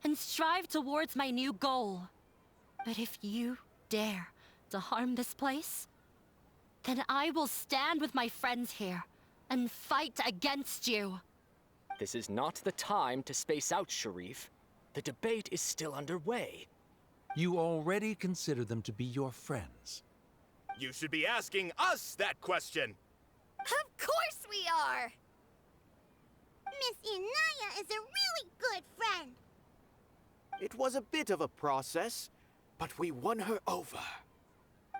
and strive towards my new goal. But if you dare to harm this place, then I will stand with my friends here and fight against you. This is not the time to space out, Sharif. The debate is still underway. You already consider them to be your friends. You should be asking us that question. Of course we are! Miss Inaya is a really good friend. It was a bit of a process, but we won her over.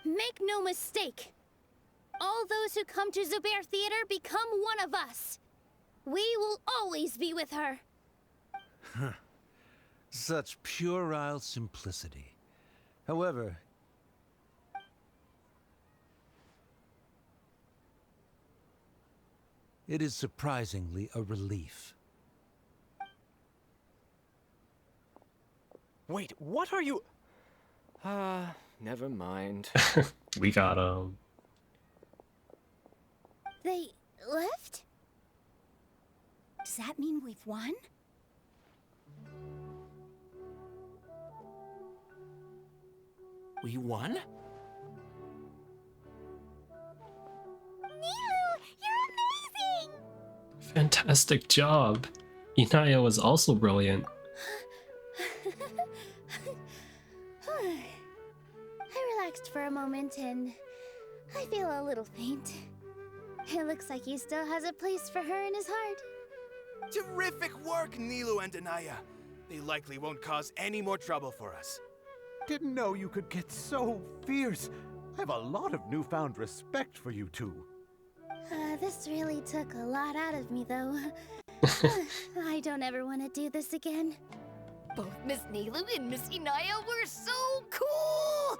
Make no mistake. All those who come to Zubair Theater become one of us. We will always be with her. Such puerile simplicity. However, it is surprisingly a relief. Wait, what are you... never mind. We got, They left? Does that mean we've won? We won? Nilou, you're amazing! fantastic job. Inaya was also brilliant. I relaxed for a moment and I feel a little faint. It looks like he still has a place for her in his heart. Terrific work, Nilou and Inaya. They likely won't cause any more trouble for us. Didn't know you could get so fierce. I have a lot of newfound respect for you two. This really took a lot out of me, though. I don't ever want to do this again. Both Miss Nilou and Miss Inaya were so cool!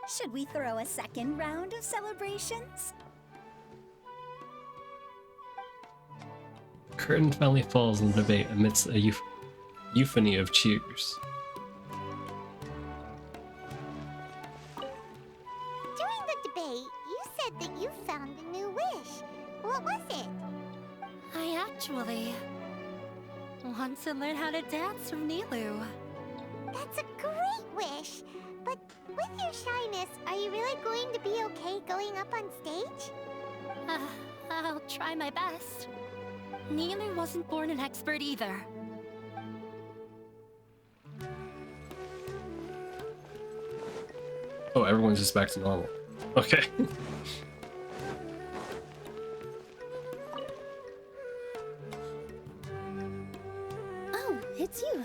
Should we throw a second round of celebrations? Curtain finally falls in the debate amidst a euphony of cheers. During the debate, you said that you found a new wish. What was it? I actually want to learn how to dance from Nilou. That's a great wish. But with your shyness, are you really going to be okay going up on stage? I'll try my best. Nilou wasn't born an expert either. Oh, everyone's just back to normal. Okay. Oh, it's you.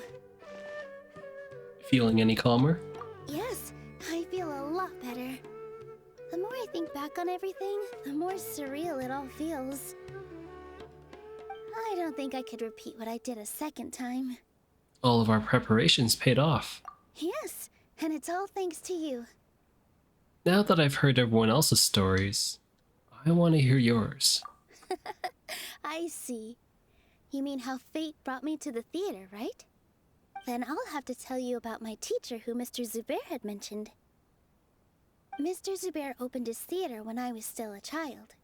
Feeling any calmer? Yes, I feel a lot better. The more I think back on everything, the more surreal it all feels. I don't think I could repeat what I did a second time. All of our preparations paid off. Yes, and it's all thanks to you. Now that I've heard everyone else's stories, I want to hear yours. I see. You mean how fate brought me to the theater, right? Then I'll have to tell you about my teacher who Mr. Zubair had mentioned. Mr. Zubair opened his theater when I was still a child.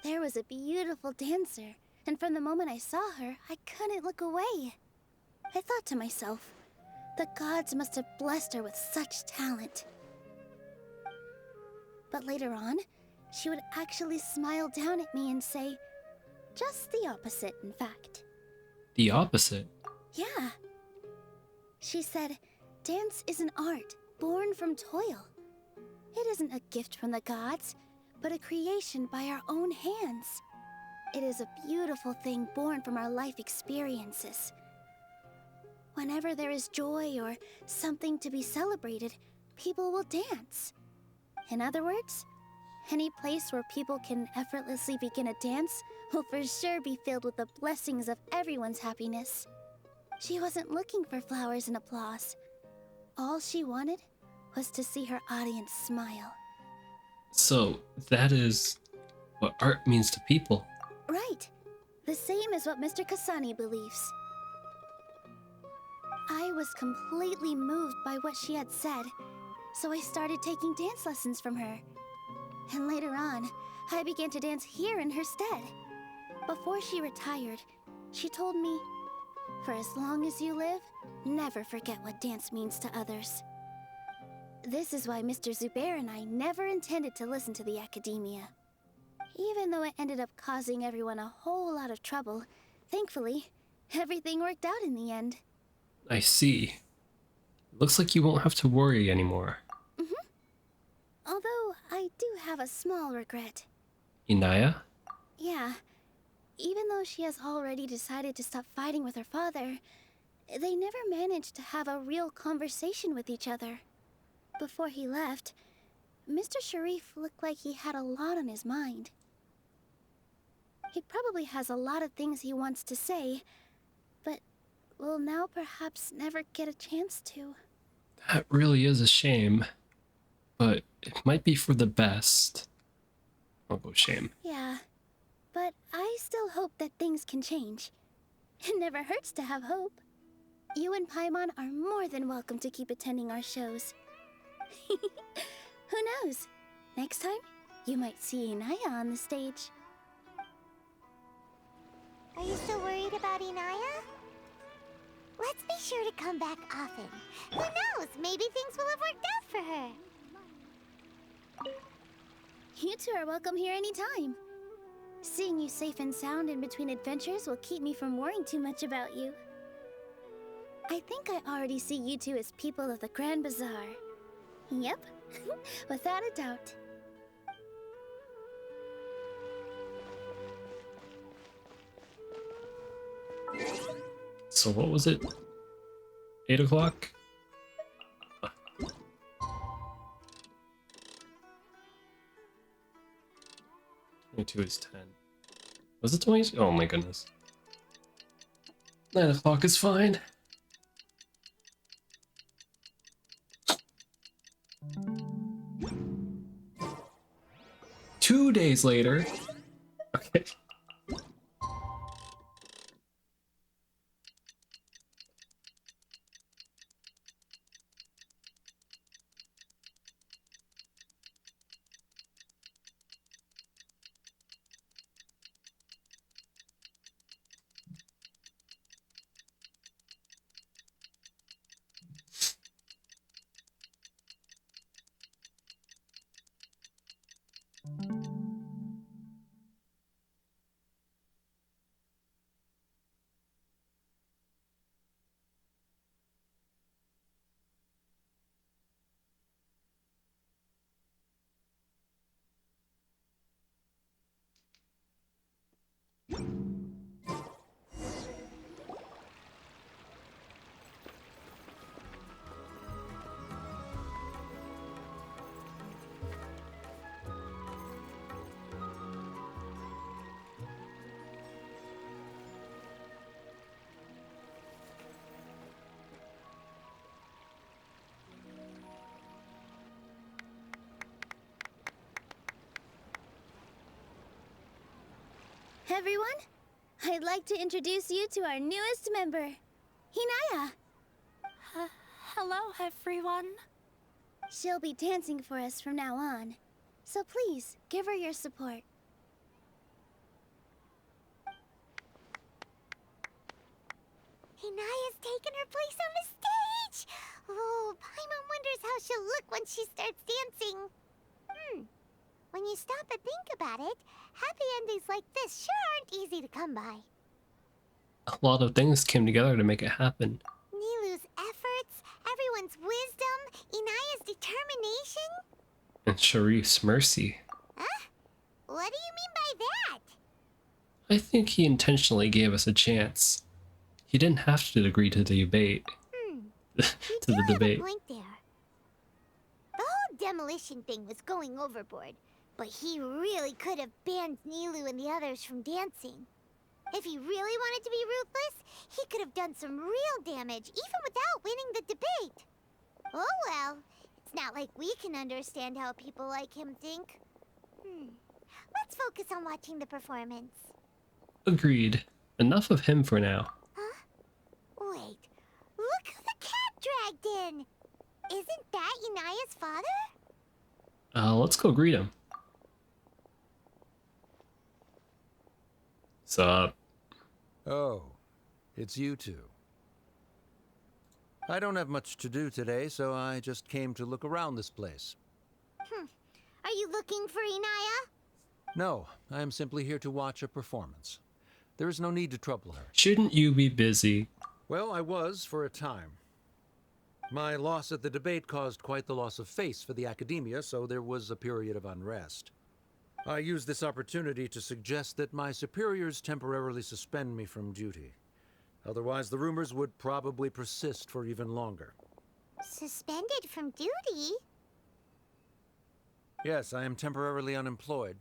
There was a beautiful dancer, and from the moment I saw her, I couldn't look away. I thought to myself, the gods must have blessed her with such talent. But later on, she would actually smile down at me and say, just the opposite, in fact. The opposite? Yeah. She said, dance is an art born from toil. It isn't a gift from the gods, but a creation by our own hands. It is a beautiful thing born from our life experiences. Whenever there is joy or something to be celebrated, people will dance. In other words, any place where people can effortlessly begin a dance will for sure be filled with the blessings of everyone's happiness. She wasn't looking for flowers and applause. All she wanted was to see her audience smile. So, that is what art means to people. Right. The same as what Mr. Kasani believes. I was completely moved by what she had said, so I started taking dance lessons from her. And later on, I began to dance here in her stead. Before she retired, she told me, for as long as you live, never forget what dance means to others. This is why Mr. Zubair and I never intended to listen to the academia. Even though it ended up causing everyone a whole lot of trouble, thankfully, everything worked out in the end. I see. Looks like you won't have to worry anymore. Although, I do have a small regret. Inaya? Yeah. Even though she has already decided to stop fighting with her father, they never managed to have a real conversation with each other. Before he left, Mr. Sharif looked like he had a lot on his mind. He probably has a lot of things he wants to say, but will now perhaps never get a chance to. That really is a shame. But it might be for the best. I'll go shame. Yeah, but I still hope that things can change. It never hurts to have hope. You and Paimon are more than welcome to keep attending our shows. Who knows? Next time, you might see Inaya on the stage. Are you still worried about Inaya? Let's be sure to come back often. Who knows? Maybe things will have worked out for her. You two are welcome here anytime. Seeing you safe and sound in between adventures will keep me from worrying too much about you. I think I already see you two as people of the Grand Bazaar. Yep, without a doubt. So what was it? 8 o'clock? 22 is 10. Was it 20? Oh my goodness. 9 o'clock is fine. Two days later. Okay. Everyone, I'd like to introduce you to our newest member, Hinaya. Hello, everyone. She'll be dancing for us from now on, so please give her your support. Hinaya's taken her place on the stage! Oh, Paimon wonders how she'll look when she starts dancing. When you stop and think about it, happy endings like this sure aren't easy to come by. A lot of things came together to make it happen. Nilou's efforts, everyone's wisdom, Inaya's determination. And Sharif's mercy. Huh? What do you mean by that? I think he intentionally gave us a chance. He didn't have to agree to the debate. to the debate. Point there. The whole demolition thing was going overboard, but he really could have banned Nilou and the others from dancing. If he really wanted to be ruthless, he could have done some real damage, even without winning the debate. Oh well, it's not like we can understand how people like him think. Let's focus on watching the performance. Agreed. Enough of him for now. Huh? Wait, look who the cat dragged in! Isn't that Inaya's father? Let's go greet him. Sup? Oh, it's you two. I don't have much to do today, so I just came to look around this place. Are you looking for Inaya? No, I am simply here to watch a performance. There is no need to trouble her. Shouldn't you be busy? Well, I was for a time. My loss at the debate caused quite the loss of face for the academia, so there was a period of unrest. I used this opportunity to suggest that my superiors temporarily suspend me from duty. Otherwise, the rumors would probably persist for even longer. Suspended from duty? Yes, I am temporarily unemployed.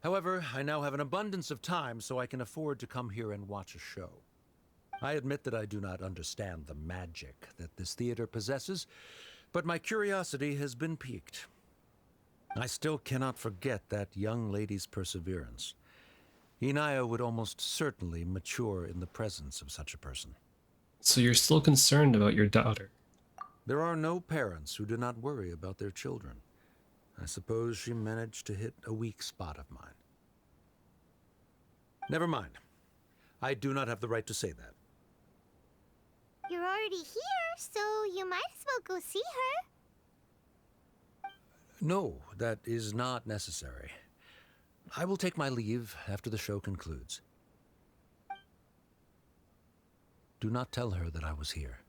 However, I now have an abundance of time, so I can afford to come here and watch a show. I admit that I do not understand the magic that this theater possesses, but my curiosity has been piqued. I still cannot forget that young lady's perseverance. Inaya would almost certainly mature in the presence of such a person. So you're still concerned about your daughter? There are no parents who do not worry about their children. I suppose she managed to hit a weak spot of mine. Never mind. I do not have the right to say that. You're already here, so you might as well go see her. No, that is not necessary. I will take my leave after the show concludes. Do not tell her that I was here.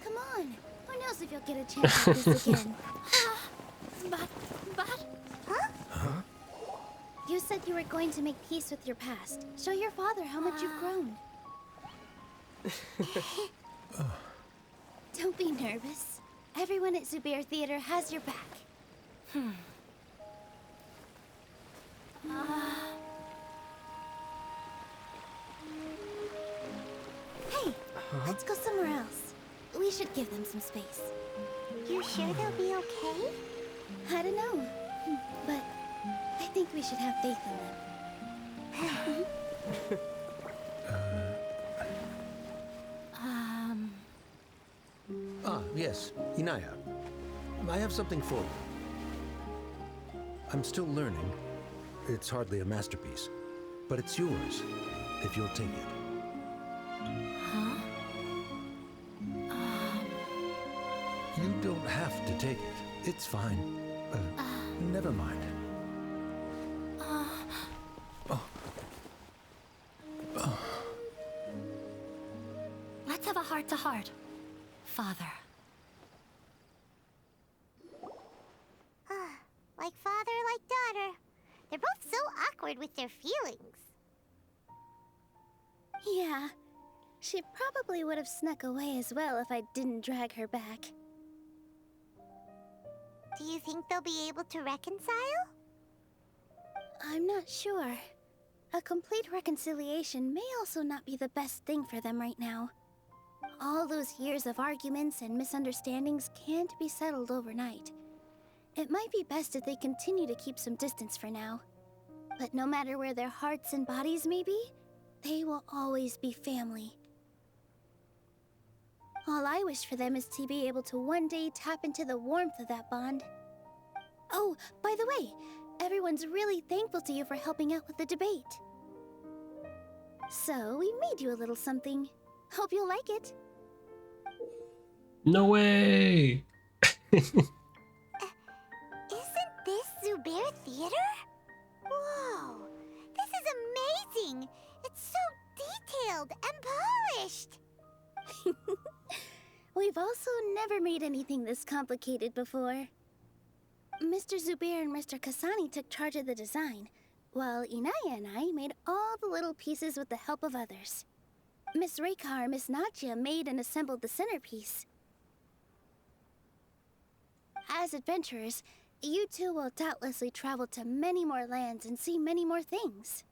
Come on. Who knows if you'll get a chance at this again? But... Huh? You said you were going to make peace with your past. Show your father how much you've grown. Don't be nervous. Everyone at Zubair Theater has your back. Hey, let's go somewhere else. We should give them some space. You sure they'll be okay? I don't know, but I think we should have faith in them. Yes, Inaya. I have something for you. I'm still learning. It's hardly a masterpiece, but it's yours, if you'll take it. Huh? You don't have to take it. It's fine. Never mind. Let's have a heart-to-heart, Father. Like father, like daughter. They're both so awkward with their feelings. Yeah, she probably would have snuck away as well if I didn't drag her back. Do you think they'll be able to reconcile? I'm not sure. A complete reconciliation may also not be the best thing for them right now. All those years of arguments and misunderstandings can't be settled overnight. It might be best if they continue to keep some distance for now. But no matter where their hearts and bodies may be, they will always be family. All I wish for them is to be able to one day tap into the warmth of that bond. Oh, by the way, everyone's really thankful to you for helping out with the debate. So, we made you a little something. Hope you'll like it. No way! Isn't this Zubair Theater? Whoa, this is amazing! It's so detailed and polished! We've also never made anything this complicated before. Mr. Zubair and Mr. Kasani took charge of the design, while Inaya and I made all the little pieces with the help of others. Miss Reikar and Miss Nadja made and assembled the centerpiece. As adventurers, you two will doubtlessly travel to many more lands and see many more things.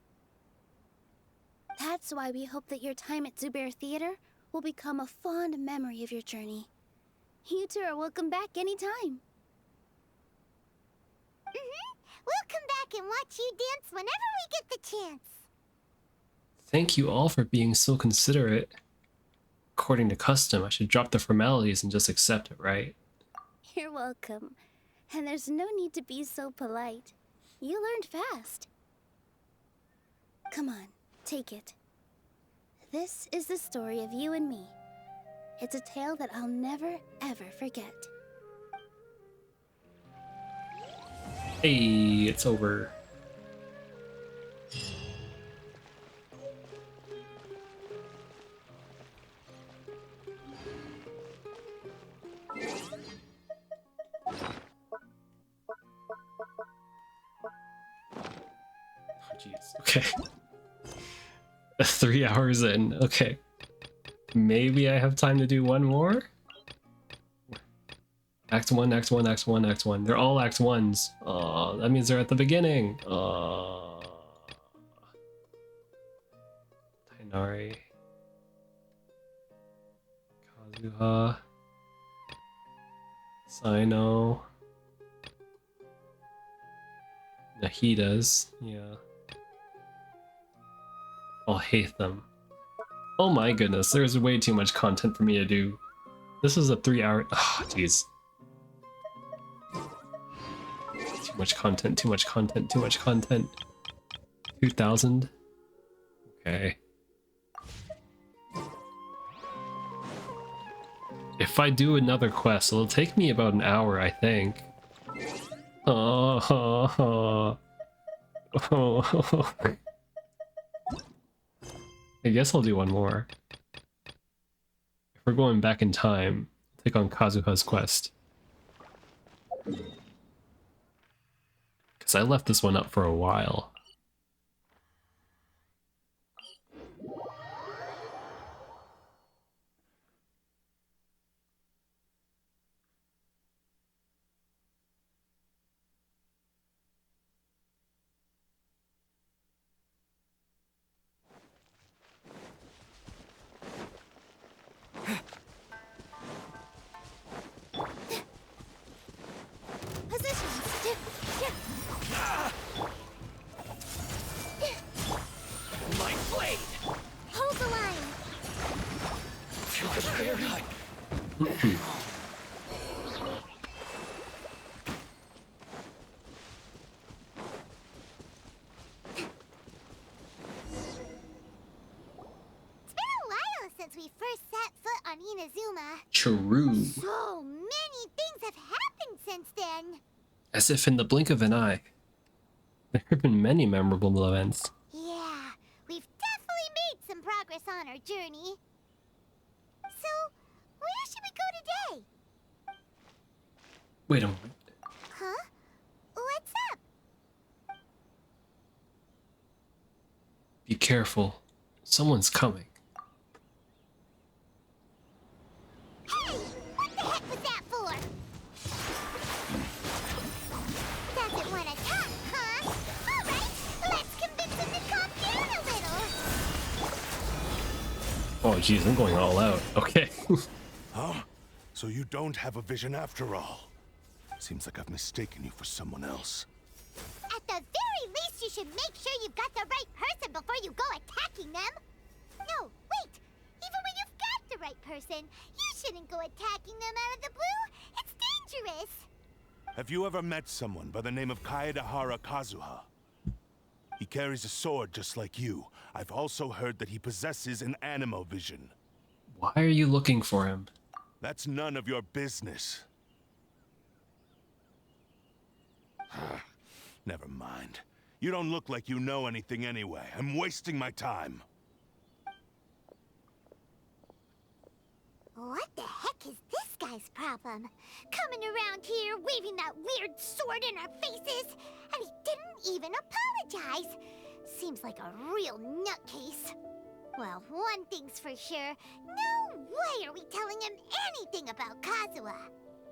That's why we hope that your time at Zubair Theater will become a fond memory of your journey. You two are welcome back anytime. We'll come back and watch you dance whenever we get the chance. Thank you all for being so considerate. According to custom, I should drop the formalities and just accept it, right? You're welcome. And there's no need to be so polite. You learned fast. Come on, take it. This is the story of you and me. It's a tale that I'll never, ever forget. Hey, it's over. Jeez. Okay. 3 hours in. Okay. Maybe I have time to do one more? Act 1, Act 1, Act 1, Act 1. They're all Act 1s. That means they're at the beginning. Tainari. Kazuha. Sino. Nahida's. Yeah. I'll hate them. Oh my goodness, there's way too much content for me to do. This is a 3 hour. Oh, jeez. Too much content, too much content, too much content. 2,000. Okay. If I do another quest, it'll take me about an hour, I think. I guess I'll do one more. If we're going back in time, take on Kazuha's quest. Because I left this one up for a while. True. So many things have happened since then. As if in the blink of an eye. There have been many memorable events. Yeah, we've definitely made some progress on our journey. So, where should we go today? Wait a moment. Huh? What's up? Be careful. Someone's coming. Hey! What the heck was that for? Doesn't want to talk, huh? Alright, let's convince him to calm down a little. Oh jeez, I'm going all out. Okay. Huh? So you don't have a vision after all? Seems like I've mistaken you for someone else. At the very least, you should make sure you've got the right person before you go attacking them. No, wait. Even when you've got the right person, you shouldn't go attacking them out of the blue. It's dangerous. Have you ever met someone by the name of Kaedahara Kazuha? He carries a sword just like you. I've also heard that he possesses an animo vision. Why are you looking for him? That's none of your business. Never mind. You don't look like you know anything anyway. I'm wasting my time. What the heck is this guy's problem? Coming around here, waving that weird sword in our faces, and he didn't even apologize. Seems like a real nutcase. Well, one thing's for sure. No way are we telling him anything about Kazuha.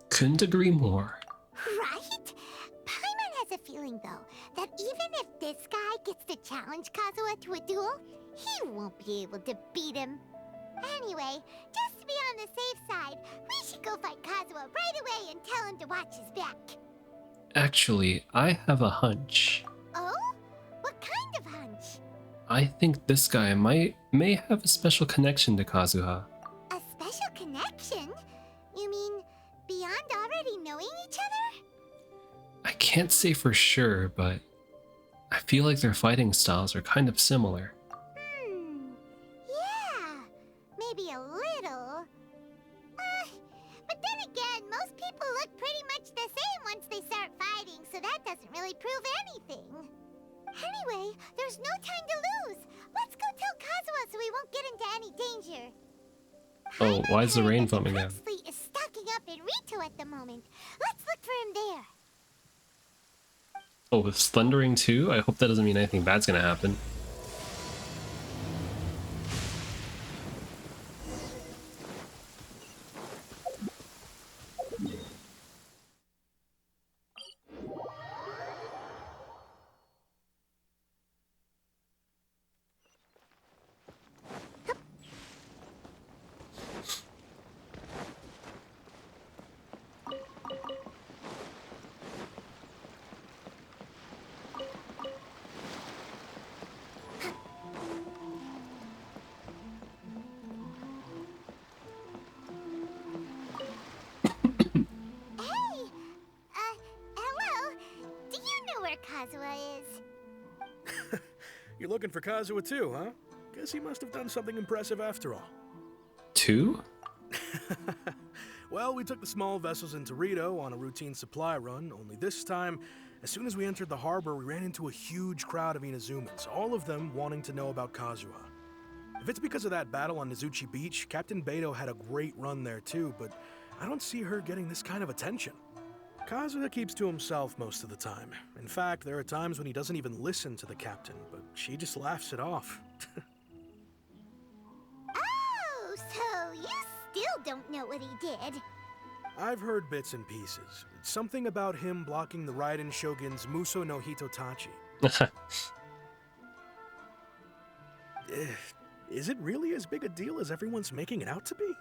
Couldn't agree more. Right? Paimon has a feeling, though, that even if this guy gets to challenge Kazuha to a duel, he won't be able to beat him. Anyway, just to be on the safe side, we should go fight Kazuha right away and tell him to watch his back. Actually, I have a hunch. Oh? What kind of hunch? I think this guy may have a special connection to Kazuha. A special connection? You mean beyond already knowing each other? I can't say for sure, but I feel like their fighting styles are kind of similar. Yeah, maybe a little. But then again, most people look pretty much the same once they start fighting, so that doesn't really prove anything. Anyway, there's no time to lose. Let's go tell Kazuha so we won't get into any danger. Oh, why is the rain foaming down? The fleet is stocking up in Rito at the moment. Let's look for him there. Oh, it's thundering too? I hope that doesn't mean anything bad's gonna happen. Kazuha is. You're looking for Kazuha too, huh? Guess he must have done something impressive after all. 2? Well, we took the small vessels into Rito on a routine supply run, only this time, as soon as we entered the harbor, we ran into a huge crowd of Inazumans, all of them wanting to know about Kazuha. If it's because of that battle on Nizuchi Beach, Captain Beto had a great run there too, but I don't see her getting this kind of attention. Kazuha keeps to himself most of the time. In fact, there are times when he doesn't even listen to the captain, but she just laughs it off. Oh, so you still don't know what he did? I've heard bits and pieces. Something about him blocking the Raiden Shogun's Muso no Hitotachi. Is it really as big a deal as everyone's making it out to be?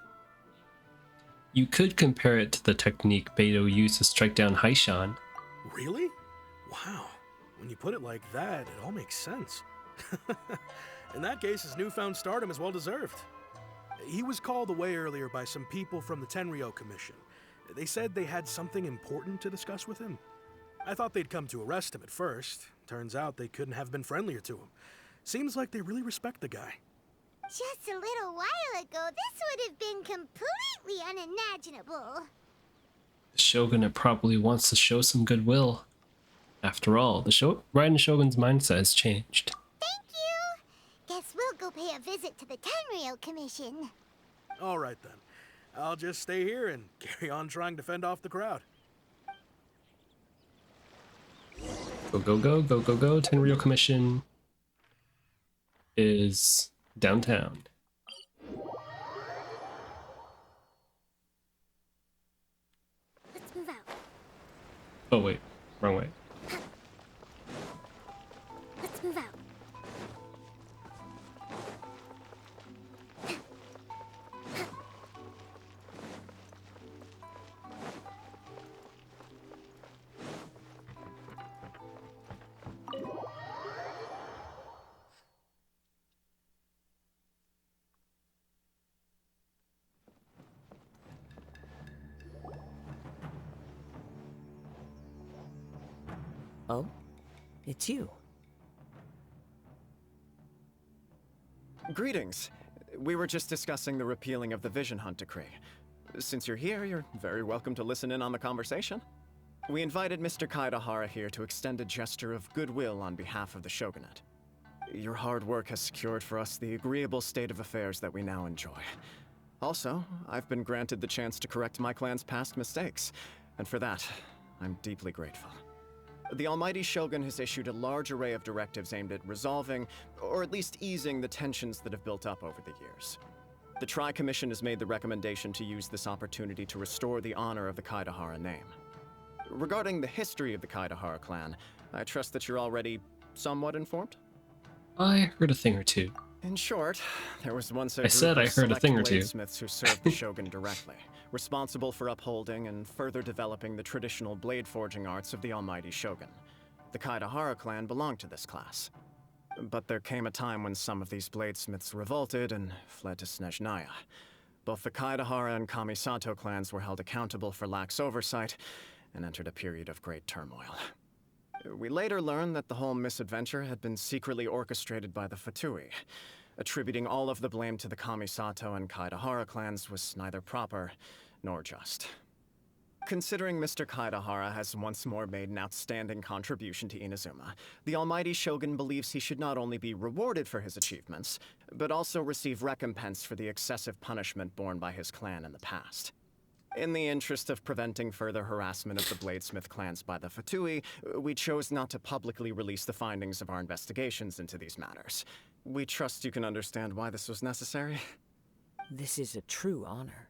You could compare it to the technique Beto used to strike down Haishan. Really? Wow. When you put it like that, it all makes sense. In that case, his newfound stardom is well deserved. He was called away earlier by some people from the Tenryou Commission. They said they had something important to discuss with him. I thought they'd come to arrest him at first. Turns out they couldn't have been friendlier to him. Seems like they really respect the guy. Just a little while ago, this would have been completely unimaginable. The Shogunate probably wants to show some goodwill. After all, the Raiden Shogun's mindset has changed. Thank you! Guess we'll go pay a visit to the Tenryou Commission. All right then. I'll just stay here and carry on trying to fend off the crowd. Go, go, go, go, go, go. Tenryou Commission is downtown. Let's move out. Oh wait, wrong way. Let's move out. Oh? It's you. Greetings. We were just discussing the repealing of the Vision Hunt decree. Since you're here, you're very welcome to listen in on the conversation. We invited Mr. Kaidahara here to extend a gesture of goodwill on behalf of the Shogunate. Your hard work has secured for us the agreeable state of affairs that we now enjoy. Also, I've been granted the chance to correct my clan's past mistakes, and for that, I'm deeply grateful. The Almighty Shogun has issued a large array of directives aimed at resolving, or at least easing, the tensions that have built up over the years. The Tri-Commission has made the recommendation to use this opportunity to restore the honor of the Kaidahara name. Regarding the history of the Kaidahara clan, I trust that you're already somewhat informed? I heard a thing or two. In short, there was once a I said I heard a thing or two. bladesmiths who served the Shogun directly, responsible for upholding and further developing the traditional blade forging arts of the Almighty Shogun. The Kaidahara clan belonged to this class. But there came a time when some of these bladesmiths revolted and fled to Snezhnaya. Both the Kaidahara and Kamisato clans were held accountable for lax oversight and entered a period of great turmoil. We later learned that the whole misadventure had been secretly orchestrated by the Fatui. Attributing all of the blame to the Kamisato and Kaidahara clans was neither proper nor just. Considering Mr. Kaidahara has once more made an outstanding contribution to Inazuma, the Almighty Shogun believes he should not only be rewarded for his achievements, but also receive recompense for the excessive punishment borne by his clan in the past. In the interest of preventing further harassment of the Bladesmith clans by the Fatui, we chose not to publicly release the findings of our investigations into these matters. We trust you can understand why this was necessary. This is a true honor.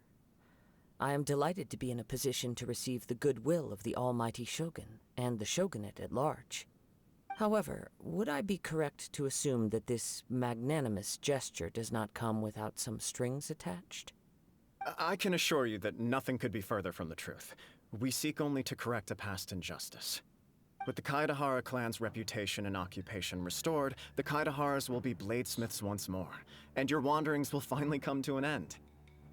I am delighted to be in a position to receive the goodwill of the Almighty Shogun and the Shogunate at large. However, would I be correct to assume that this magnanimous gesture does not come without some strings attached? I can assure you that nothing could be further from the truth. We seek only to correct a past injustice. With the Kaidahara clan's reputation and occupation restored, the Kaidaharas will be bladesmiths once more, and your wanderings will finally come to an end.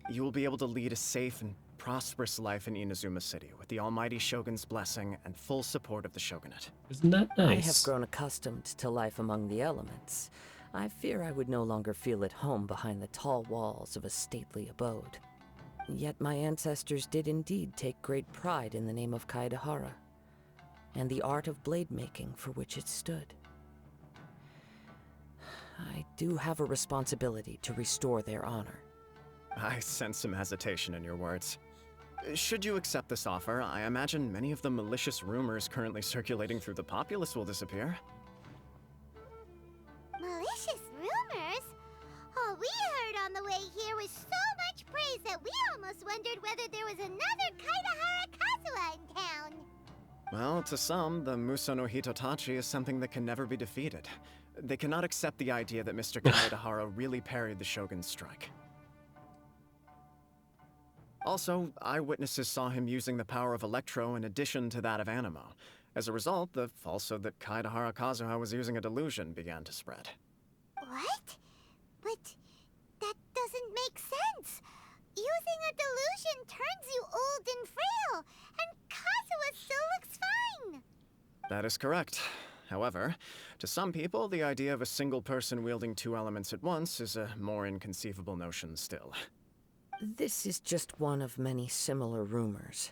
You will be able to lead a safe and prosperous life in Inazuma City, with the Almighty Shogun's blessing and full support of the Shogunate. Isn't that nice? I have grown accustomed to life among the elements. I fear I would no longer feel at home behind the tall walls of a stately abode. Yet my ancestors did indeed take great pride in the name of Kaidahara, and the art of blade making for which it stood. I do have a responsibility to restore their honor. I sense some hesitation in your words. Should you accept this offer, I imagine many of the malicious rumors currently circulating through the populace will disappear. Malicious rumors? All we heard on the way here was so much praise that we almost wondered whether there was another Kaidahara Kazuha in town. Well, to some, the Muso no Hitotachi is something that can never be defeated. They cannot accept the idea that Mr. Kaidahara really parried the Shogun's strike. Also, eyewitnesses saw him using the power of Electro in addition to that of Animo. As a result, the falsehood that Kaidahara Kazuha was using a delusion began to spread. What? But that doesn't make sense. Using a delusion turns you old and frail, and Kazuha still looks fine. That is correct. However, to some people, the idea of a single person wielding two elements at once is a more inconceivable notion still. This is just one of many similar rumors.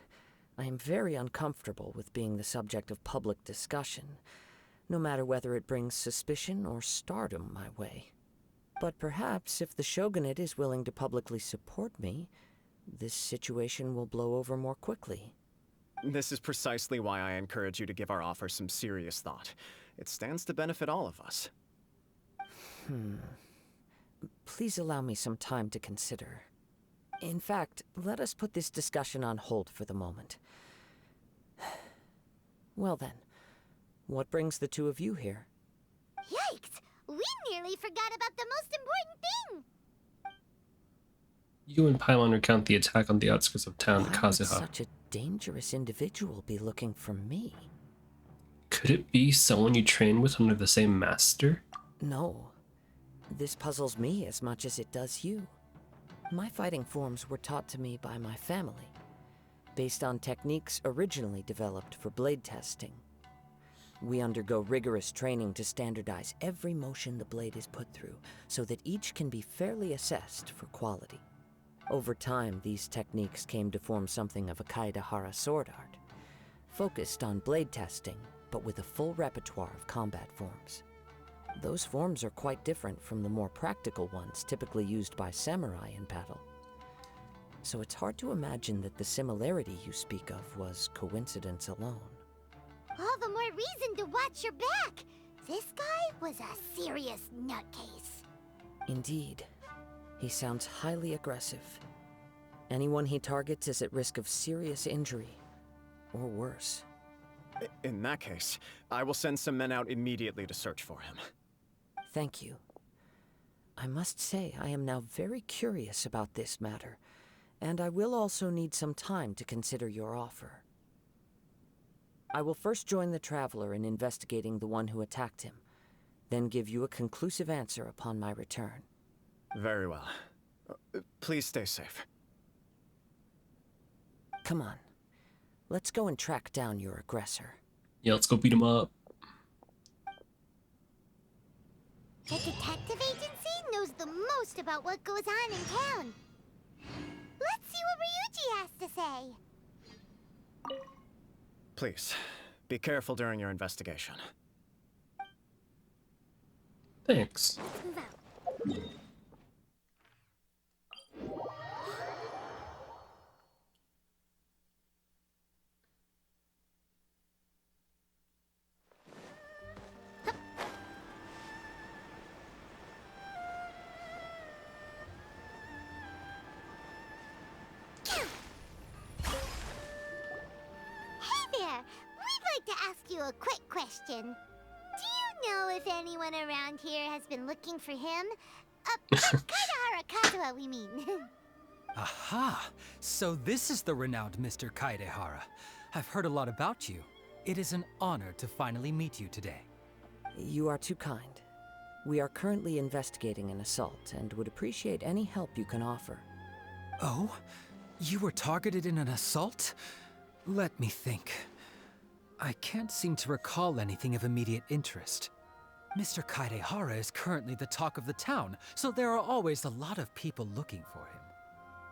I am very uncomfortable with being the subject of public discussion, no matter whether it brings suspicion or stardom my way. But perhaps if the Shogunate is willing to publicly support me, this situation will blow over more quickly. This is precisely why I encourage you to give our offer some serious thought. It stands to benefit all of us. Please allow me some time to consider. In fact, let us put this discussion on hold for the moment. Well then, what brings the two of you here? Yikes! We nearly forgot about the most important thing! You and Paimon recount the attack on the outskirts of town, Why would Kazuha. such a dangerous individual be looking for me? Could it be someone you train with under the same master? No. This puzzles me as much as it does you. My fighting forms were taught to me by my family, based on techniques originally developed for blade testing. We undergo rigorous training to standardize every motion the blade is put through, so that each can be fairly assessed for quality. Over time, these techniques came to form something of a Kaedehara sword art, focused on blade testing, but with a full repertoire of combat forms. Those forms are quite different from the more practical ones typically used by samurai in battle. So it's hard to imagine that the similarity you speak of was coincidence alone. All the more reason to watch your back! This guy was a serious nutcase. Indeed. He sounds highly aggressive. Anyone he targets is at risk of serious injury, or worse. In that case, I will send some men out immediately to search for him. Thank you. I must say I am now very curious about this matter, and I will also need some time to consider your offer. I will first join the Traveler in investigating the one who attacked him, then give you a conclusive answer upon my return. Very well. Please stay safe. Come on. Let's go and track down your aggressor. Yeah, let's go beat him up. The detective agency knows the most about what goes on in town. Let's see what Ryuji has to say. Please, be careful during your investigation. Thanks. Move out. A quick question. Do you know if anyone around here has been looking for him? Kaedehara Kazuha, we mean. Aha! So this is the renowned Mr. Kaedehara. I've heard a lot about you. It is an honor to finally meet you today. You are too kind. We are currently investigating an assault and would appreciate any help you can offer. Oh? You were targeted in an assault? Let me think. I can't seem to recall anything of immediate interest. Mr. Kaedehara is currently the talk of the town, so there are always a lot of people looking for him.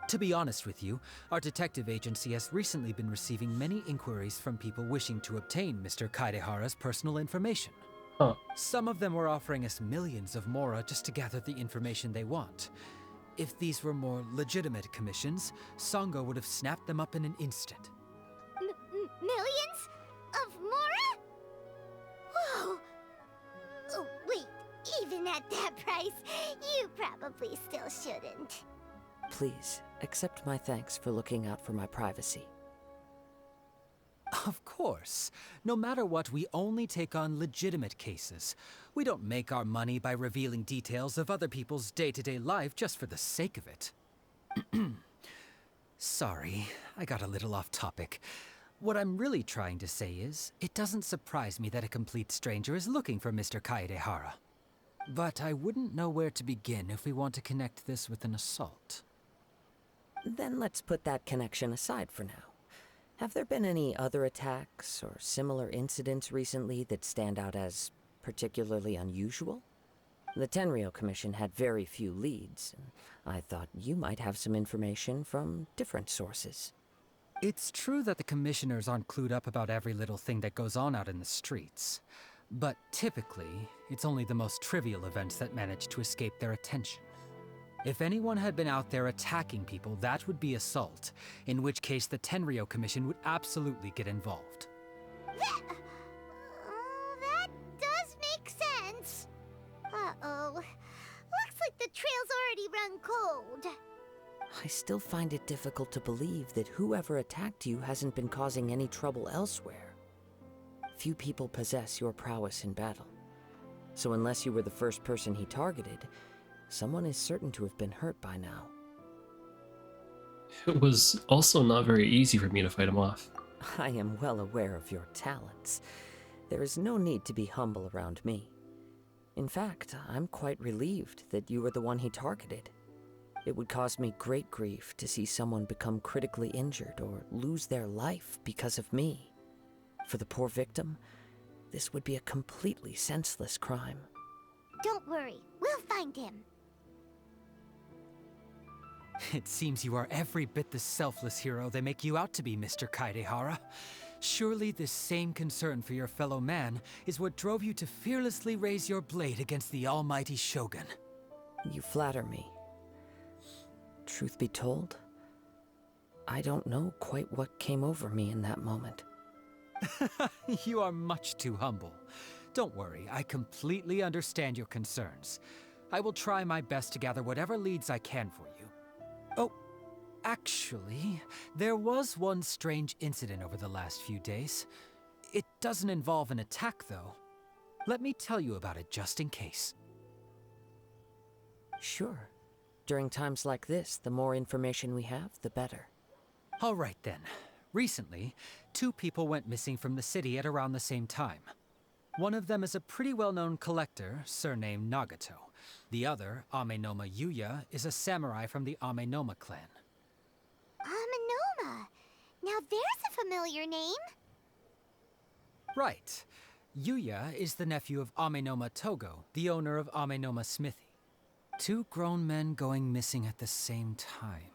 To be honest with you, our detective agency has recently been receiving many inquiries from people wishing to obtain Mr. Kaedehara's personal information. Huh. Some of them were offering us millions of mora just to gather the information they want. If these were more legitimate commissions, Sango would have snapped them up in an instant. Millions? Of mora? Whoa! Oh, wait, even at that price, you probably still shouldn't. Please, accept my thanks for looking out for my privacy. Of course. No matter what, we only take on legitimate cases. We don't make our money by revealing details of other people's day-to-day life just for the sake of it. Sorry, I got a little off topic. What I'm really trying to say is, it doesn't surprise me that a complete stranger is looking for Mr. Kaedehara. But I wouldn't know where to begin if we want to connect this with an assault. Then let's put that connection aside for now. Have there been any other attacks or similar incidents recently that stand out as particularly unusual? The Tenryou Commission had very few leads, and I thought you might have some information from different sources. It's true that the commissioners aren't clued up about every little thing that goes on out in the streets. But typically, it's only the most trivial events that manage to escape their attention. If anyone had been out there attacking people, that would be assault, in which case the Tenryou Commission would absolutely get involved. That does make sense. Uh-oh. Looks like the trail's already run cold. I still find it difficult to believe that whoever attacked you hasn't been causing any trouble elsewhere. Few people possess your prowess in battle. So unless you were the first person he targeted, someone is certain to have been hurt by now. It was also not very easy for me to fight him off. I am well aware of your talents. There is no need to be humble around me. In fact, I'm quite relieved that you were the one he targeted. It would cause me great grief to see someone become critically injured or lose their life because of me. For the poor victim, this would be a completely senseless crime. Don't worry, we'll find him. It seems you are every bit the selfless hero they make you out to be, Mr. Kaedehara. Surely this same concern for your fellow man is what drove you to fearlessly raise your blade against the almighty Shogun. You flatter me. Truth be told, I don't know quite what came over me in that moment. You are much too humble. Don't worry, I completely understand your concerns. I will try my best to gather whatever leads I can for you. Oh, actually, there was one strange incident over the last few days. It doesn't involve an attack, though. Let me tell you about it just in case. Sure. During times like this, the more information we have, the better. All right then. Recently, 2 people went missing from the city at around the same time. One of them is a pretty well-known collector, surnamed Nagato. The other, Amenoma Yuya, is a samurai from the Amenoma clan. Amenoma! Now there's a familiar name. Right. Yuya is the nephew of Amenoma Togo, the owner of Amenoma Smithy. 2 grown men going missing at the same time.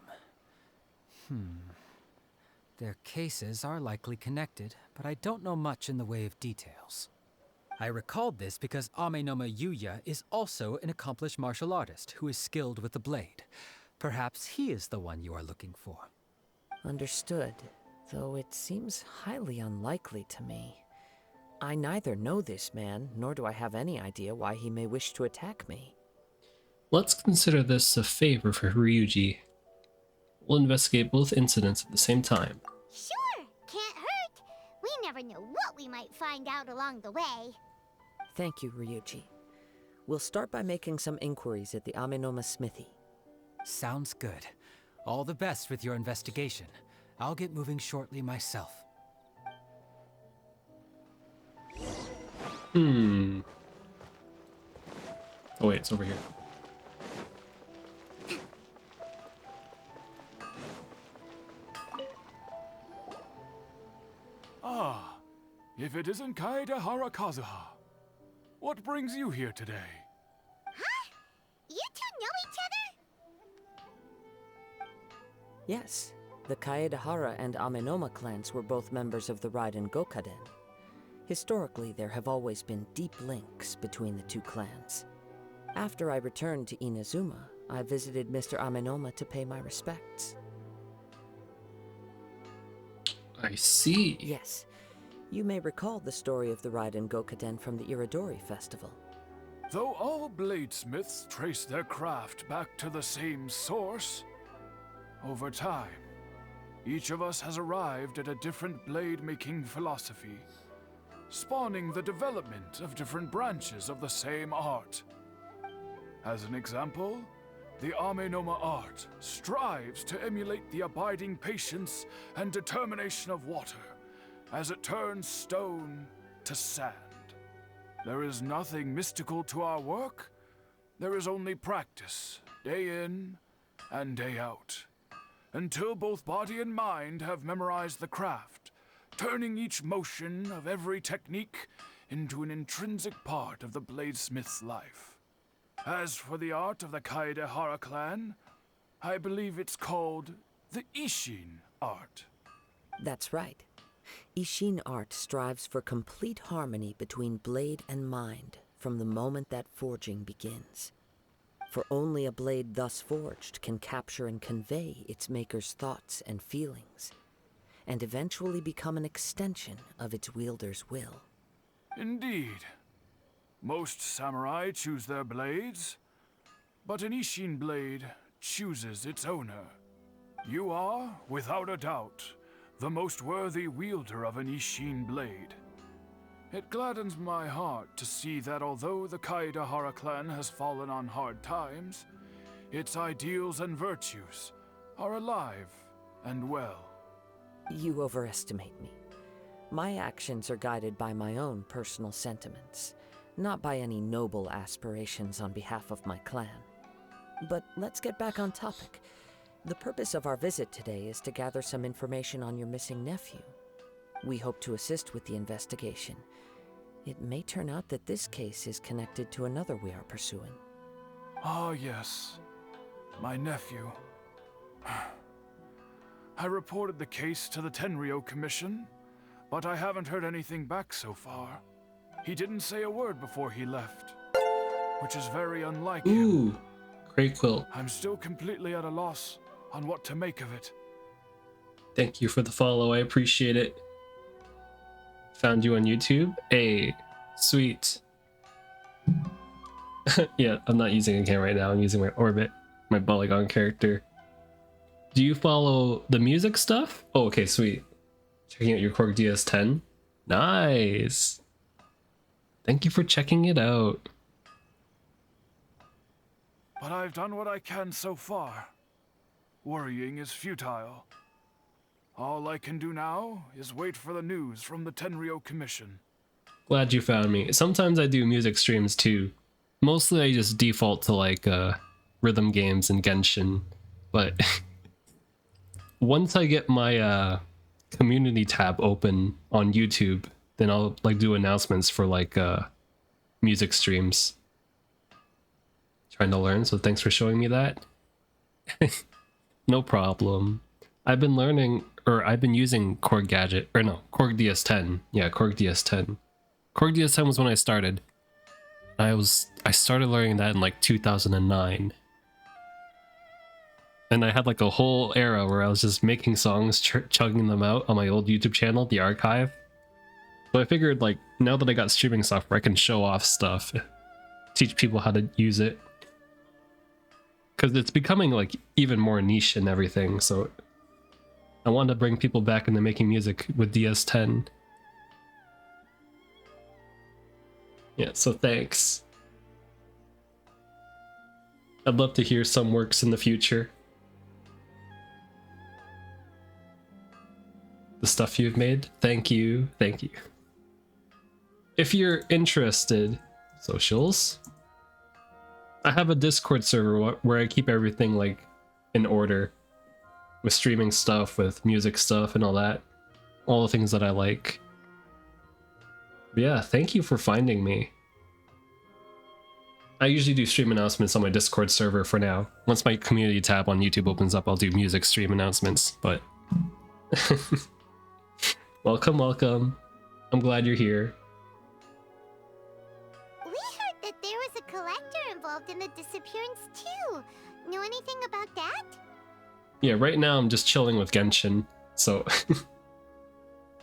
Their cases are likely connected, but I don't know much in the way of details. I recalled this because Amenoma Yuya is also an accomplished martial artist who is skilled with the blade. Perhaps he is the one you are looking for. Understood, though it seems highly unlikely to me. I neither know this man, nor do I have any idea why he may wish to attack me. Let's consider this a favor for Ryuji. We'll investigate both incidents at the same time. Sure, can't hurt. We never know what we might find out along the way. Thank you, Ryuji. We'll start by making some inquiries at the Amenoma Smithy. Sounds good. All the best with your investigation. I'll get moving shortly myself. Oh wait, it's over here. Ah, if it isn't Kaedehara Kazuha. What brings you here today? Huh? You 2 know each other? Yes, the Kaedehara and Amenoma clans were both members of the Raiden Gokaden. Historically, there have always been deep links between the 2 clans. After I returned to Inazuma, I visited Mr. Amenoma to pay my respects. I see. Yes. You may recall the story of the Raiden Gokaden from the Iridori Festival. Though all bladesmiths trace their craft back to the same source, over time, each of us has arrived at a different blade-making philosophy, spawning the development of different branches of the same art. As an example, the Amenoma art strives to emulate the abiding patience and determination of water as it turns stone to sand. There is nothing mystical to our work. There is only practice, day in and day out, until both body and mind have memorized the craft, turning each motion of every technique into an intrinsic part of the bladesmith's life. As for the art of the Kaedehara clan, I believe it's called the Ishin art. That's right. Ishin art strives for complete harmony between blade and mind from the moment that forging begins. For only a blade thus forged can capture and convey its maker's thoughts and feelings, and eventually become an extension of its wielder's will. Indeed. Most samurai choose their blades, but an Ishin blade chooses its owner. You are, without a doubt, the most worthy wielder of an Ishin blade. It gladdens my heart to see that although the Kaedehara clan has fallen on hard times, its ideals and virtues are alive and well. You overestimate me. My actions are guided by my own personal sentiments, not by any noble aspirations on behalf of my clan. But let's get back on topic. The purpose of our visit today is to gather some information on your missing nephew. We hope to assist with the investigation. It may turn out that this case is connected to another we are pursuing. Ah, yes. My nephew. I reported the case to the Tenryo Commission, but I haven't heard anything back so far. He didn't say a word before he left, which is very unlike him. Ooh, great quilt. I'm still completely at a loss on what to make of it. Thank you for the follow, I appreciate it. Found you on YouTube? Hey, sweet. Yeah, I'm not using a camera right now, I'm using my Orbit, my Polygon character. Do you follow the music stuff? Oh, okay, sweet. Checking out your Korg DS10? Nice! Thank you for checking it out. But I've done what I can so far. Worrying is futile. All I can do now is wait for the news from the Tenryo Commission. Glad you found me. Sometimes I do music streams too. Mostly I just default to like rhythm games and Genshin. But once I get my community tab open on YouTube, then I'll like do announcements for like music streams. Trying to learn, so thanks for showing me that. No problem. I've been learning, or I've been using Korg Gadget, or no, Korg DS10. Yeah, Korg DS10. Korg DS10 was when I started. I started learning that in like 2009. And I had like a whole era where I was just making songs, chugging them out on my old YouTube channel, The Archive. So I figured like, now that I got streaming software, I can show off stuff. Teach people how to use it. Because it's becoming like even more niche and everything, so I wanted to bring people back into making music with DS10. Yeah, so thanks. I'd love to hear some works in the future. The stuff you've made, thank you, thank you. If you're interested, socials. I have a Discord server where I keep everything like in order. With streaming stuff, with music stuff and all that. All the things that I like. But yeah, thank you for finding me. I usually do stream announcements on my Discord server for now. Once my community tab on YouTube opens up, I'll do music stream announcements, but... Welcome, welcome. I'm glad you're here. We heard that there was a collector involved in the disappearance too. Know anything about that? Yeah, right now I'm just chilling with Genshin, so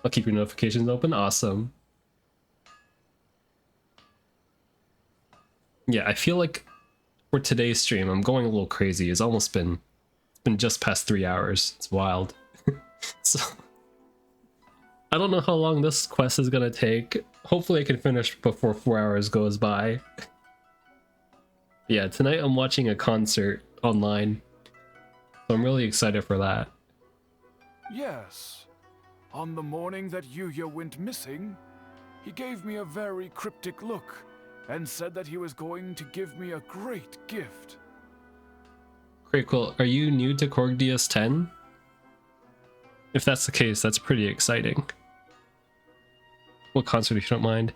I'll keep your notifications open. Awesome. Yeah, I feel like for today's stream, I'm going a little crazy. It's been just past 3 hours. It's wild. So I don't know how long this quest is gonna take. Hopefully I can finish before 4 hours goes by. Yeah, tonight I'm watching a concert online. So I'm really excited for that. Yes. On the morning that Yuya went missing, he gave me a very cryptic look and said that he was going to give me a great gift. Great, cool. Are you new to Korg DS10? If that's the case, that's pretty exciting. What concert, if you don't mind?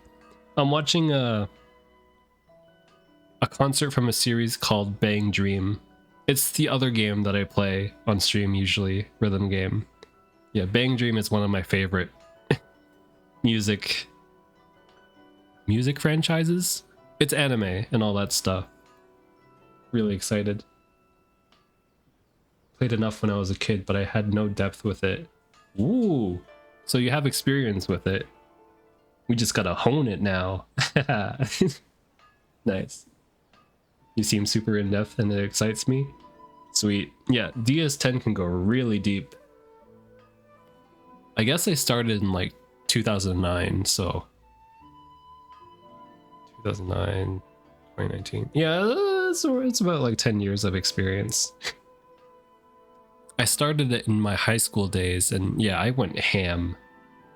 I'm watching a concert from a series called Bang Dream. It's the other game that I play on stream usually, rhythm game. Yeah, Bang Dream is one of my favorite music franchises. It's anime and all that stuff. Really excited. Played enough when I was a kid, but I had no depth with it. Ooh, so you have experience with it. We just gotta hone it now. Nice. You seem super in-depth and it excites me. Sweet. Yeah, DS10 can go really deep. I guess I started in like 2009, so 2009, 2019. Yeah, it's about like 10 years of experience. I started it in my high school days, and yeah, I went ham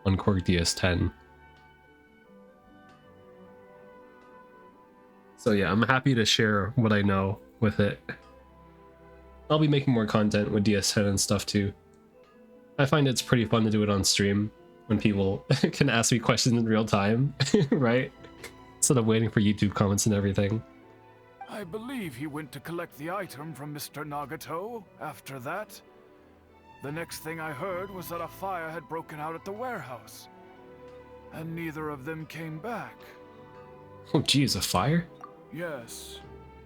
on Korg DS10. So yeah, I'm happy to share what I know with it. I'll be making more content with DS10 and stuff too. I find it's pretty fun to do it on stream when people can ask me questions in real time, right? Instead of waiting for YouTube comments and everything. I believe he went to collect the item from Mr. Nagato after that. The next thing I heard was that a fire had broken out at the warehouse. And neither of them came back. Oh geez, a fire? Yes.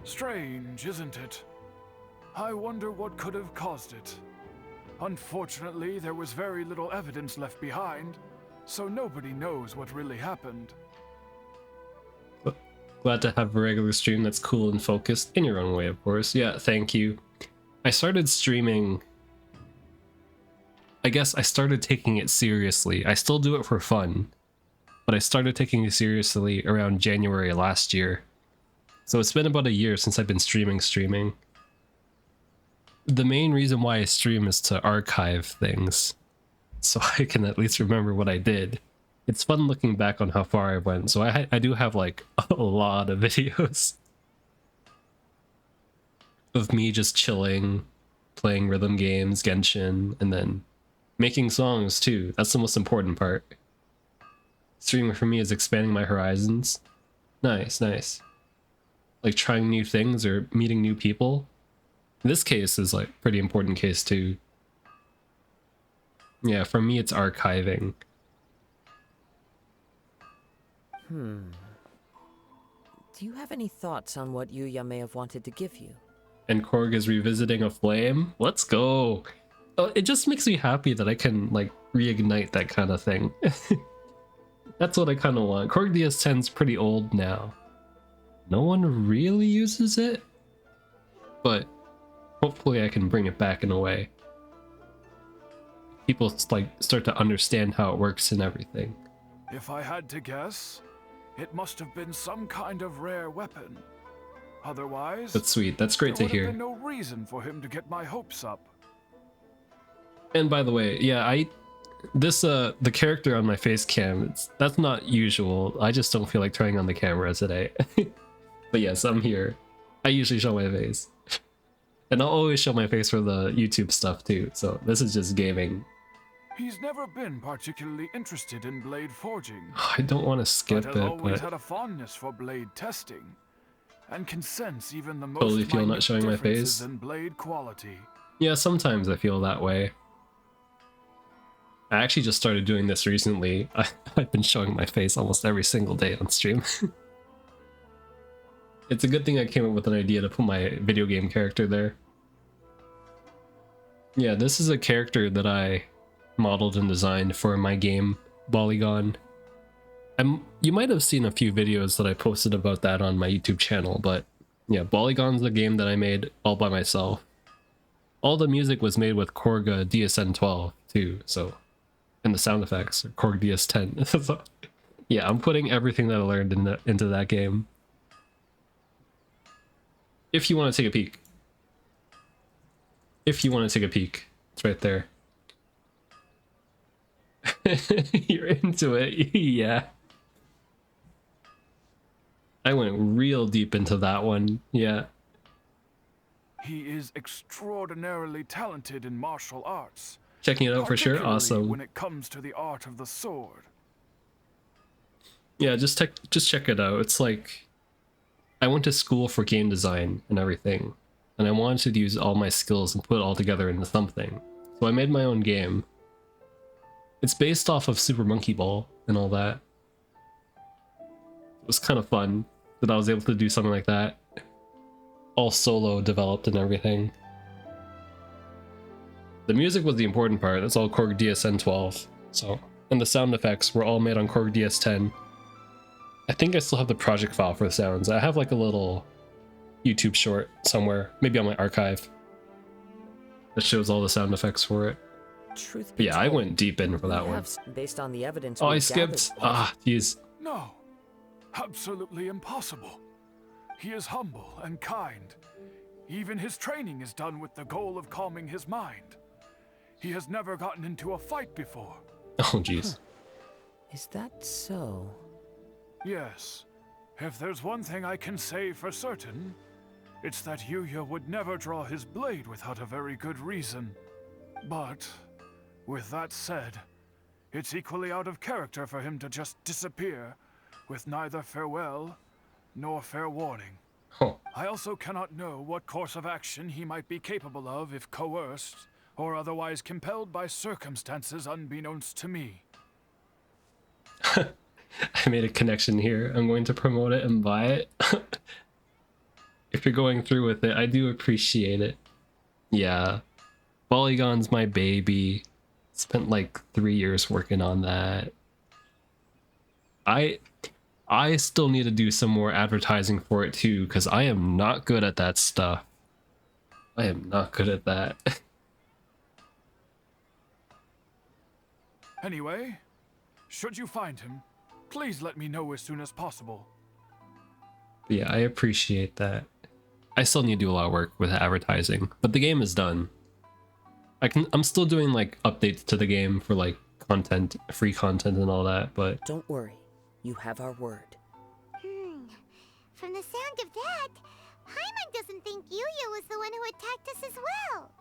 Strange, isn't it? I wonder what could have caused it. Unfortunately, there was very little evidence left behind, so nobody knows what really happened. Glad to have a regular stream that's cool and focused, in your own way, of course. Yeah, thank you. I started streaming... I guess I started taking it seriously. I still do it for fun, but I started taking it seriously around January last year. So it's been about a year since I've been streaming. The main reason why I stream is to archive things, so I can at least remember what I did. It's fun looking back on how far I went, so I do have like a lot of videos of me just chilling, playing rhythm games, Genshin, and then making songs too. That's the most important part. Streaming for me is expanding my horizons. Nice, nice. Like trying new things or meeting new people. This case is like pretty important case too. Yeah, for me it's archiving. Do you have any thoughts on what Yuya may have wanted to give you? And Korg is revisiting a flame? Let's go! Oh, it just makes me happy that I can like reignite that kind of thing. That's what I kind of want. Korg DS10's pretty old now. No one really uses it, but hopefully I can bring it back in a way. People like start to understand how it works and everything. If I had to guess, it must have been some kind of rare weapon. Otherwise, That's sweet. That's great to there would hear. have been no reason for him to get my hopes up. And by the way, yeah, the character on my face cam, that's not usual. I just don't feel like turning on the camera today. But yes, I'm here. I usually show my face. And I'll always show my face for the YouTube stuff too, so this is just gaming. He's never been particularly interested in blade forging. I don't want to skip but it, has always but had a fondness for blade testing, and can sense even the most totally feel not minute showing my differences face. in blade quality. Yeah, sometimes I feel that way. I actually just started doing this recently. I've been showing my face almost every single day on stream. It's a good thing I came up with an idea to put my video game character there. Yeah, this is a character that I modeled and designed for my game, Polygon. You might have seen a few videos that I posted about that on my YouTube channel, but yeah, Polygon's the game that I made all by myself. All the music was made with Korg DSN12 too, so, and the sound effects are Korg DS10. So, yeah, I'm putting everything that I learned into that game. If you want to take a peek. If you want to take a peek, it's right there. You're into it, yeah. I went real deep into that one, yeah. He is extraordinarily talented in martial arts. Checking it out for sure, particularly awesome. when it comes to the art of the sword. Yeah, just check it out. It's like, I went to school for game design and everything, and I wanted to use all my skills and put it all together into something. So I made my own game. It's based off of Super Monkey Ball and all that. It was kind of fun that I was able to do something like that. All solo developed and everything. The music was the important part. That's all Korg DSN12. So, and the sound effects were all made on Korg DS10. I think I still have the project file for the sounds. I have like a little YouTube short somewhere, maybe on my archive, that shows all the sound effects for it. Truth But yeah, I went deep in for that one. Based on the evidence. Oh, I we've skipped. gathered. Ah, jeez. No, absolutely impossible. He is humble and kind. Even his training is done with the goal of calming his mind. He has never gotten into a fight before. Oh, jeez. Is that so? Yes. If there's one thing I can say for certain, it's that Yuya would never draw his blade without a very good reason. But, with that said, It's equally out of character for him to just disappear, with neither farewell nor fair warning. Huh. I also cannot know what course of action he might be capable of if coerced, or otherwise compelled by circumstances unbeknownst to me. I made a connection here. I'm going to promote it and buy it. If you're going through with it, I do appreciate it. Yeah. Polygon's my baby. Spent like 3 years working on that. I still need to do some more advertising for it too, because I am not good at that stuff. I am not good at that. Anyway, should you find him, please let me know as soon as possible. Yeah, I appreciate that. I still need to do a lot of work with advertising, but the game is done. I'm still doing like updates to the game for like content, free content and all that, but don't worry. You have our word. From the sound of that, Paimon doesn't think Yuya was the one who attacked us as well.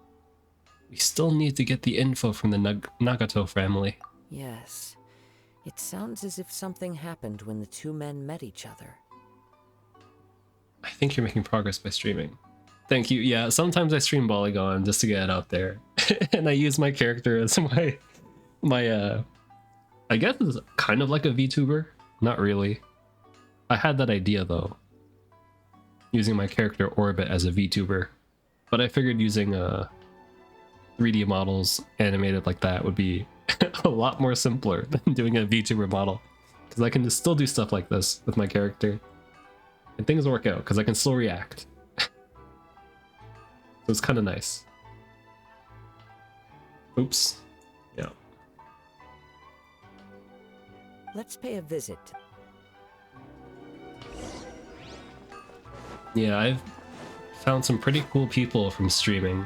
we still need to get the info from the Nagato family. Yes. It sounds as if something happened when the two men met each other. I think you're making progress by streaming. Thank you. Yeah, sometimes I stream Polygon just to get it out there. And I use my character as my I guess it's kind of like a VTuber. Not really. I had that idea though. Using my character Orbit as a VTuber. But I figured using 3D models animated like that would be a lot more simpler than doing a VTuber model. Because I can just still do stuff like this with my character. And things work out because I can still react. So it's kind of nice. Oops. Yeah. Let's pay a visit. Yeah, I've found some pretty cool people from streaming.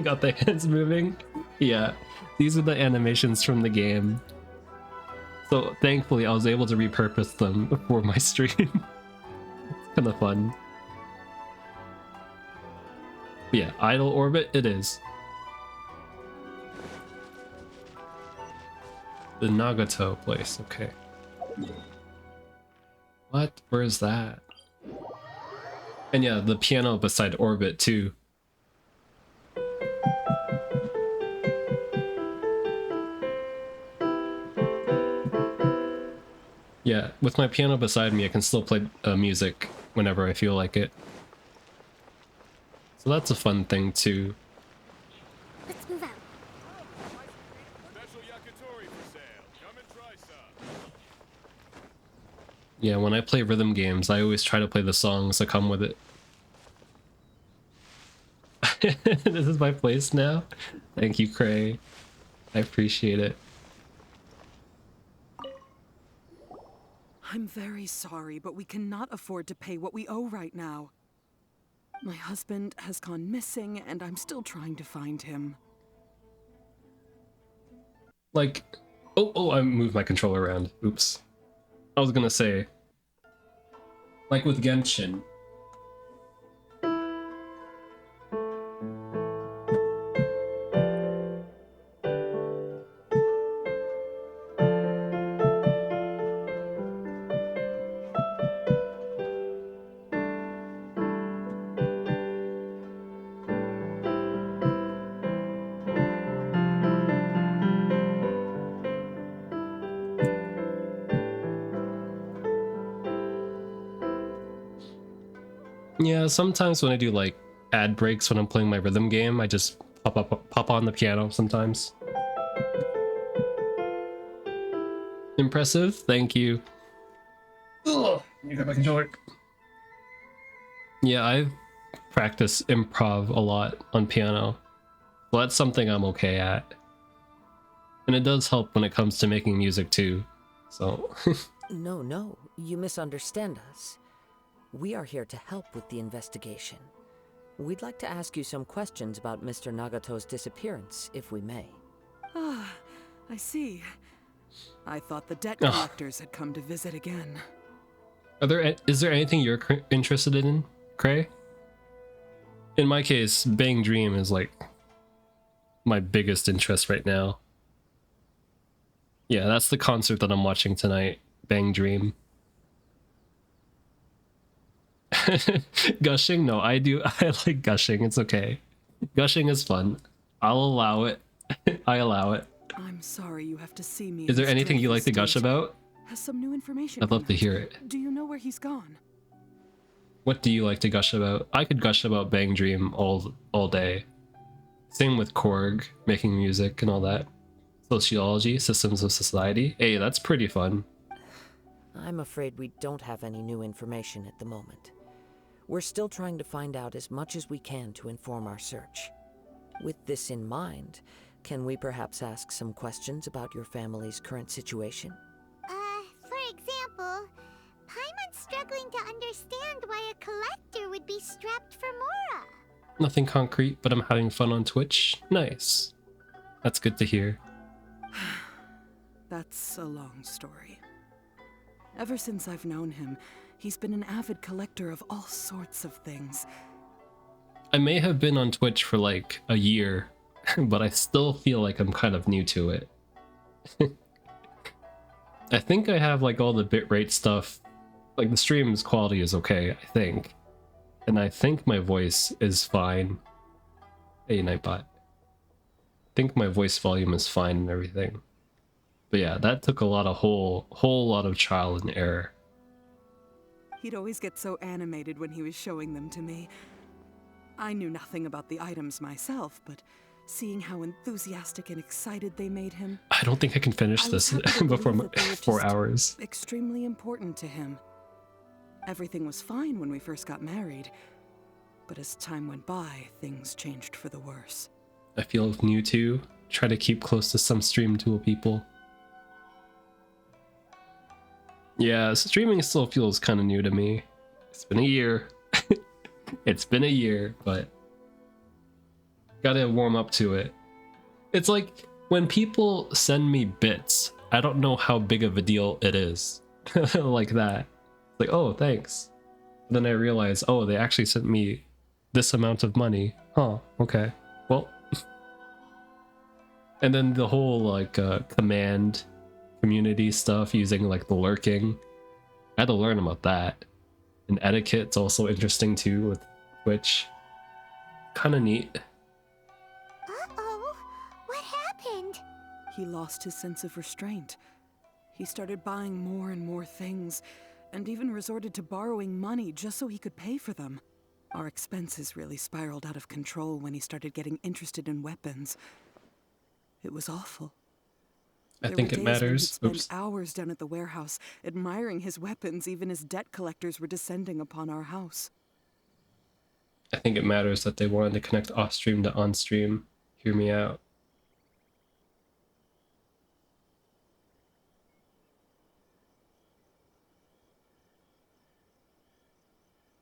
Got the hands moving. Yeah, these are the animations from the game. So thankfully I was able to repurpose them for my stream. It's kind of fun. But yeah, Idle Orbit it is. The Nagato place, okay. What? Where is that? And yeah, the piano beside Orbit too. Yeah, with my piano beside me, I can still play music whenever I feel like it. So that's a fun thing too. Let's move out. Yeah, when I play rhythm games, I always try to play the songs that come with it. This is my place now. Thank you, Cray. I appreciate it. I'm very sorry, but we cannot afford to pay what we owe right now. My husband has gone missing, and I'm still trying to find him. Like, oh, I moved my controller around. Oops. I was gonna say, like with Genshin. Yeah, sometimes when I do like ad breaks when I'm playing my rhythm game, I just pop on the piano sometimes. Impressive, thank you. Ugh, you got my controller. Yeah, I've practiced improv a lot on piano. Well, that's something I'm okay at. And it does help when it comes to making music too, so... No, you misunderstand us. We are here to help with the investigation. We'd like to ask you some questions about Mr. Nagato's disappearance, if we may. Ah, I see. I thought the debt collectors had come to visit again. Is there anything you're interested in, Cray? In my case, Bang Dream is like my biggest interest right now. Yeah, that's the concert that I'm watching tonight. Bang Dream. Gushing? No, I do. I like gushing. It's okay. Gushing is fun. I'll allow it. I allow it. I'm sorry you have to see me. Is there in this anything you dreadful like to gush state. about? Has some new information I'd love come to out? hear it. Do you know where he's gone? What do you like to gush about? I could gush about Bang Dream all day. Same with Korg, making music and all that. Sociology, systems of society. Hey, that's pretty fun. I'm afraid we don't have any new information at the moment. We're still trying to find out as much as we can to inform our search. With this in mind, can we perhaps ask some questions about your family's current situation? For example, Paimon's struggling to understand why a collector would be strapped for Mora. Nothing concrete, but I'm having fun on Twitch. Nice. That's good to hear. That's a long story. Ever since I've known him, he's been an avid collector of all sorts of things. I may have been on Twitch for like a year, but I still feel like I'm kind of new to it. I think I have like all the bitrate stuff. Like the stream's quality is okay, I think. And I think my voice is fine. Hey, Nightbot. I think my voice volume is fine and everything. But yeah, that took a whole lot of trial and error. He'd always get so animated when he was showing them to me. I knew nothing about the items myself, but seeing how enthusiastic and excited they made him... I don't think I can finish this before 4 hours. Extremely important to him. Everything was fine when we first got married, but as time went by, things changed for the worse. I feel new too. Try to keep close to some stream tool people. Yeah, streaming still feels kind of new to me. It's been a year. It's been a year, but gotta warm up to it. It's like when people send me bits, I don't know how big of a deal it is. Like that. Like, oh, thanks. Then I realize, oh, they actually sent me this amount of money. Huh, okay. Well. And then the whole like command community stuff using like the lurking. I had to learn about that. And etiquette's also interesting too with Twitch. Kind of neat. Uh-oh, what happened? He lost his sense of restraint. He started buying more and more things, and even resorted to borrowing money just so he could pay for them. Our expenses really spiraled out of control when he started getting interested in weapons. It was awful. I think it matters. There were days when he'd spend hours down at the warehouse, admiring his weapons even as debt collectors were descending upon our house. I think it matters that they wanted to connect off-stream to on-stream. Hear me out.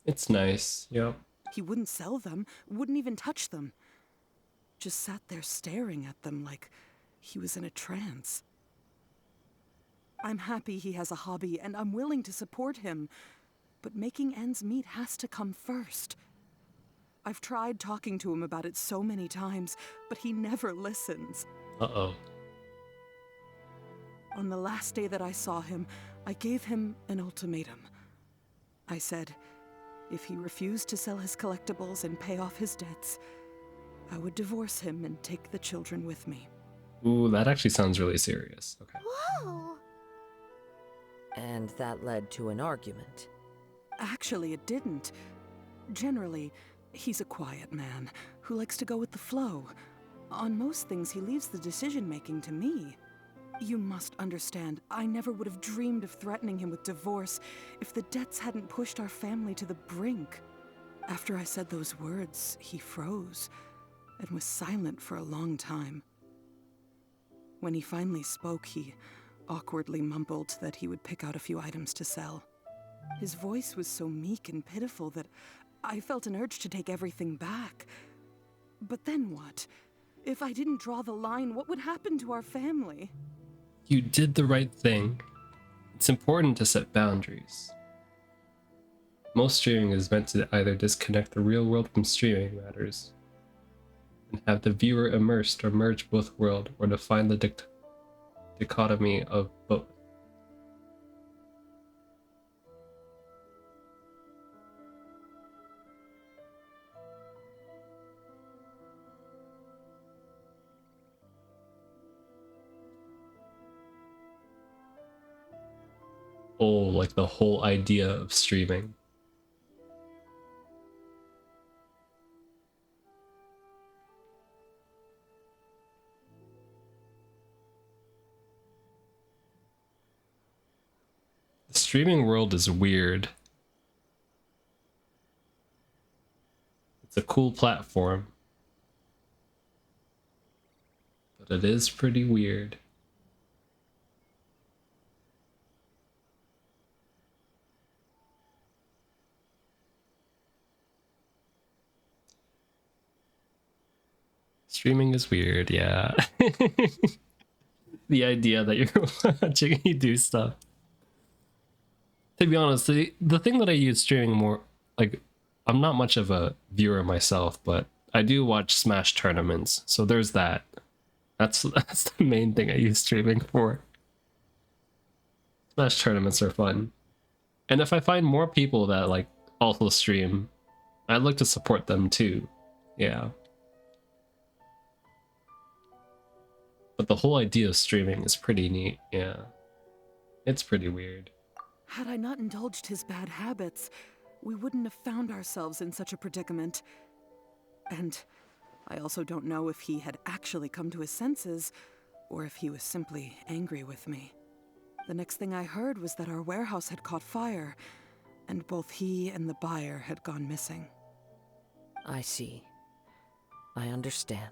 It's nice, yep. He wouldn't sell them, wouldn't even touch them. Just sat there staring at them like he was in a trance. I'm happy he has a hobby, and I'm willing to support him. But making ends meet has to come first. I've tried talking to him about it so many times, but he never listens. Uh-oh. On the last day that I saw him, I gave him an ultimatum. I said, if he refused to sell his collectibles and pay off his debts, I would divorce him and take the children with me. Ooh, that actually sounds really serious. Okay. Whoa! And that led to an argument. Actually, it didn't. Generally, he's a quiet man who likes to go with the flow. On most things, he leaves the decision-making to me. You must understand, I never would have dreamed of threatening him with divorce if the debts hadn't pushed our family to the brink. After I said those words, he froze and was silent for a long time. When he finally spoke, he awkwardly mumbled that he would pick out a few items to sell. His voice was so meek and pitiful that I felt an urge to take everything back. But then what? If I didn't draw the line, what would happen to our family? You did the right thing. It's important to set boundaries. Most streaming is meant to either disconnect the real world from streaming matters, and have the viewer immersed or merge both worlds, or define the dichotomy of both. Oh, like the whole idea of streaming. The streaming world is weird. It's a cool platform, but it is pretty weird. Streaming is weird, yeah. The idea that you're watching me do stuff. To be honest, the thing that I use streaming more, like, I'm not much of a viewer myself, but I do watch Smash tournaments, so there's that. That's the main thing I use streaming for. Smash tournaments are fun. And if I find more people that, like, also stream, I'd like to support them too. Yeah. But the whole idea of streaming is pretty neat, yeah. It's pretty weird. Had I not indulged his bad habits, we wouldn't have found ourselves in such a predicament. And I also don't know if he had actually come to his senses, or if he was simply angry with me. The next thing I heard was that our warehouse had caught fire, and both he and the buyer had gone missing. I see. I understand.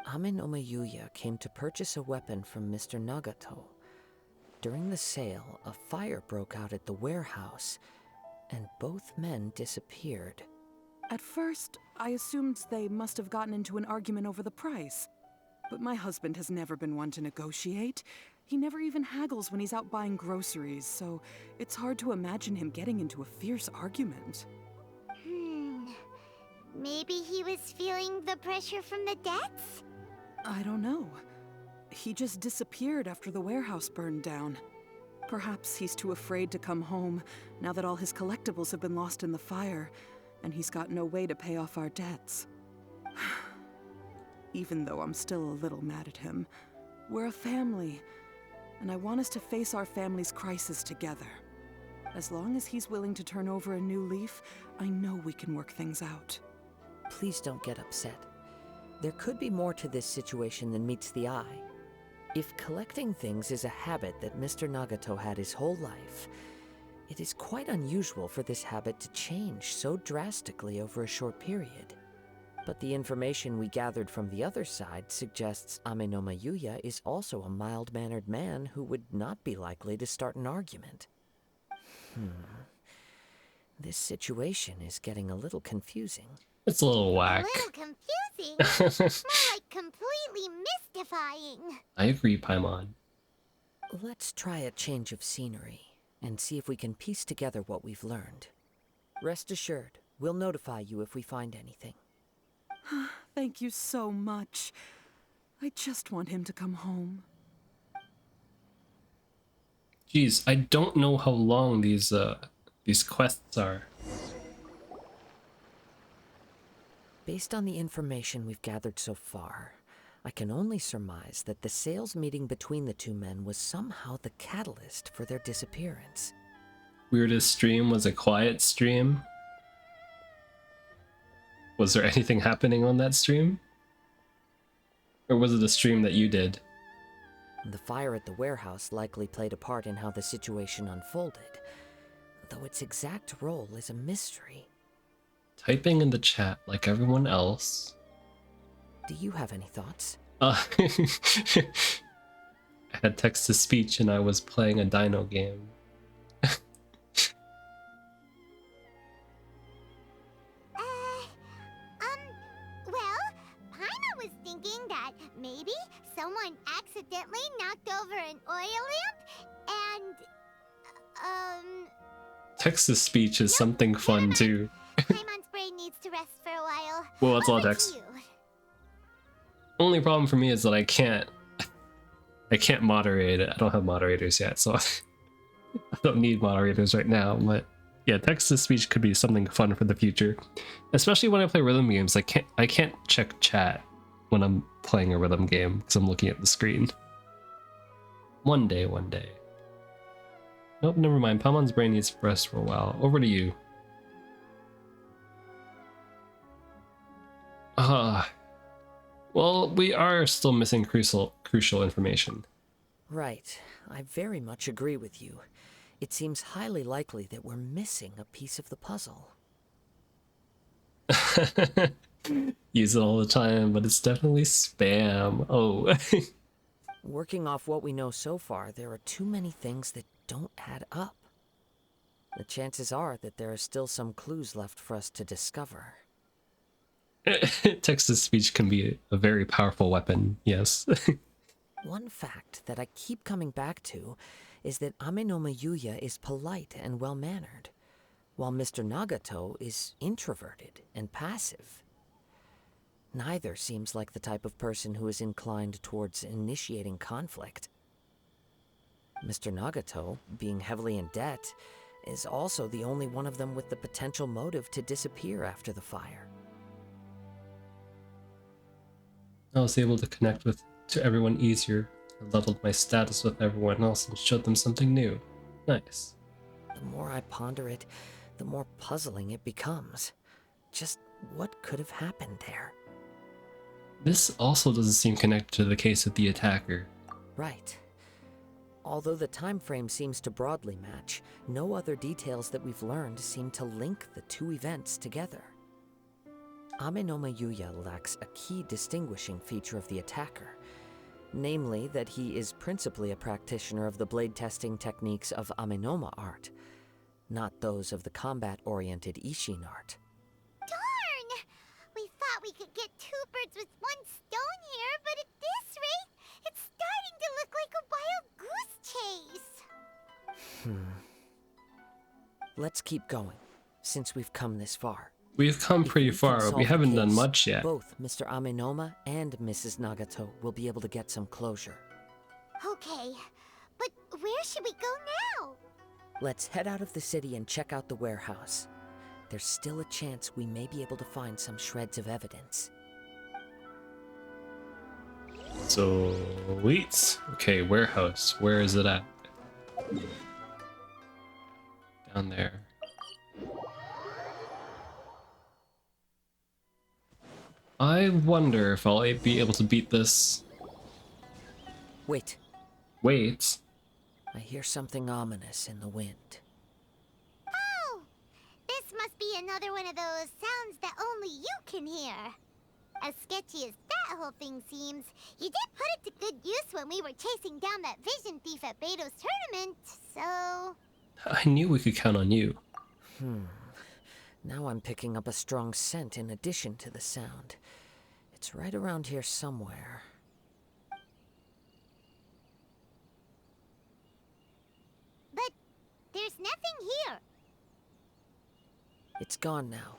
Amin Omayuya came to purchase a weapon from Mr. Nagato. During the sale, a fire broke out at the warehouse, and both men disappeared. At first, I assumed they must have gotten into an argument over the price. But my husband has never been one to negotiate. He never even haggles when he's out buying groceries, so it's hard to imagine him getting into a fierce argument. Maybe he was feeling the pressure from the debts? I don't know. He just disappeared after the warehouse burned down. Perhaps he's too afraid to come home now that all his collectibles have been lost in the fire, and he's got no way to pay off our debts. Even though I'm still a little mad at him, we're a family, and I want us to face our family's crisis together. As long as he's willing to turn over a new leaf, I know we can work things out. Please don't get upset. There could be more to this situation than meets the eye. If collecting things is a habit that Mr. Nagato had his whole life, it is quite unusual for this habit to change so drastically over a short period. But the information we gathered from the other side suggests Amin Omayuya is also a mild-mannered man who would not be likely to start an argument. This situation is getting a little confusing. It's a little whack. A little confusing? More like completely mystifying. I agree, Paimon. Let's try a change of scenery and see if we can piece together what we've learned. Rest assured, we'll notify you if we find anything. Thank you so much. I just want him to come home. Geez, I don't know how long these quests are. Based on the information we've gathered so far, I can only surmise that the sales meeting between the two men was somehow the catalyst for their disappearance. Weirdest stream was a quiet stream. Was there anything happening on that stream? Or was it a stream that you did? The fire at the warehouse likely played a part in how the situation unfolded, though its exact role is a mystery. Typing in the chat like everyone else. Do you have any thoughts? I had text-to-speech and I was playing a dino game. Well, Paimon was thinking that maybe someone accidentally knocked over an oil lamp and, Text-to-speech is something fun too. Paimon's brain needs to rest for a while. Well, that's all Over to text. you. Only problem for me is that I can't I can't moderate it. I don't have moderators yet, so I don't need moderators right now. But yeah, text-to-speech could be something fun for the future, especially when I play rhythm games. I can't check chat when I'm playing a rhythm game because I'm looking at the screen. One day. Nope, never mind. Palmon's brain needs rest for a while. Over to you. Well, we are still missing crucial information. Right. I very much agree with you. It seems highly likely that we're missing a piece of the puzzle. Use it all the time, but it's definitely spam. Oh. Working off what we know so far, there are too many things that don't add up. The chances are that there are still some clues left for us to discover. Text-to-speech can be a very powerful weapon, yes. One fact that I keep coming back to is that Amenoma Yuya is polite and well-mannered, while Mr. Nagato is introverted and passive. Neither seems like the type of person who is inclined towards initiating conflict. Mr. Nagato, being heavily in debt, is also the only one of them with the potential motive to disappear after the fire. I was able to connect to everyone easier. I leveled my status with everyone else and showed them something new. Nice. The more I ponder it, the more puzzling it becomes. Just what could have happened there? This also doesn't seem connected to the case of the attacker. Right. Although the time frame seems to broadly match, no other details that we've learned seem to link the two events together. Amenoma Yuya lacks a key distinguishing feature of the attacker, namely that he is principally a practitioner of the blade testing techniques of Amenoma art, not those of the combat-oriented Ishin art. Darn! We thought we could get two birds with one stone here, but at this rate, it's starting to look like a wild goose chase. Let's keep going, since we've come this far. We've come pretty far, but we haven't done much yet. Both Mr. Amenoma and Mrs. Nagato will be able to get some closure. Okay, but where should we go now? Let's head out of the city and check out the warehouse. There's still a chance we may be able to find some shreds of evidence. So, wait. Okay, warehouse. Where is it at? Down there. I wonder if I'll be able to beat this. Wait. Wait. I hear something ominous in the wind. Oh! This must be another one of those sounds that only you can hear. As sketchy as that whole thing seems, you did put it to good use when we were chasing down that vision thief at Beto's tournament, so... I knew we could count on you. Now I'm picking up a strong scent in addition to the sound. It's right around here somewhere. But there's nothing here. It's gone now,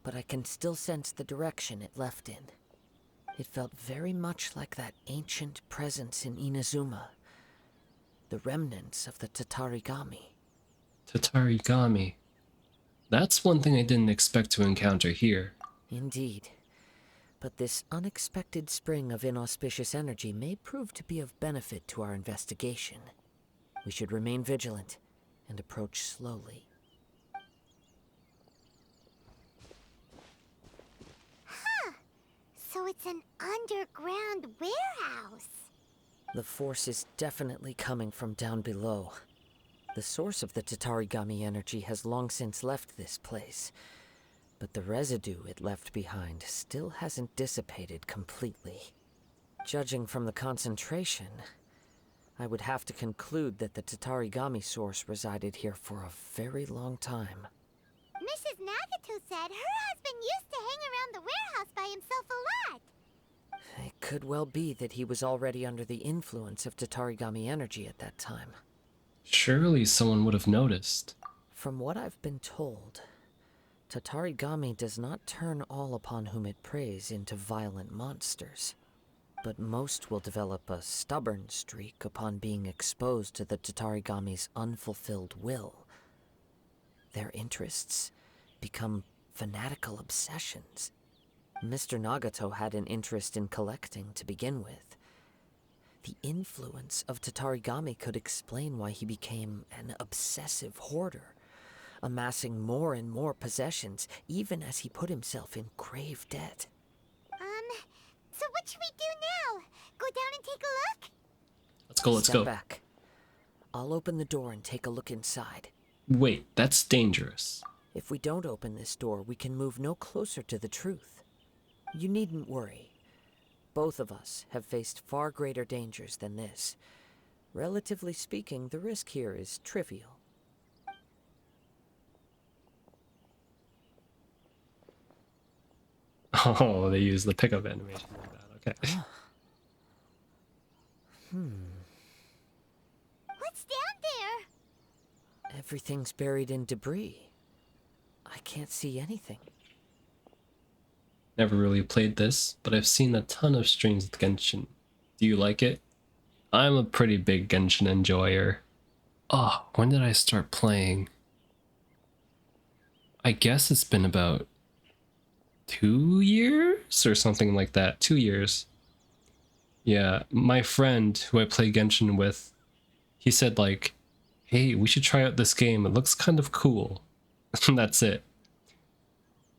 but I can still sense the direction it left in. It felt very much like that ancient presence in Inazuma. The remnants of the Tatarigami. Tatarigami. That's one thing I didn't expect to encounter here. Indeed. But this unexpected spring of inauspicious energy may prove to be of benefit to our investigation. We should remain vigilant and approach slowly. Huh. So it's an underground warehouse. The force is definitely coming from down below. The source of the Tatarigami energy has long since left this place, but the residue it left behind still hasn't dissipated completely. Judging from the concentration, I would have to conclude that the Tatarigami source resided here for a very long time. Mrs. Nagato said her husband used to hang around the warehouse by himself a lot. It could well be that he was already under the influence of Tatarigami energy at that time. Surely someone would have noticed. From what I've been told, Tatarigami does not turn all upon whom it preys into violent monsters. but most will develop a stubborn streak upon being exposed to the Tatarigami's unfulfilled will. Their interests become fanatical obsessions. Mr. Nagato had an interest in collecting to begin with. The influence of Tatarigami could explain why he became an obsessive hoarder, amassing more and more possessions, even as he put himself in grave debt. So what should we do now? Go down and take a look? Let's go. Step back. I'll open the door and take a look inside. Wait, that's dangerous. If we don't open this door, we can move no closer to the truth. You needn't worry. Both of us have faced far greater dangers than this. Relatively speaking, the risk here is trivial. Oh, they use the pickup animation like that. Okay. What's down there? Everything's buried in debris. I can't see anything. Never really played this, but I've seen a ton of streams with Genshin. Do you like it? I'm a pretty big Genshin enjoyer. Oh, when did I start playing? I guess it's been about 2 years or something like that. 2 years. Yeah, my friend who I play Genshin with, he said like, hey, we should try out this game. It looks kind of cool. And that's it.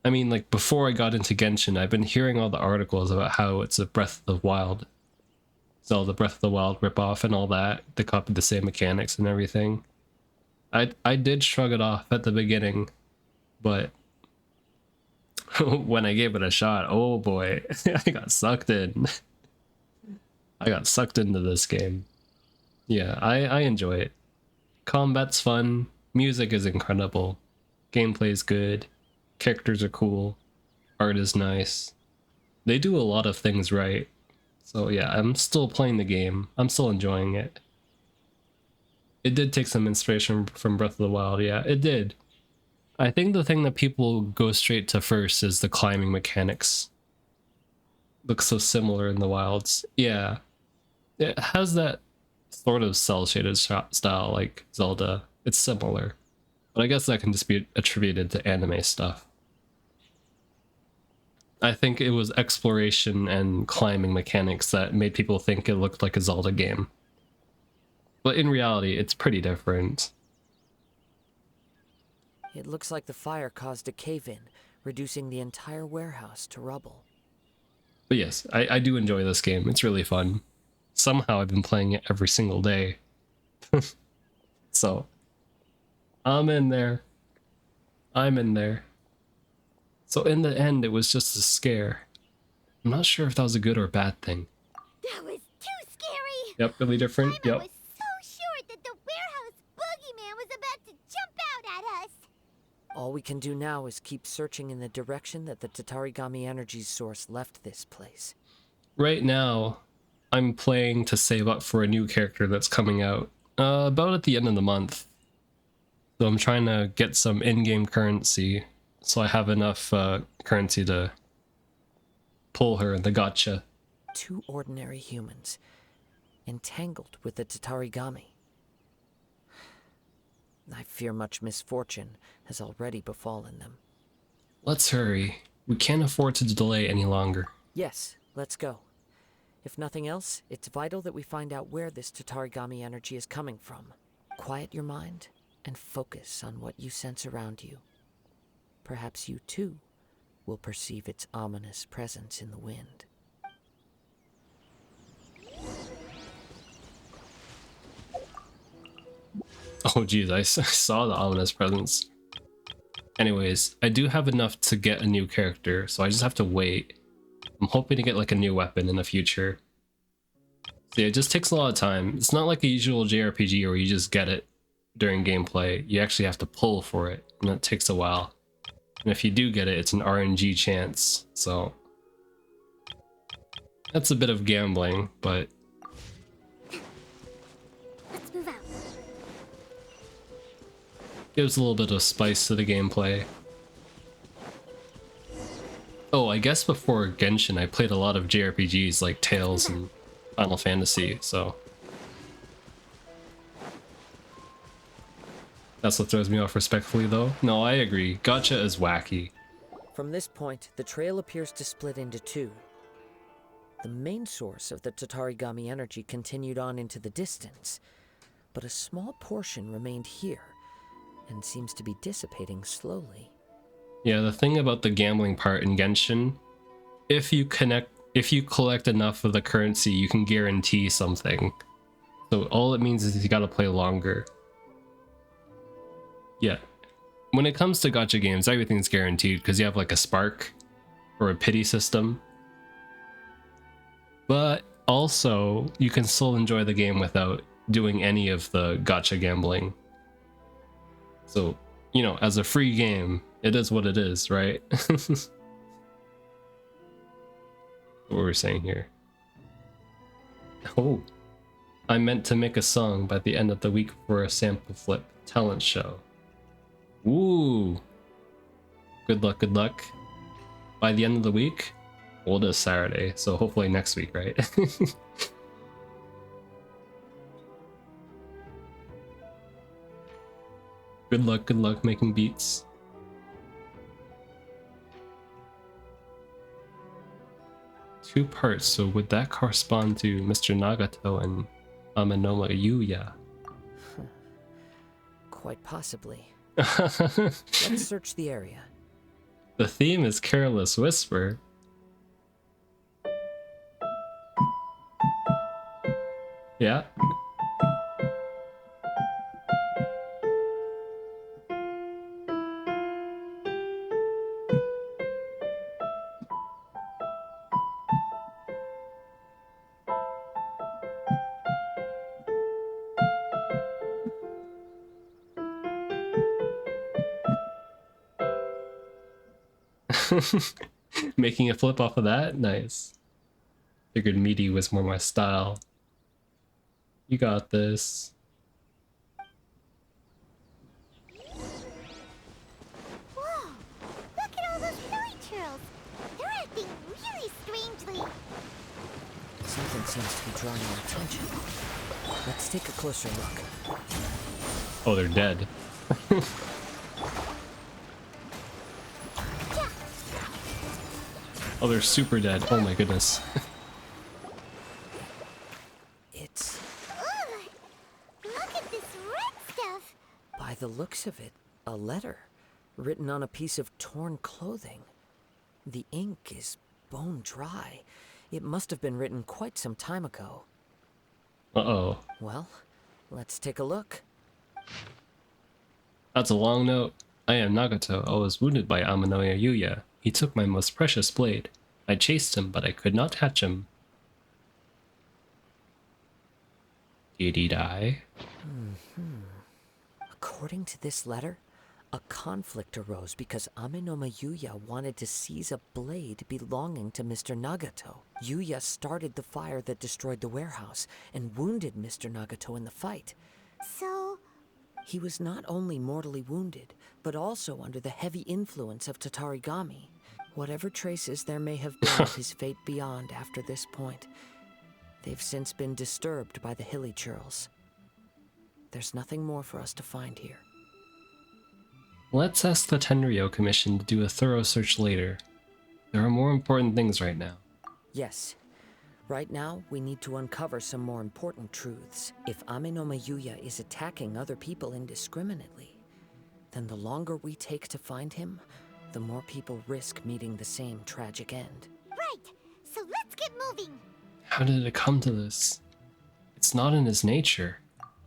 I mean, like, before I got into Genshin, I've been hearing all the articles about how it's a Breath of the Wild. Zelda Breath of the Wild ripoff and all that. They copied the same mechanics and everything. I did shrug it off at the beginning, but when I gave it a shot, oh boy, I got sucked in. I got sucked into this game. Yeah, I enjoy it. Combat's fun, music is incredible, gameplay is good, characters are cool, art is nice. They do a lot of things right. So yeah, I'm still playing the game. I'm still enjoying it. It did take some inspiration from Breath of the Wild, yeah, it did. I think the thing that people go straight to first is the climbing mechanics. Looks so similar in the wilds. Yeah. It has that sort of cel-shaded style like Zelda. It's similar. But I guess that can just be attributed to anime stuff. I think it was exploration and climbing mechanics that made people think it looked like a Zelda game. But in reality, it's pretty different. It looks like the fire caused a cave-in, reducing the entire warehouse to rubble. But yes, I do enjoy this game. It's really fun. Somehow I've been playing it every single day. So, I'm in there. I'm in there. So in the end, it was just a scare. I'm not sure if that was a good or bad thing. That was too scary! Yep, really different. I Yep. was so sure that the warehouse boogeyman was about to jump out at us! All we can do now is keep searching in the direction that the Tatarigami energy source left this place. Right now, I'm playing to save up for a new character that's coming out about at the end of the month. So I'm trying to get some in-game currency so I have enough currency to pull her in the gacha. 2 ordinary humans, entangled with the Tatarigami. I fear much misfortune has already befallen them. Let's hurry. We can't afford to delay any longer. Yes, let's go. If nothing else, it's vital that we find out where this Tatarigami energy is coming from. Quiet your mind and focus on what you sense around you. Perhaps you too will perceive its ominous presence in the wind. Oh geez, I saw the ominous presence. Anyways, I do have enough to get a new character, so I just have to wait. I'm hoping to get like a new weapon in the future. So yeah, it just takes a lot of time. It's not like a usual JRPG where you just get it during gameplay. You actually have to pull for it, and it takes a while. And if you do get it, it's an RNG chance, so that's a bit of gambling, but Let's move out. gives a little bit of spice to the gameplay. Oh, I guess before Genshin, I played a lot of JRPGs like Tales and Final Fantasy, so that's what throws me off respectfully, though. No, I agree. Gacha is wacky. From this point, the trail appears to split into two. The main source of the Tatarigami energy continued on into the distance, but a small portion remained here and seems to be dissipating slowly. Yeah, the thing about the gambling part in Genshin, if you collect enough of the currency, you can guarantee something. So all it means is you gotta play longer. Yeah. When it comes to gacha games, everything's guaranteed because you have like a spark or a pity system. But also, you can still enjoy the game without doing any of the gacha gambling. So, you know, as a free game, it is what it is, right? What we're saying here. Oh, I meant to make a song by the end of the week for a sample flip talent show. Ooh. Good luck, good luck. By the end of the week? Well, it is Saturday, so hopefully next week, right? Good luck making beats. Two parts, so would that correspond to Mr. Nagato and Amanoma Yuya? Quite possibly. Let's search the area. The theme is Careless Whisper. Yeah. Making a flip off of that? Nice. Figured meaty was more my style. You got this. Whoa! Look at all those fairy churls! They're acting really strangely. Something seems to be drawing our attention. Let's take a closer look. Oh, they're dead. Oh, they're super dead. Oh my goodness. It's... Ugh! Look at this red stuff! By the looks of it, a letter written on a piece of torn clothing. The ink is bone dry. It must have been written quite some time ago. Uh-oh. Well, let's take a look. That's a long note. I am Nagato. I was wounded by Amanoya Yuya. He took my most precious blade. I chased him, but I could not catch him. Did he die? According to this letter, a conflict arose because Amenoma Yuya wanted to seize a blade belonging to Mr. Nagato. Yuya started the fire that destroyed the warehouse and wounded Mr. Nagato in the fight. So... He was not only mortally wounded, but also under the heavy influence of Tatarigami. Whatever traces there may have been of his fate beyond after this point, they've since been disturbed by the hilly churls. There's nothing more for us to find here. Let's ask the Tenryo Commission to do a thorough search later. There are more important things right now. Yes. Right now, we need to uncover some more important truths. If Amenoma Yuya is attacking other people indiscriminately, then the longer we take to find him, the more people risk meeting the same tragic end. Right! So let's get moving! How did it come to this? It's not in his nature.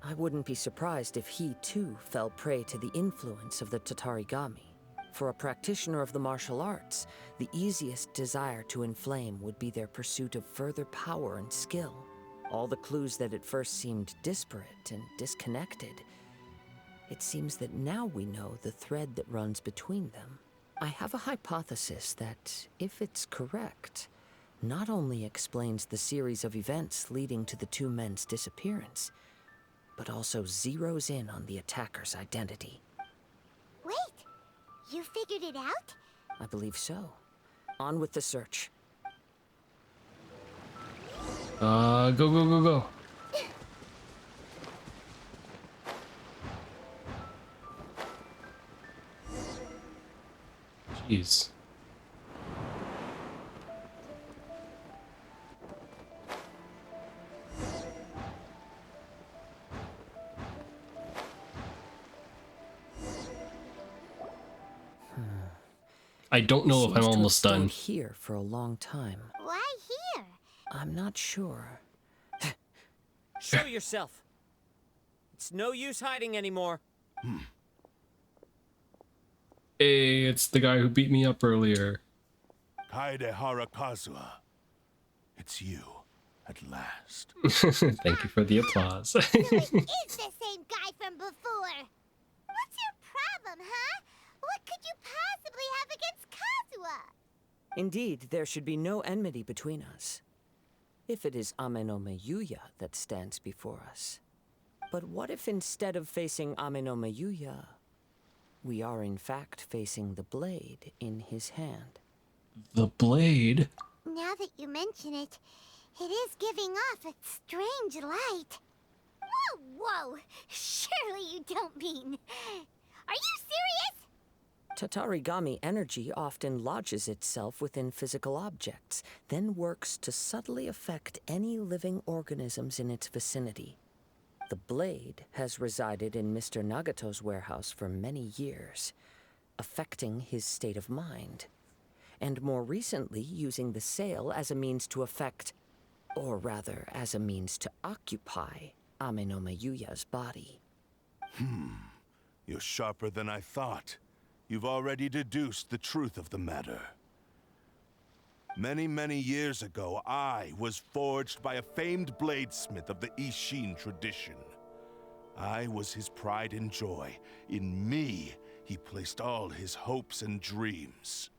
I wouldn't be surprised if he, too, fell prey to the influence of the Tatarigami. For a practitioner of the martial arts, the easiest desire to inflame would be their pursuit of further power and skill. All the clues that at first seemed disparate and disconnected, it seems that now we know the thread that runs between them. I have a hypothesis that, if it's correct, not only explains the series of events leading to the two men's disappearance, but also zeroes in on the attacker's identity. Wait! You figured it out? I believe so. On with the search. Go, go, go, go. Jeez. I don't know if I'm almost done. Here for a long time. Why here? I'm not sure. Show yourself. It's no use hiding anymore. Hey, it's the guy who beat me up earlier. Kaedehara Kazuha. It's you, at last. Thank you for the applause. So it is the same guy from before. What's your problem, huh? What could you possibly have against Kazuha? Indeed, there should be no enmity between us. If it is Amenome Yuya that stands before us. But what if instead of facing Amenome Yuya, we are in fact facing the blade in his hand? The blade? Now that you mention it, it is giving off a strange light. Whoa, whoa! Surely you don't mean... Are you serious? Tatarigami energy often lodges itself within physical objects, then works to subtly affect any living organisms in its vicinity. The blade has resided in Mr. Nagato's warehouse for many years, affecting his state of mind, and more recently using the sale as a means to affect, or rather as a means to occupy, Amenome Yuya's body. You're sharper than I thought. You've already deduced the truth of the matter. Many, many years ago, I was forged by a famed bladesmith of the Ishin tradition. I was his pride and joy. In me, he placed all his hopes and dreams.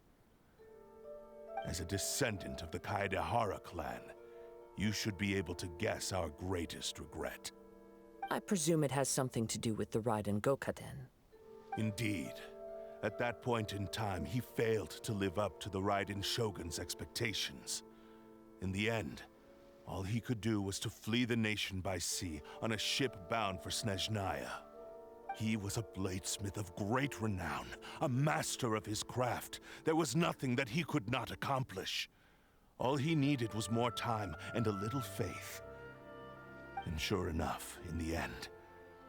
As a descendant of the Kaedehara clan, you should be able to guess our greatest regret. I presume it has something to do with the Raiden Gokaden. Indeed. At that point in time, he failed to live up to the Raiden Shogun's expectations. In the end, all he could do was to flee the nation by sea on a ship bound for Snezhnaya. He was a bladesmith of great renown, a master of his craft. There was nothing that he could not accomplish. All he needed was more time and a little faith. And sure enough, in the end,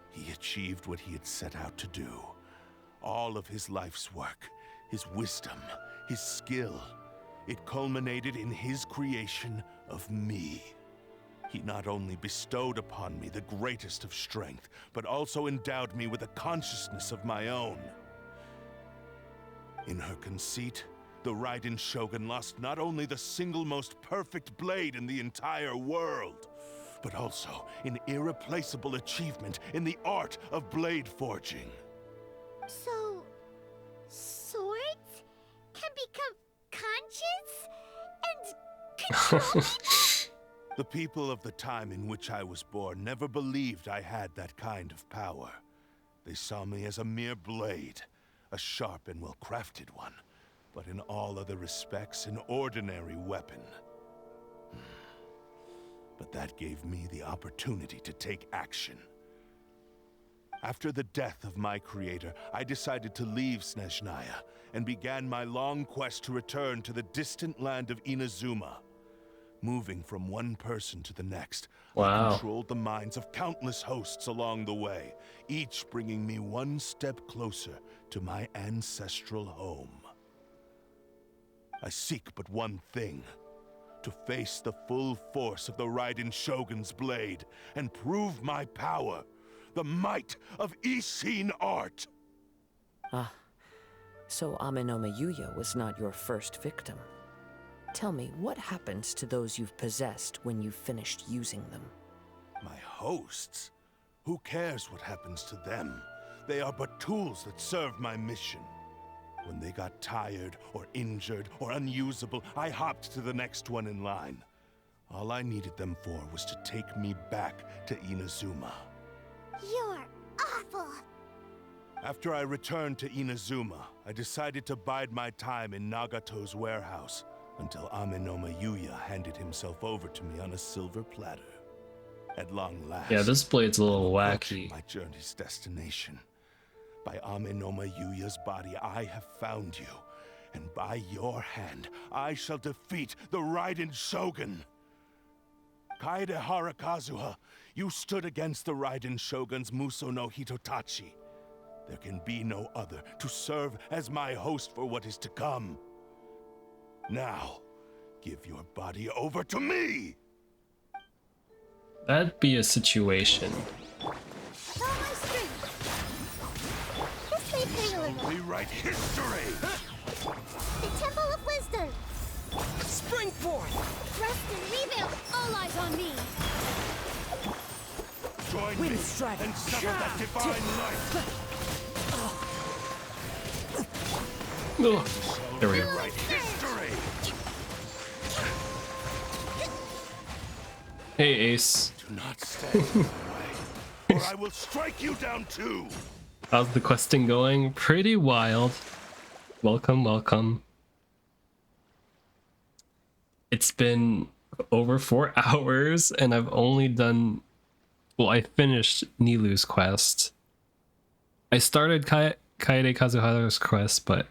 he achieved what he had set out to do. All of his life's work, his wisdom, his skill, it culminated in his creation of me. He not only bestowed upon me the greatest of strength, but also endowed me with a consciousness of my own. In her conceit, the Raiden Shogun lost not only the single most perfect blade in the entire world, but also an irreplaceable achievement in the art of blade forging. So, swords can become conscious and control people? The people of the time in which I was born never believed I had that kind of power. They saw me as a mere blade, a sharp and well-crafted one, but in all other respects an ordinary weapon. But that gave me the opportunity to take action. After the death of my creator, I decided to leave Snezhnaya and began my long quest to return to the distant land of Inazuma. Moving from one person to the next, I controlled the minds of countless hosts along the way, each bringing me one step closer to my ancestral home. I seek but one thing: to face the full force of the Raiden Shogun's blade and prove my power. The might of Ishin art! Ah, so Amenome Yuya was not your first victim. Tell me, what happens to those you've possessed when you've finished using them? My hosts? Who cares what happens to them? They are but tools that serve my mission. When they got tired, or injured, or unusable, I hopped to the next one in line. All I needed them for was to take me back to Inazuma. You're awful. After I returned to Inazuma, I decided to bide my time in Nagato's warehouse until Amenoma Yuya handed himself over to me on a silver platter. At long last, Yeah, this blade's a little I'm wacky. my journey's destination. By Amenoma Yuya's body, I have found you, and by your hand, I shall defeat the Raiden Shogun. Kaedehara Kazuha, you stood against the Raiden Shogun's Muso no Hitotachi. There can be no other to serve as my host for what is to come. Now, give your body over to me! That'd be a situation. Rewrite history! The Temple of Wisdom! Spring forth! Rest and rebuild! All eyes on me! Join me and sever that divine light! Oh, there we go. Rewrite history! Hey, Ace. Do not stand in my way, or I will strike you down too! How's the questing going? Pretty wild. Welcome, welcome. It's been over 4 hours and I've only done... Well, I finished Nilou's quest. I started Kaede Kazuhara's quest, but...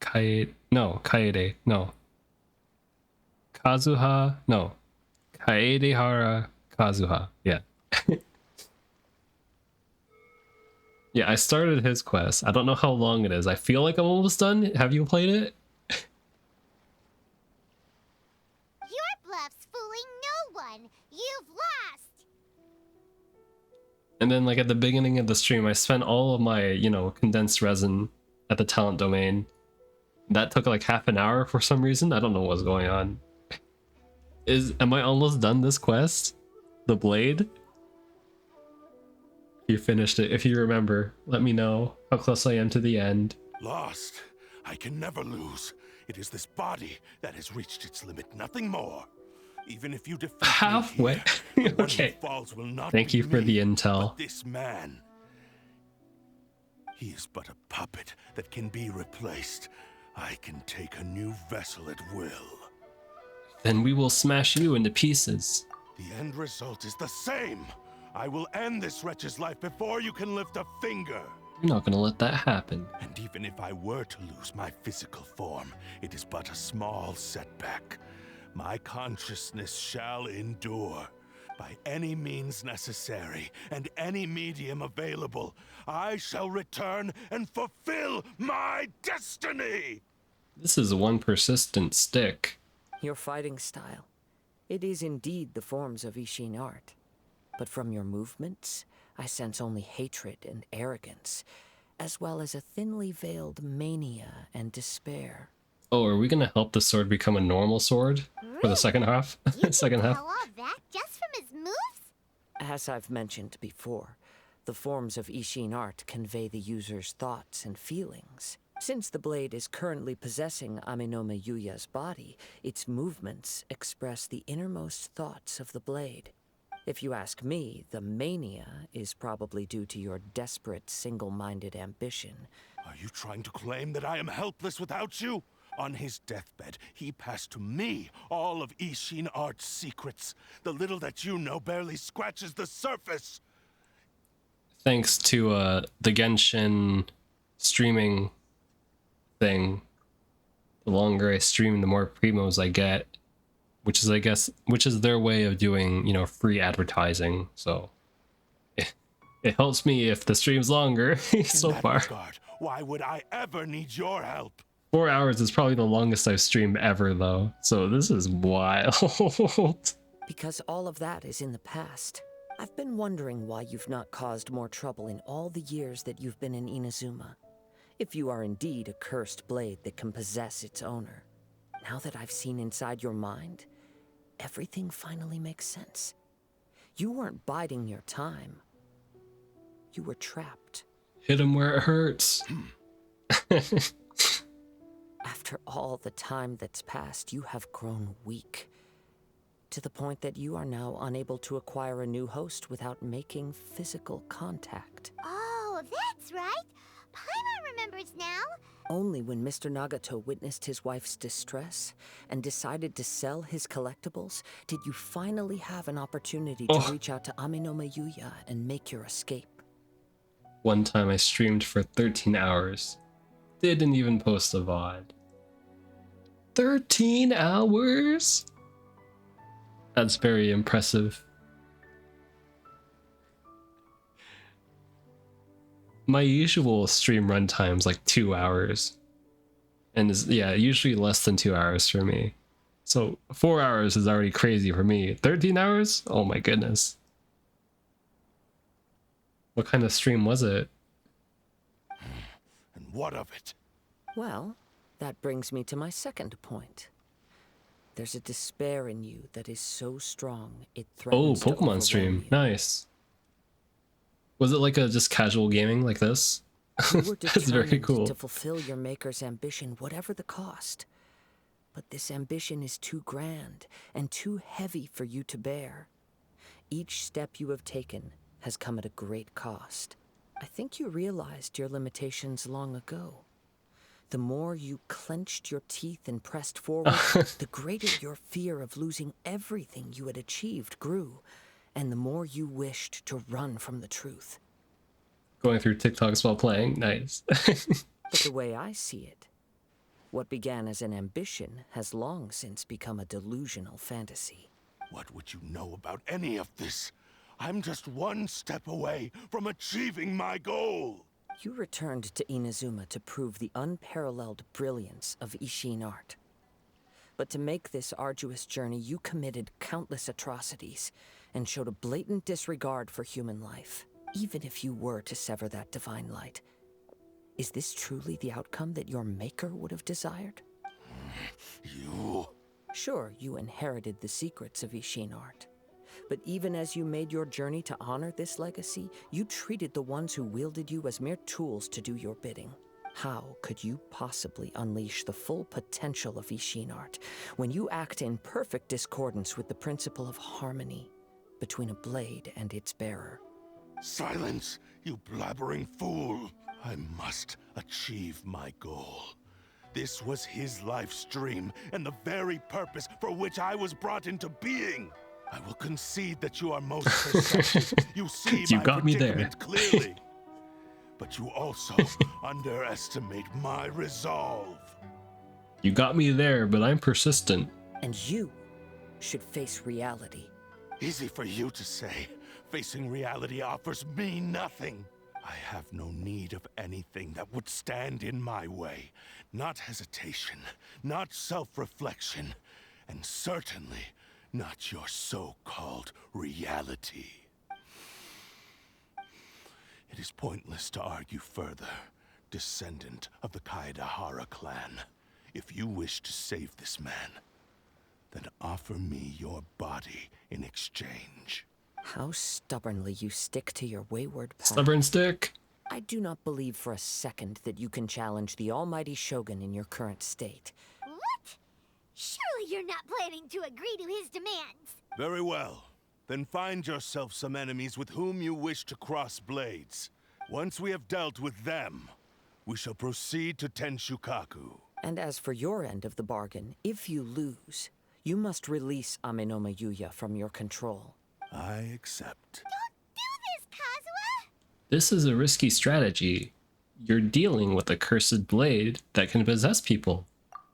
Kaedehara, Kazuha, yeah. Yeah, I started his quest. I don't know how long it is. I feel like I'm almost done. Have you played it? Your bluff's fooling no one! You've lost! And then like at the beginning of the stream, I spent all of my, you know, condensed resin at the talent domain. That took like half an hour for some reason. I don't know what's going on. Am I almost done this quest? The blade? You finished it. If you remember, let me know how close I am to the end. Lost. I can never lose. It is this body that has reached its limit, nothing more. Even if you defeat halfway. Me here, Okay. Falls will not Thank be you for me, the intel. but this man. He is but a puppet that can be replaced. I can take a new vessel at will. Then we will smash you into pieces. The end result is the same. I will end this wretch's life before you can lift a finger. You're not gonna let that happen. And even if I were to lose my physical form, it is but a small setback. My consciousness shall endure. By any means necessary, and any medium available, I shall return and fulfill my destiny! This is one persistent stick. Your fighting style. It is indeed the forms of Ishin art. But from your movements, I sense only hatred and arrogance, as well as a thinly veiled mania and despair. Oh, are we gonna help the sword become a normal sword for the second half? Second half. All that just from his moves? As I've mentioned before, the forms of Ishin art convey the user's thoughts and feelings. Since the blade is currently possessing Amenoma Yuya's body, its movements express the innermost thoughts of the blade. If you ask me, the mania is probably due to your desperate, single-minded ambition. Are you trying to claim that I am helpless without you? On his deathbed, he passed to me all of Ishin art's secrets. The little that you know barely scratches the surface. Thanks to the Genshin streaming thing, the longer I stream, the more primos I get, which is their way of doing, you know, free advertising. So it helps me if the stream's longer. So far, regard, why would I ever need your help? 4 hours is probably the longest I've streamed ever, though. So this is wild. Because all of that is in the past. I've been wondering why you've not caused more trouble in all the years that you've been in Inazuma. If you are indeed a cursed blade that can possess its owner. Now that I've seen inside your mind, everything finally makes sense. You weren't biding your time. You were trapped. Hit him where it hurts. After all the time that's passed, you have grown weak. To the point that you are now unable to acquire a new host without making physical contact. Oh, That's right. Paimon remembers now. Only when Mr. Nagato witnessed his wife's distress and decided to sell his collectibles did you finally have an opportunity to reach out to Aminoma Yuya and make your escape. One time I streamed for 13 hours. Didn't even post a VOD. 13 hours? That's very impressive. My usual stream runtime is like 2 hours. And is, yeah, usually less than 2 hours for me. So 4 hours is already crazy for me. 13 hours? Oh my goodness. What kind of stream was it? And what of it? Well, that brings me to my second point. There's a despair in you that is so strong it threatens to Pokemon stream. Nice. Was it like a just casual gaming like this? You were That's very determined cool. to fulfill your maker's ambition, whatever the cost. But this ambition is too grand and too heavy for you to bear. Each step you have taken has come at a great cost. I think you realized your limitations long ago. The more you clenched your teeth and pressed forward, the greater your fear of losing everything you had achieved grew, and the more you wished to run from the truth. Going through TikToks while playing, nice. But the way I see it, what began as an ambition has long since become a delusional fantasy. What would you know about any of this? I'm just one step away from achieving my goal. You returned to Inazuma to prove the unparalleled brilliance of Ishin art. But to make this arduous journey, you committed countless atrocities and showed a blatant disregard for human life, even if you were to sever that divine light. Is this truly the outcome that your maker would have desired? You... Sure, you inherited the secrets of Ishin art. But even as you made your journey to honor this legacy, you treated the ones who wielded you as mere tools to do your bidding. How could you possibly unleash the full potential of Ishin art when you act in perfect discordance with the principle of harmony between a blade and its bearer? Silence, you blabbering fool! I must achieve my goal. This was his life's dream and the very purpose for which I was brought into being. I will concede that you are most perceptive. You see You my got me there. predicament clearly. But you also underestimate my resolve. You got me there, but I'm persistent. And you should face reality. Easy for you to say. Facing reality offers me nothing. I have no need of anything that would stand in my way. Not hesitation, not self-reflection, and certainly not your so-called reality. It is pointless to argue further, descendant of the Kaedahara clan. If you wish to save this man, then offer me your body in exchange. How stubbornly you stick to your wayward path. Stubborn stick. I do not believe for a second that you can challenge the almighty Shogun in your current state. What? Surely you're not planning to agree to his demands. Very well. Then find yourself some enemies with whom you wish to cross blades. Once we have dealt with them, we shall proceed to Tenshukaku. And as for your end of the bargain, if you lose, you must release Aminoma Yuya from your control. I accept. Don't do this, Kazuha! This is a risky strategy. You're dealing with a cursed blade that can possess people.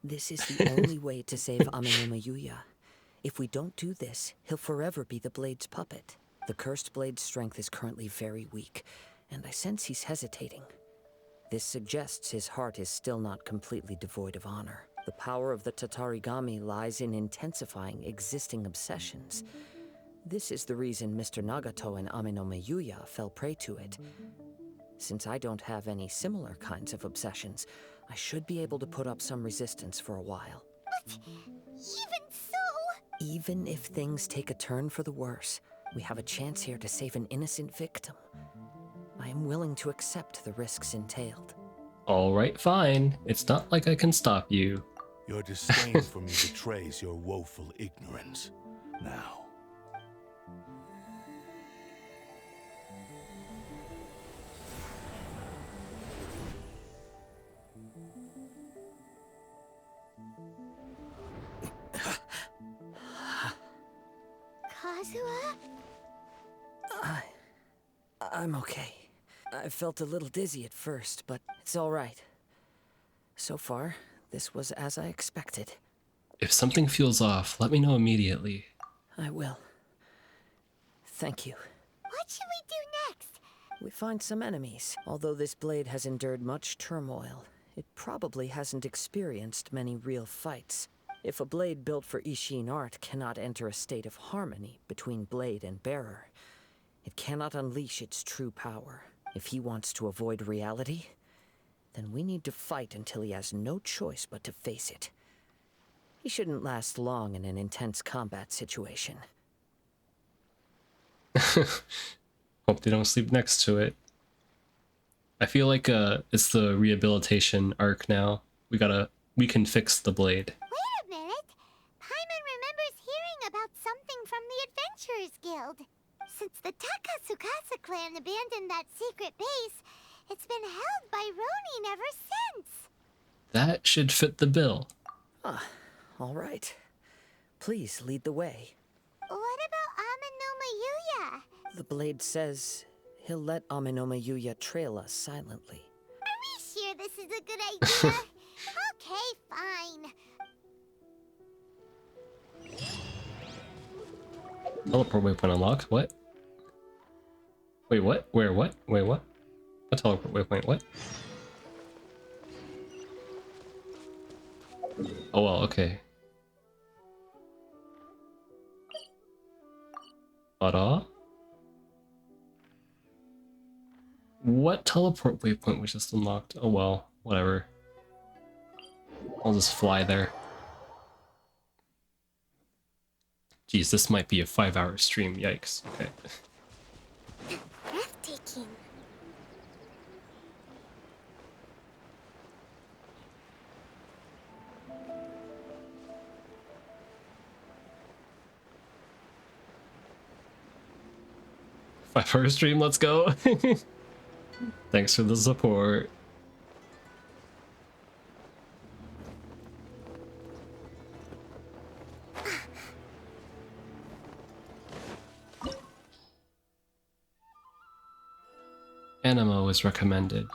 This is the only way to save Aminoma Yuya. If we don't do this, he'll forever be the blade's puppet. The cursed blade's strength is currently very weak, and I sense he's hesitating. This suggests his heart is still not completely devoid of honor. The power of the Tatarigami lies in intensifying existing obsessions. This is the reason Mr. Nagato and Aminoma Yuya fell prey to it. Since I don't have any similar kinds of obsessions, I should be able to put up some resistance for a while. But even so... Even if things take a turn for the worse, we have a chance here to save an innocent victim. I am willing to accept the risks entailed. All right, fine. It's not like I can stop you. Your disdain for me betrays your woeful ignorance. Now, Kazuha? I'm okay. I felt a little dizzy at first, but it's all right. So far, this was as I expected. If something feels off, let me know immediately. I will. Thank you. What should we do next? We find some enemies. Although this blade has endured much turmoil, it probably hasn't experienced many real fights. If a blade built for Ishin art cannot enter a state of harmony between blade and bearer, it cannot unleash its true power. If he wants to avoid reality, then we need to fight until he has no choice but to face it. He shouldn't last long in an intense combat situation. Hope they don't sleep next to it. I feel like it's the rehabilitation arc now. We can fix the blade. Wait a minute! Paimon remembers hearing about something from the Adventurers Guild. Since the Takasukasa clan abandoned that secret base, it's been held by Ronin ever since. That should fit the bill. Ah, all right. Please lead the way. What about Aminoma Yuya? The blade says he'll let Aminoma Yuya trail us silently. Are we sure this is a good idea? Okay, fine. Teleport waypoint unlocked? What? Wait, what? Where, what? Wait, what? A teleport waypoint, what? Oh well, okay. What teleport waypoint was just unlocked? Oh well, whatever. I'll just fly there. Jeez, this might be a 5-hour stream, yikes. Okay. Breathtaking. Five-hour stream, let's go. Thanks for the support. Animo is recommended.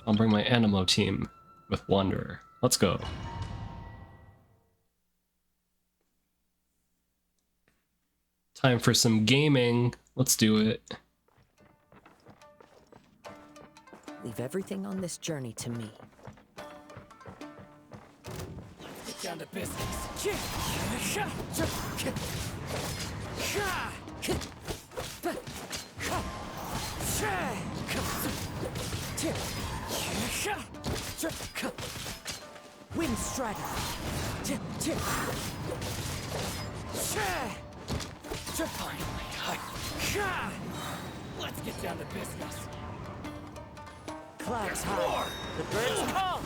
I'll bring my Animo team with Wanderer. Let's go. Time for some gaming. Let's do it. Leave everything on this journey to me. Get down to business. Wind Strider. Finally, let's get down to business. Clouds high. The birds come.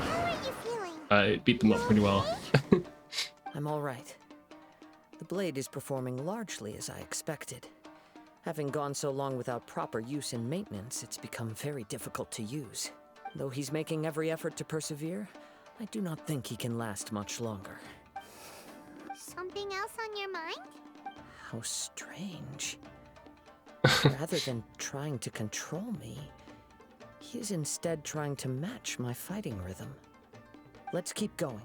How are you feeling? I beat them up pretty well. I'm all right. The blade is performing largely as I expected. Having gone so long without proper use and maintenance, it's become very difficult to use. Though he's making every effort to persevere, I do not think he can last much longer. Something else on your mind? How strange. Rather than trying to control me, he is instead trying to match my fighting rhythm. Let's keep going.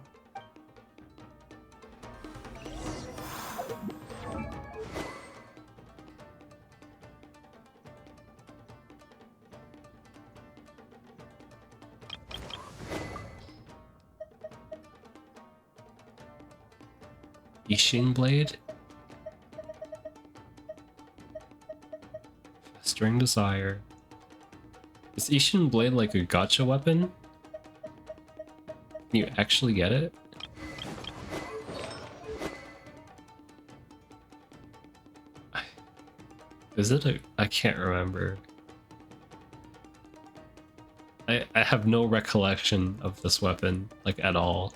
Ishin blade? Festering desire. Is Ishin blade like a gacha weapon? Can you actually get it? Is it a... I can't remember. I have no recollection of this weapon, like, at all.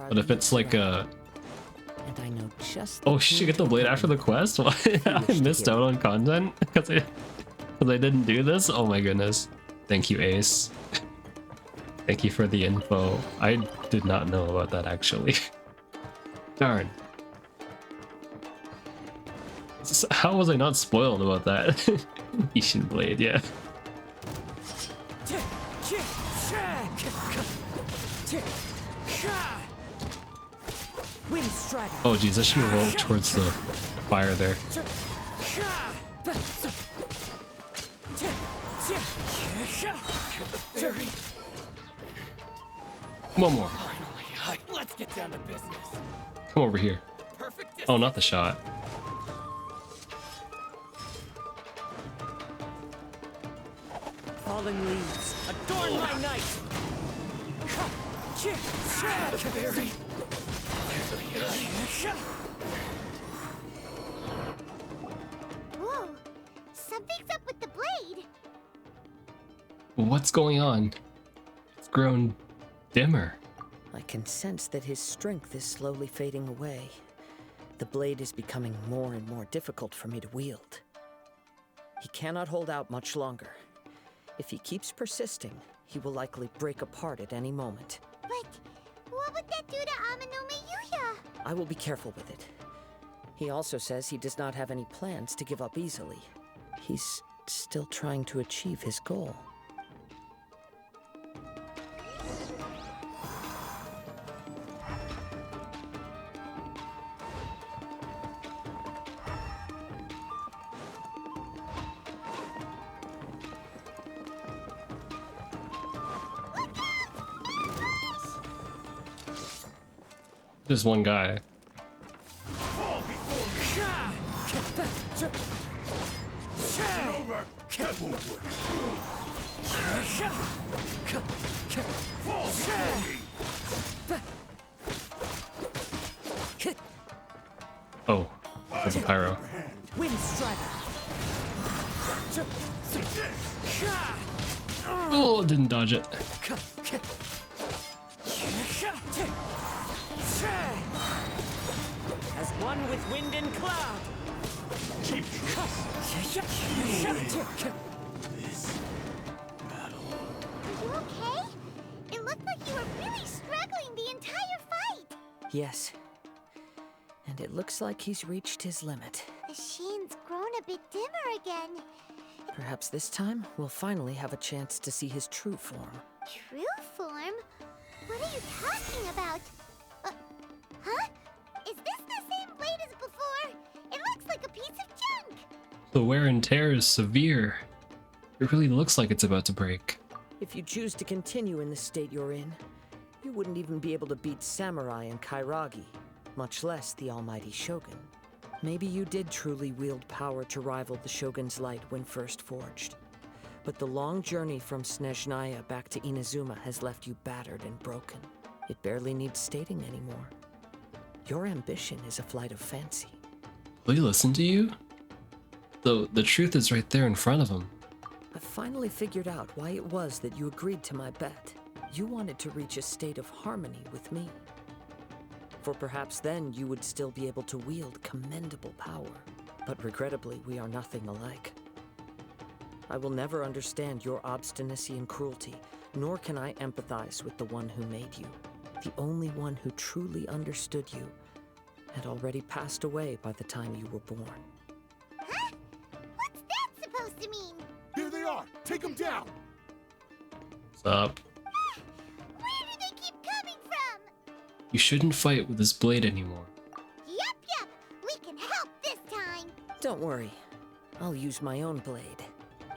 But if it's like a... And I know just oh shit, get the blade after the quest? What? I missed out on content? Because I didn't do this? Oh my goodness. Thank you, Ace. Thank you for the info. I did not know about that actually. Darn. How was I not spoiled about that? Ishin Blade, yeah. Oh geez, I should have rolled towards the fire there. One more. Let's get down to business. Come over here. Oh, not the shot. Falling leaves, adorn my night! Whoa, something's up with the blade. What's going on? It's grown dimmer. I can sense that his strength is slowly fading away. The blade is becoming more and more difficult for me to wield. He cannot hold out much longer. If he keeps persisting, he will likely break apart at any moment. But what would that do to Amanome Yuya? I will be careful with it. He also says he does not have any plans to give up easily. He's still trying to achieve his goal. Just one guy. Oh, there's a pyro. Oh, didn't dodge it. As one with wind and cloud. Are you okay? It looked like you were really struggling the entire fight. Yes. And it looks like he's reached his limit. The sheen's grown a bit dimmer again. Perhaps this time we'll finally have a chance to see his true form. True form? What are you talking about? Huh? Is this the same blade as before? It looks like a piece of junk! The wear and tear is severe. It really looks like it's about to break. If you choose to continue in the state you're in, you wouldn't even be able to beat Samurai and Kairagi, much less the almighty Shogun. Maybe you did truly wield power to rival the Shogun's light when first forged. But the long journey from Snezhnaya back to Inazuma has left you battered and broken. It barely needs stating anymore. Your ambition is a flight of fancy. Will he listen to you? Though the truth is right there in front of him. I finally figured out why it was that you agreed to my bet. You wanted to reach a state of harmony with me. For perhaps then you would still be able to wield commendable power. But regrettably, we are nothing alike. I will never understand your obstinacy and cruelty, nor can I empathize with the one who made you. The only one who truly understood you had already passed away by the time you were born. Huh? What's that supposed to mean? Here they are! Take them down! What's up? Where do they keep coming from? You shouldn't fight with this blade anymore. Yup, we can help this time. Don't worry. I'll use my own blade.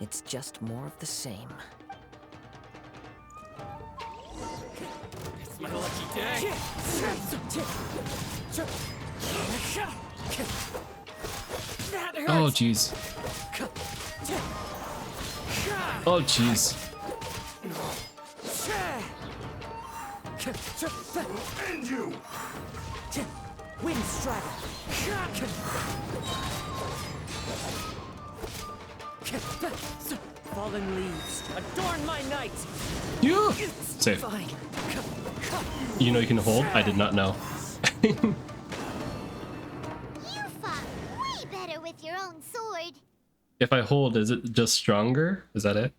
It's just more of the same. It's my lucky day. Oh jeez. Oh jeez. End you! Wind Strider! Fallen leaves, adorn my night! You! Safe. Fine. You know you can hold? I did not know. You fought way better with your own sword. If I hold, is it just stronger? Is that it?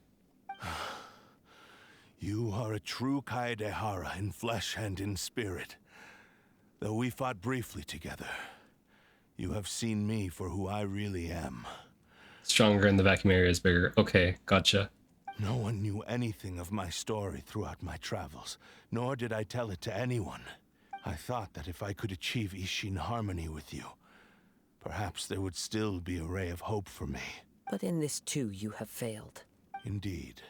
You are a true Kaedehara in flesh and in spirit. Though we fought briefly together, you have seen me for who I really am. Stronger and the vacuum area is bigger. Okay, gotcha. No one knew anything of my story throughout my travels, nor did I tell it to anyone. I thought that if I could achieve Ishin harmony with you, perhaps there would still be a ray of hope for me. But in this too, you have failed. Indeed.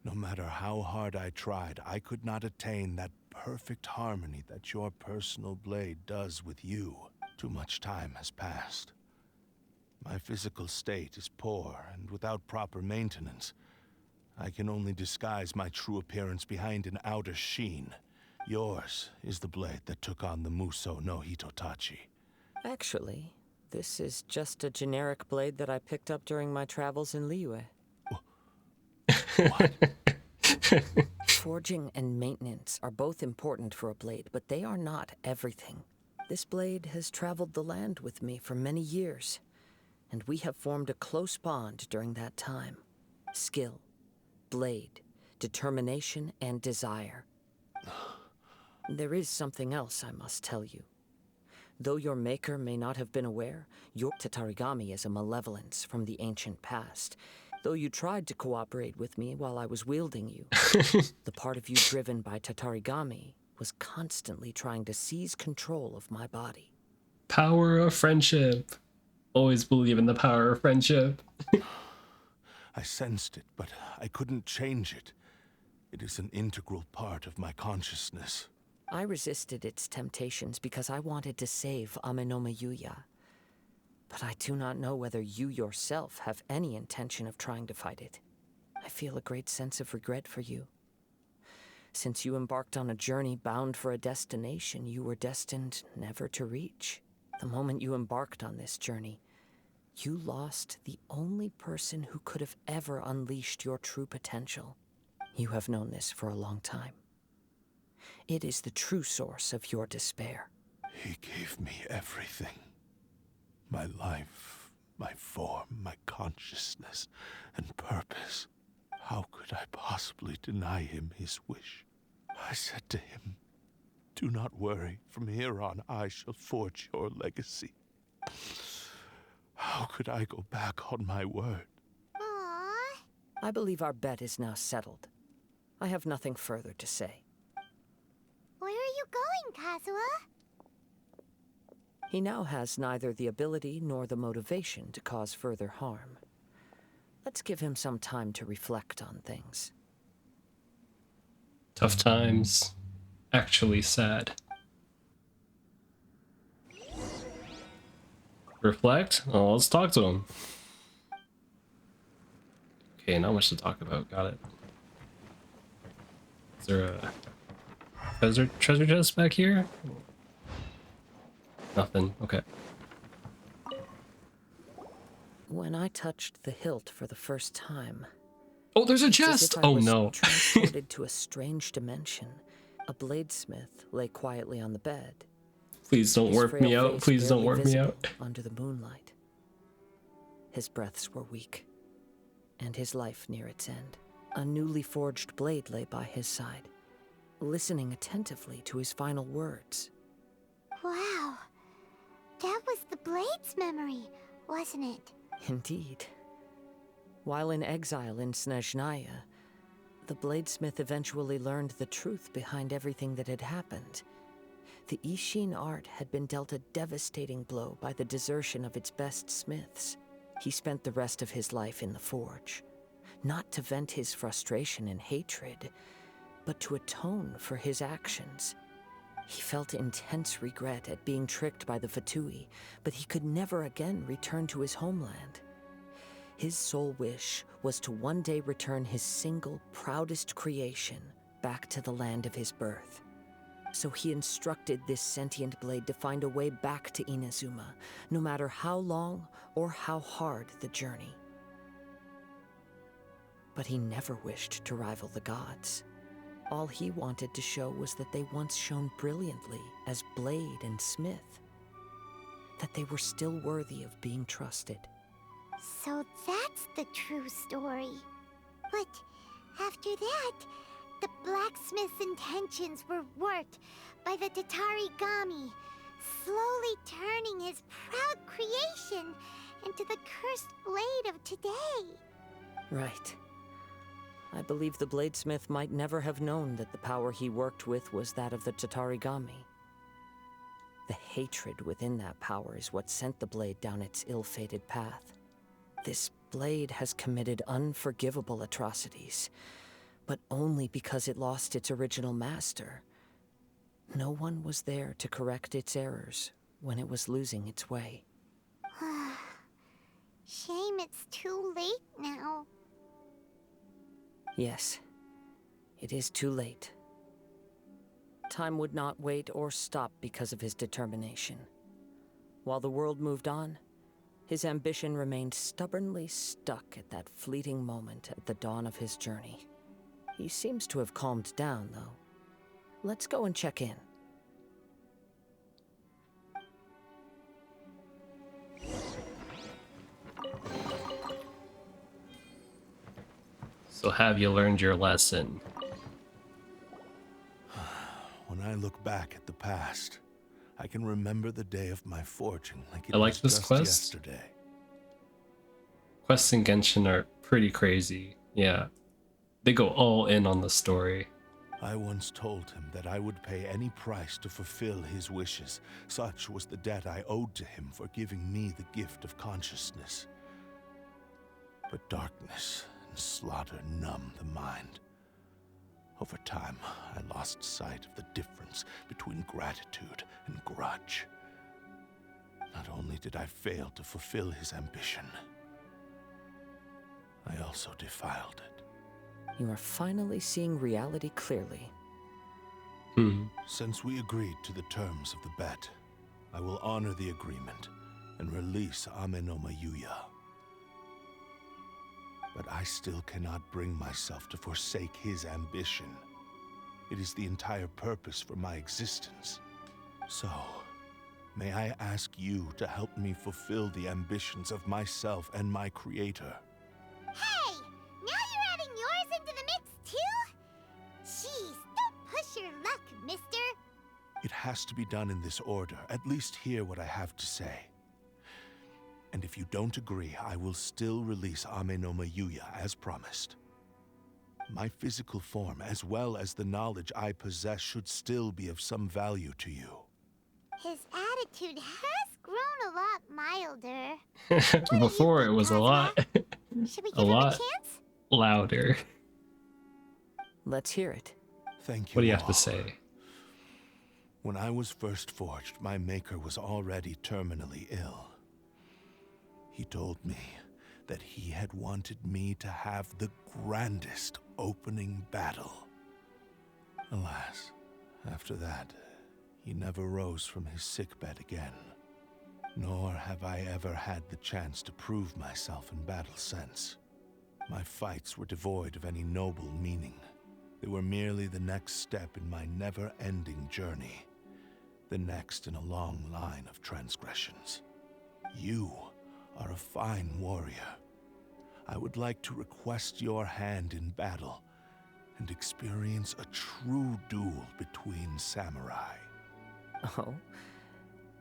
No matter how hard I tried, I could not attain that perfect harmony that your personal blade does with you. Too much time has passed. My physical state is poor, and without proper maintenance, I can only disguise my true appearance behind an outer sheen. Yours is the blade that took on the Muso no Hitotachi. Actually, this is just a generic blade that I picked up during my travels in Liyue. Forging and maintenance are both important for a blade, but they are not everything. This blade has traveled the land with me for many years, and we have formed a close bond during that time. Skill, blade, determination, and desire. There is something else I must tell you. Though your maker may not have been aware, your Tatarigami is a malevolence from the ancient past. Though you tried to cooperate with me while I was wielding you, the part of you driven by Tatarigami was constantly trying to seize control of my body. Power of friendship. Always believe in the power of friendship. I sensed it, but I couldn't change it. It is an integral part of my consciousness. I resisted its temptations because I wanted to save Amenoma Yuya. But I do not know whether you yourself have any intention of trying to fight it. I feel a great sense of regret for you. Since you embarked on a journey bound for a destination you were destined never to reach. The moment you embarked on this journey, you lost the only person who could have ever unleashed your true potential. You have known this for a long time. It is the true source of your despair. He gave me everything. My life, my form, my consciousness, and purpose. How could I possibly deny him his wish? I said to him, "Do not worry. From here on, I shall forge your legacy." How could I go back on my word? Aww. I believe our bet is now settled. I have nothing further to say. Where are you going, Kazuha? He now has neither the ability nor the motivation to cause further harm. Let's give him some time to reflect on things. Tough times. Actually sad. Reflect? Oh, let's talk to him. Okay, not much to talk about. Got it. Is there a treasure chest back here? Nothing. Okay. When I touched the hilt for the first time... Oh, there's a chest! Oh no. Transported to a strange dimension. A bladesmith lay quietly on the bed. Please don't work me out. Please don't work me out. Under the moonlight. His breaths were weak, and his life near its end. A newly forged blade lay by his side, listening attentively to his final words. Wow. That was the Blade's memory, wasn't it? Indeed. While in exile in Snezhnaya, the bladesmith eventually learned the truth behind everything that had happened. The Ishin art had been dealt a devastating blow by the desertion of its best smiths. He spent the rest of his life in the forge, not to vent his frustration and hatred, but to atone for his actions. He felt intense regret at being tricked by the Fatui, but he could never again return to his homeland. His sole wish was to one day return his single, proudest creation back to the land of his birth. So he instructed this sentient blade to find a way back to Inazuma, no matter how long or how hard the journey. But he never wished to rival the gods. All he wanted to show was that they once shone brilliantly as blade and smith, that they were still worthy of being trusted. So that's the true story. But After that, the blacksmith's intentions were worked by the Tatarigami, slowly turning his proud creation into the cursed blade of today. Right. I believe the bladesmith might never have known that the power he worked with was that of the Tatarigami. The hatred within that power is what sent the blade down its ill-fated path. This blade has committed unforgivable atrocities, but only because it lost its original master. No one was there to correct its errors when it was losing its way. Shame it's too late now. Yes, it is too late. Time would not wait or stop because of his determination. While the world moved on, his ambition remained stubbornly stuck at that fleeting moment at the dawn of his journey. He seems to have calmed down, though. Let's go and check in. So have you learned your lesson? When I look back at the past, I can remember the day of my forging like it I like was this just quest. yesterday. Quests in Genshin are pretty crazy. Yeah. They go all in on the story. I once told him that I would pay any price to fulfill his wishes. Such was the debt I owed to him for giving me the gift of consciousness. But darkness and slaughter numb the mind. Over time, I lost sight of the difference between gratitude and grudge. Not only did I fail to fulfill his ambition, I also defiled it. You are finally seeing reality clearly. Since we agreed to the terms of the bet, I will honor the agreement and release Amenoma Yuya. But I still cannot bring myself to forsake his ambition. It is the entire purpose for my existence. So, may I ask you to help me fulfill the ambitions of myself and my creator? Hey! Now you're adding yours into the mix, too? Jeez, don't push your luck, mister. It has to be done in this order. At least hear what I have to say. And if you don't agree, I will still release Amenoma Yuya as promised. My physical form, as well as the knowledge I possess, should still be of some value to you. His attitude has grown a lot milder. Before it was a lot, Should we a give him a lot chance? louder. Let's hear it. Thank you. What do you have all. to say? When I was first forged, my maker was already terminally ill. He told me that he had wanted me to have the grandest opening battle. Alas, after that, he never rose from his sickbed again. Nor have I ever had the chance to prove myself in battle since. My fights were devoid of any noble meaning. They were merely the next step in my never-ending journey. The next in a long line of transgressions. You are a fine warrior. I would like to request your hand in battle and experience a true duel between samurai. Oh?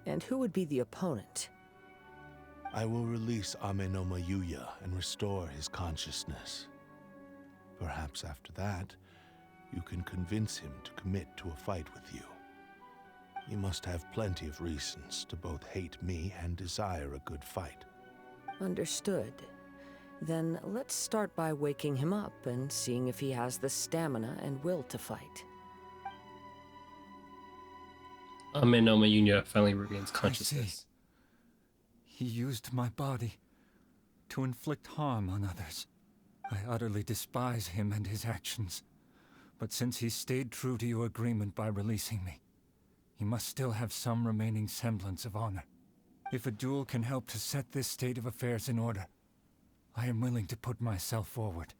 And who would be the opponent? I will release Amenoma Yuya and restore his consciousness. Perhaps after that, you can convince him to commit to a fight with you. You must have plenty of reasons to both hate me and desire a good fight. Understood. Then let's start by waking him up and seeing if he has the stamina and will to fight. Amenoma Yuya finally regains consciousness. He used my body to inflict harm on others. I utterly despise him and his actions. But since he stayed true to your agreement by releasing me, he must still have some remaining semblance of honor. If a duel can help to set this state of affairs in order, I am willing to put myself forward.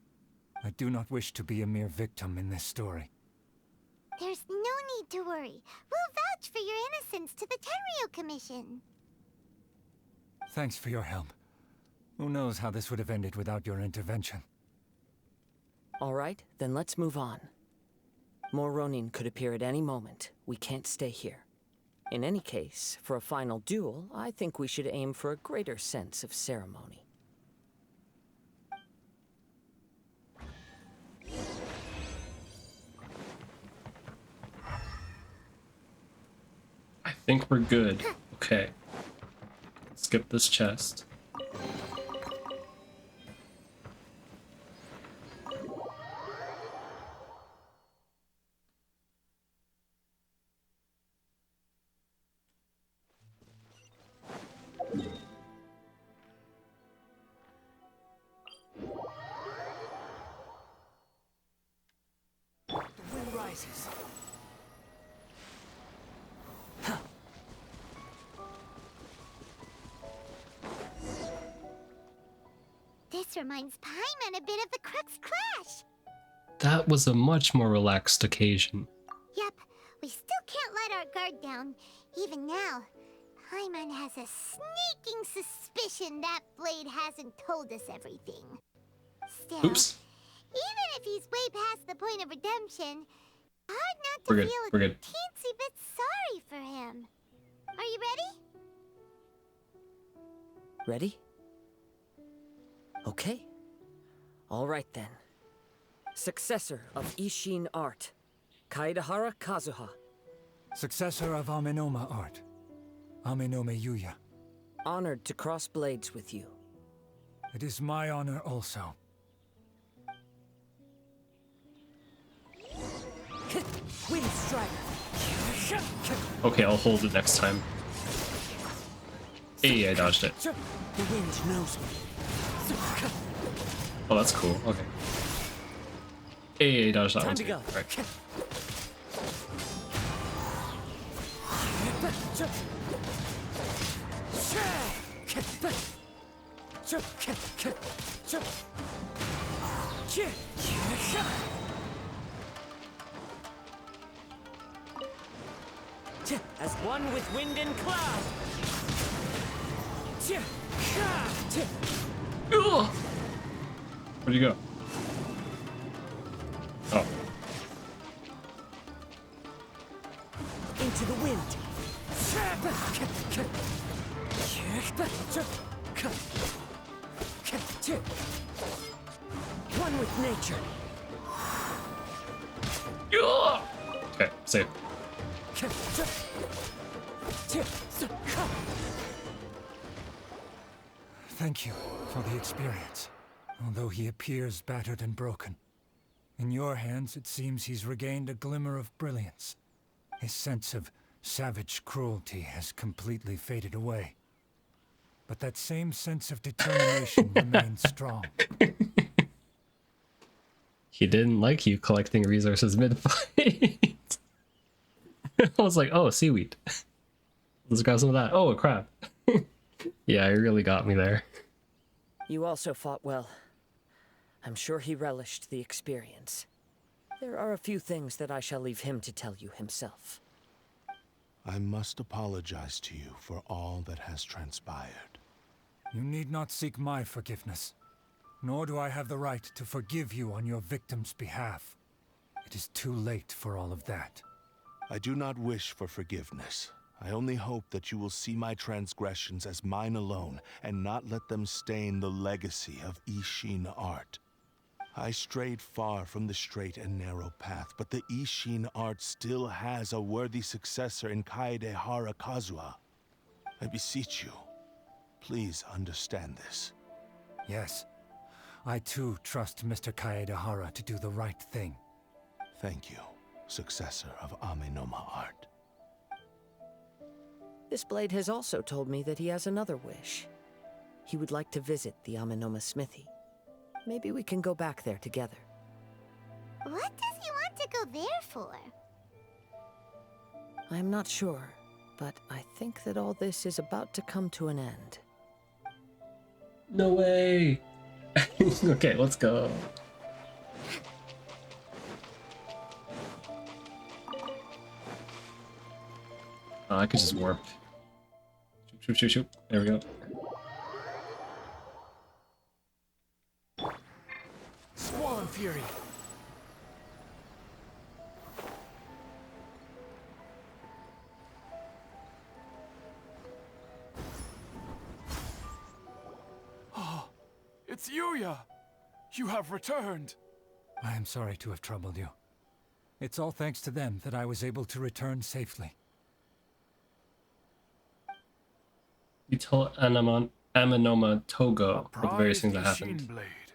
I do not wish to be a mere victim in this story. There's no need to worry. We'll vouch for your innocence to the Tenryo Commission. Thanks for your help. Who knows how this would have ended without your intervention? All right, then let's move on. More Ronin could appear at any moment. We can't stay here. In any case, for a final duel, I think we should aim for a greater sense of ceremony. I think we're good. Okay. Skip this chest. The wind rises. This reminds Paimon a bit of the Crux Clash. That was a much more relaxed occasion. Yep, we still can't let our guard down. Even now, Paimon has a sneaking suspicion that Blade hasn't told us everything. Still, Oops. even if he's way past the point of redemption, hard not to We're good, feel we're a good. teensy bit sorry for him. Are you ready? Ready? Okay. All right then. Successor of Ishin art, Kaedahara Kazuha. Successor of Amenoma art, Amenome Yuya. Honored to cross blades with you. It is my honor also. Wind Strider. Okay, I'll hold it next time. Hey, I dodged it. The wind knows me. Oh, that's cool. Okay. Hey, I dodged that Time one to too. go. Right. As one with wind and cloud. Ugh. Where'd you go? Oh. Into the wind. One with nature. Ugh. Okay, safe. Thank you for the experience, although he appears battered and broken. In your hands, it seems he's regained a glimmer of brilliance. His sense of savage cruelty has completely faded away. But that same sense of determination remains strong. He didn't like you collecting resources mid-fight. I was like, oh, seaweed. Let's grab some of that. Oh, a crab. Yeah, he really got me there. You also fought well. I'm sure he relished the experience. There are a few things that I shall leave him to tell you himself. I must apologize to you for all that has transpired. You need not seek my forgiveness, nor do I have the right to forgive you on your victim's behalf. It is too late for all of that. I do not wish for forgiveness. I only hope that you will see my transgressions as mine alone and not let them stain the legacy of Ishin art. I strayed far from the straight and narrow path, but the Ishin art still has a worthy successor in Kaedahara Kazuha. I beseech you, please understand this. Yes, I too trust Mr. Kaedahara to do the right thing. Thank you, successor of Amenoma art. This blade has also told me that he has another wish. He would like to visit the Amenoma smithy. Maybe we can go back there together. What does he want to go there for? I'm not sure, but I think that all this is about to come to an end. No way. Okay, let's go. Oh, I could just warp. Shoot, shoot, shoot, shoot. There we go. Squall and Fury. It's Yuya! You have returned! I am sorry to have troubled you. It's all thanks to them that I was able to return safely. You tell Aminoma Togo of the various things that happened. Ishin blade,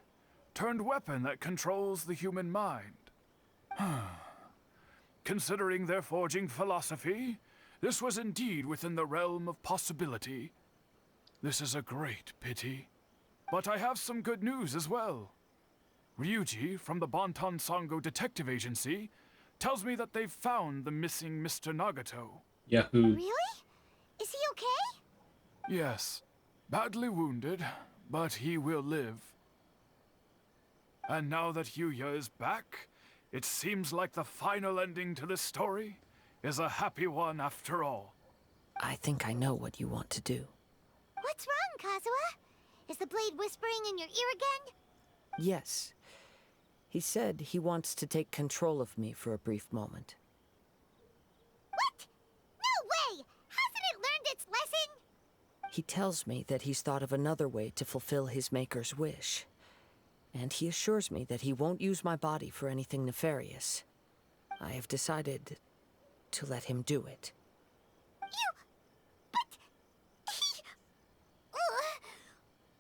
turned weapon that controls the human mind. Considering their forging philosophy, this was indeed within the realm of possibility. This is a great pity. But I have some good news as well. Ryuji, from the Bonton Sango Detective Agency, tells me that they've found the missing Mr. Nagato. Yahoo. Really? Is he okay? Yes. Badly wounded, but he will live. And now that Yuya is back, it seems like the final ending to this story is a happy one after all. I think I know what you want to do. What's wrong, Kazuha? Is the blade whispering in your ear again? Yes. He said he wants to take control of me for a brief moment. What? No way! Hasn't it learned its lesson? He tells me that he's thought of another way to fulfill his maker's wish. And he assures me that he won't use my body for anything nefarious. I have decided to let him do it.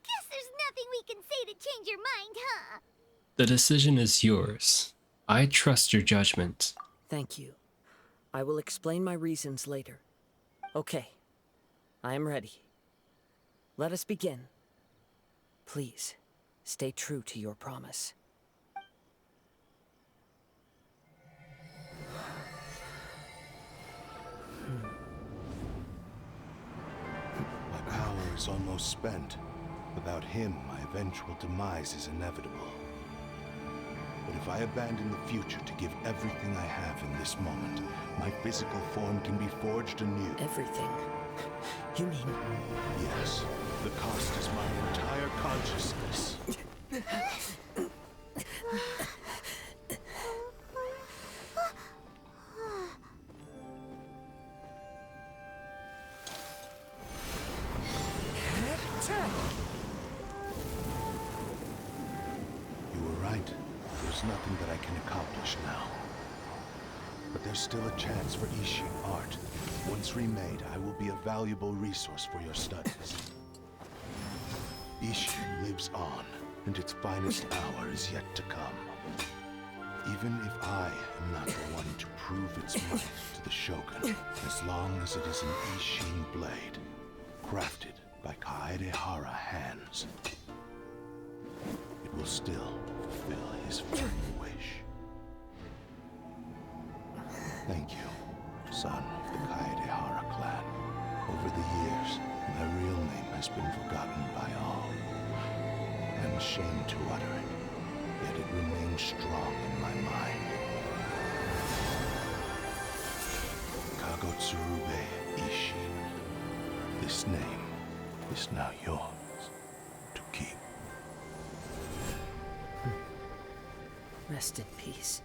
Guess there's nothing we can say to change your mind, huh? The decision is yours. I trust your judgment. Thank you. I will explain my reasons later. Okay. I am ready. Let us begin. Please, stay true to your promise. My power is almost spent. Without him, my eventual demise is inevitable. But if I abandon the future to give everything I have in this moment, my physical form can be forged anew. Everything? You mean... Yes. The cost is my entire consciousness. You were right. There's nothing that I can accomplish now. But there's still a chance for Ishin art. Once remade, I will be a valuable resource for your studies. Ishin lives on, and its finest hour is yet to come. Even if I am not the one to prove its might to the Shogun, as long as it is an Ishin blade, crafted by Kaedehara hands, it will still fulfill his very wish. Thank you, son of the Kaedehara clan. Over the years, my real name has been forgotten by all. I'm ashamed to utter it, yet it remains strong in my mind. Kagotsurube Ishin. This name is now yours to keep. Rest in peace.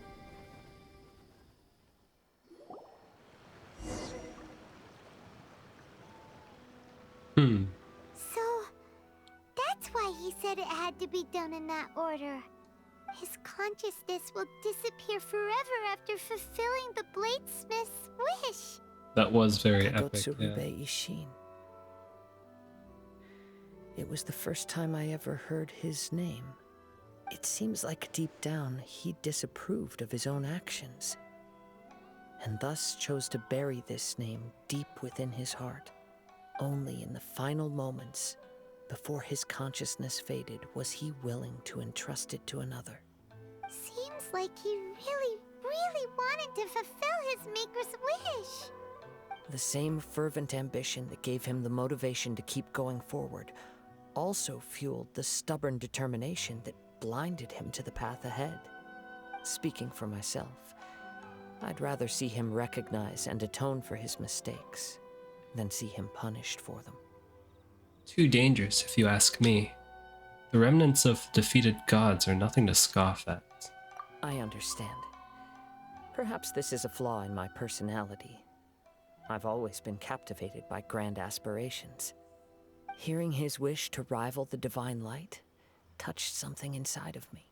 So, that's why he said it had to be done in that order. His consciousness will disappear forever after fulfilling the bladesmith's wish. That was very epic. Kagotsurube Ishin. It was the first time I ever heard his name. It seems like deep down he disapproved of his own actions, and thus chose to bury this name deep within his heart. Only in the final moments, before his consciousness faded, was he willing to entrust it to another. Seems like he really, really wanted to fulfill his maker's wish. The same fervent ambition that gave him the motivation to keep going forward also fueled the stubborn determination that blinded him to the path ahead. Speaking for myself, I'd rather see him recognize and atone for his mistakes than see him punished for them. Too dangerous, if you ask me. The remnants of defeated gods are nothing to scoff at. I understand. Perhaps this is a flaw in my personality. I've always been captivated by grand aspirations. Hearing his wish to rival the divine light, touched something inside of me.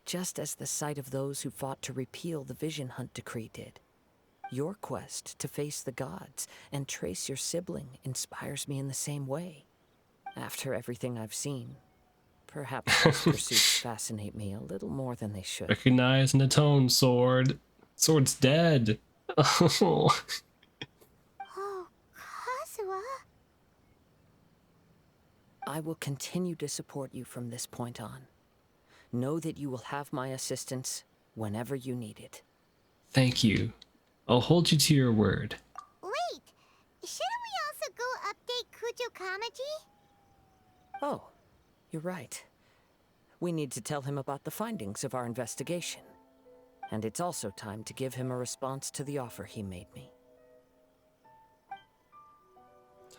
Just as the sight of those who fought to repeal the Vision Hunt Decree did. Your quest to face the gods and trace your sibling inspires me in the same way. After everything I've seen, perhaps these pursuits fascinate me a little more than they should. Recognize in the tone, Sword. Sword's dead. Oh. Oh, Kazuha. I will continue to support you from this point on. Know that you will have my assistance whenever you need it. Thank you. I'll hold you to your word. Wait, shouldn't we also go update Kujo Kamaji? Oh, you're right. We need to tell him about the findings of our investigation. And it's also time to give him a response to the offer he made me.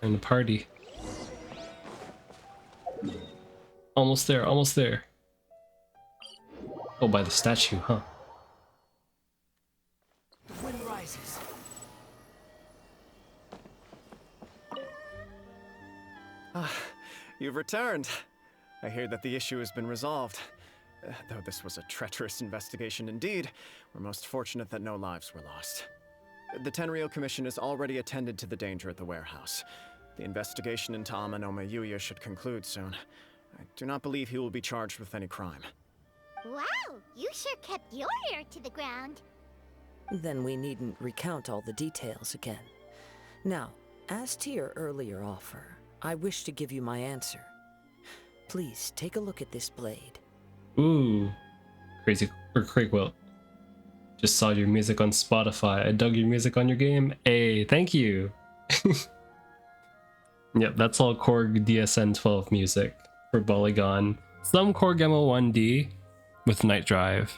Time to party. Almost there, almost there. Oh, by the statue, huh? The wind rises. Ah, you've returned. I hear that the issue has been resolved. Though this was a treacherous investigation indeed, we're most fortunate that no lives were lost. The Tenryou Commission has already attended to the danger at the warehouse. The investigation into Amanome Yuya should conclude soon. I do not believe he will be charged with any crime. Wow, you sure kept your ear to the ground. Then we needn't recount all the details again. Now, as to your earlier offer, I wish to give you my answer. Please take a look at this blade. Ooh. Crazy or Craigwell. Just saw your music on Spotify. I dug your music on your game. Hey, thank you. Yep, that's all Korg DSN 12 music for Polygon. Some Korg MO1D with Night Drive.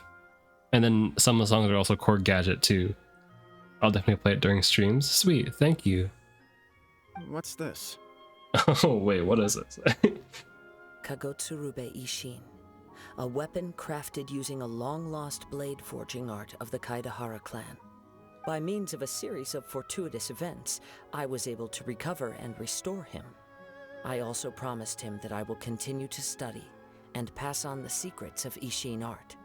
And then some of the songs are also Korg Gadget too. I'll definitely play it during streams. Sweet, thank you. What's this? Oh wait, what is this? Kagotsurube Ishin, a weapon crafted using a long-lost blade forging art of the Kaidahara clan. By means of a series of fortuitous events, I was able to recover and restore him. I also promised him that I will continue to study and pass on the secrets of Ishin art.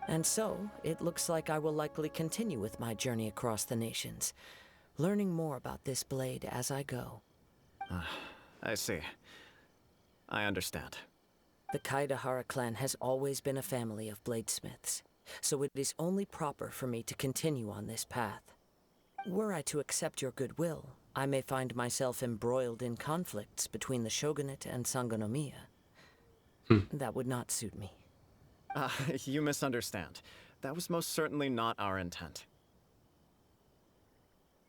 And so, it looks like I will likely continue with my journey across the nations, learning more about this blade as I go. I see. I understand. The Kaidahara clan has always been a family of bladesmiths, so it is only proper for me to continue on this path. Were I to accept your goodwill, I may find myself embroiled in conflicts between the shogunate and Sangonomiya. That would not suit me. You misunderstand. That was most certainly not our intent.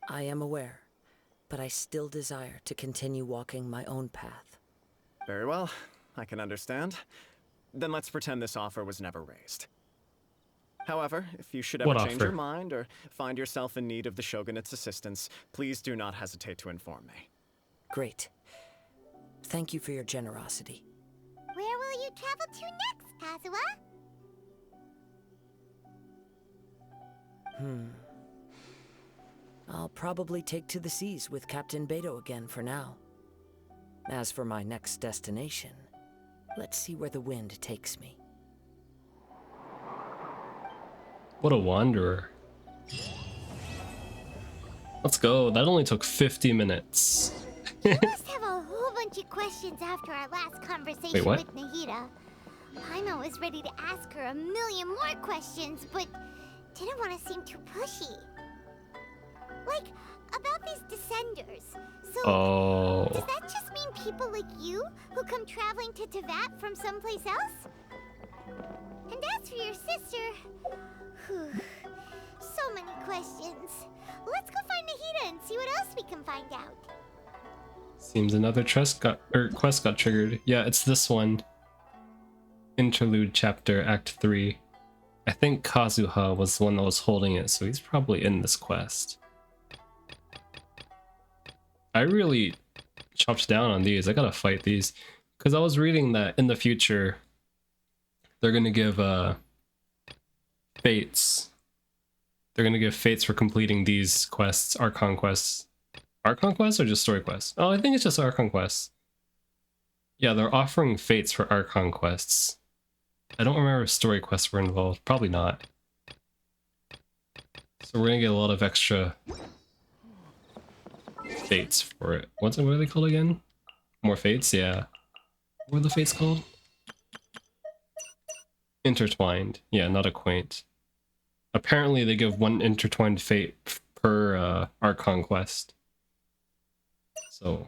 I am aware, but I still desire to continue walking my own path. Very well, I can understand. Then let's pretend this offer was never raised. However, if you should ever change your mind or find yourself in need of the Shogunate's assistance, please do not hesitate to inform me. Great. Thank you for your generosity. Where will you travel to next, Kazuha? I'll probably take to the seas with Captain Beto again for now. As for my next destination, let's see where the wind takes me. What a wanderer. Let's go. That only took 50 minutes. You must have a whole bunch of questions after our last conversation with Nahida. Paimon was ready to ask her a million more questions, but didn't want to seem too pushy. Like, about these Descenders. So, does that just mean people like you who come traveling to Teyvat from someplace else? And as for your sister... so many questions. Let's go find Nahida and see what else we can find out. Seems another quest got triggered. Yeah, it's this one. Interlude chapter, Act 3. I think Kazuha was the one that was holding it, so he's probably in this quest. I really chopped down on these. I gotta fight these. Because I was reading that in the future, they're gonna give fates. They're gonna give fates for completing these quests, Archon quests. Archon quests or just story quests? Oh, I think it's just Archon quests. Yeah, they're offering fates for Archon quests. I don't remember if story quests were involved. Probably not. So we're gonna get a lot of extra fates for it. What are they called again? More fates? Yeah. What are the fates called? Intertwined. Yeah, not acquaint. Apparently they give one intertwined fate per Archon quest. So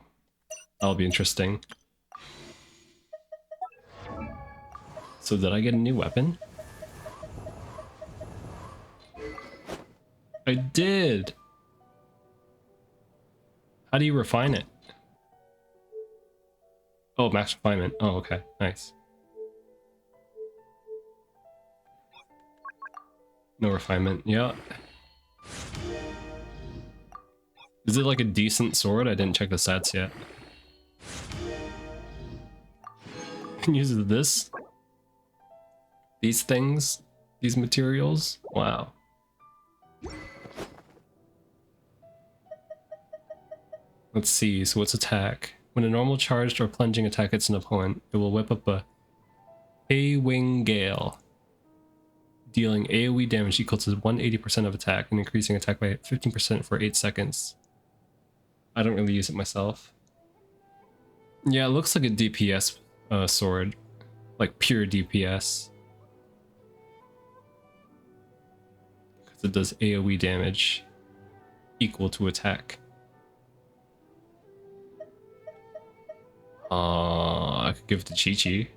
that'll be interesting. So did I get a new weapon? I did! How do you refine it? Oh, max refinement. Oh, okay. Nice. No refinement. Yeah. Is it like a decent sword? I didn't check the stats yet. Can use this? These things? These materials? Wow. Let's see, so what's attack? When a normal charged or plunging attack hits an opponent, it will whip up a A-Wing Gale, dealing AoE damage equal to 180% of attack and increasing attack by 15% for 8 seconds. I don't really use it myself. Yeah, it looks like a DPS sword, like pure DPS. Because it does AoE damage equal to attack. I could give it to Chi-Chi.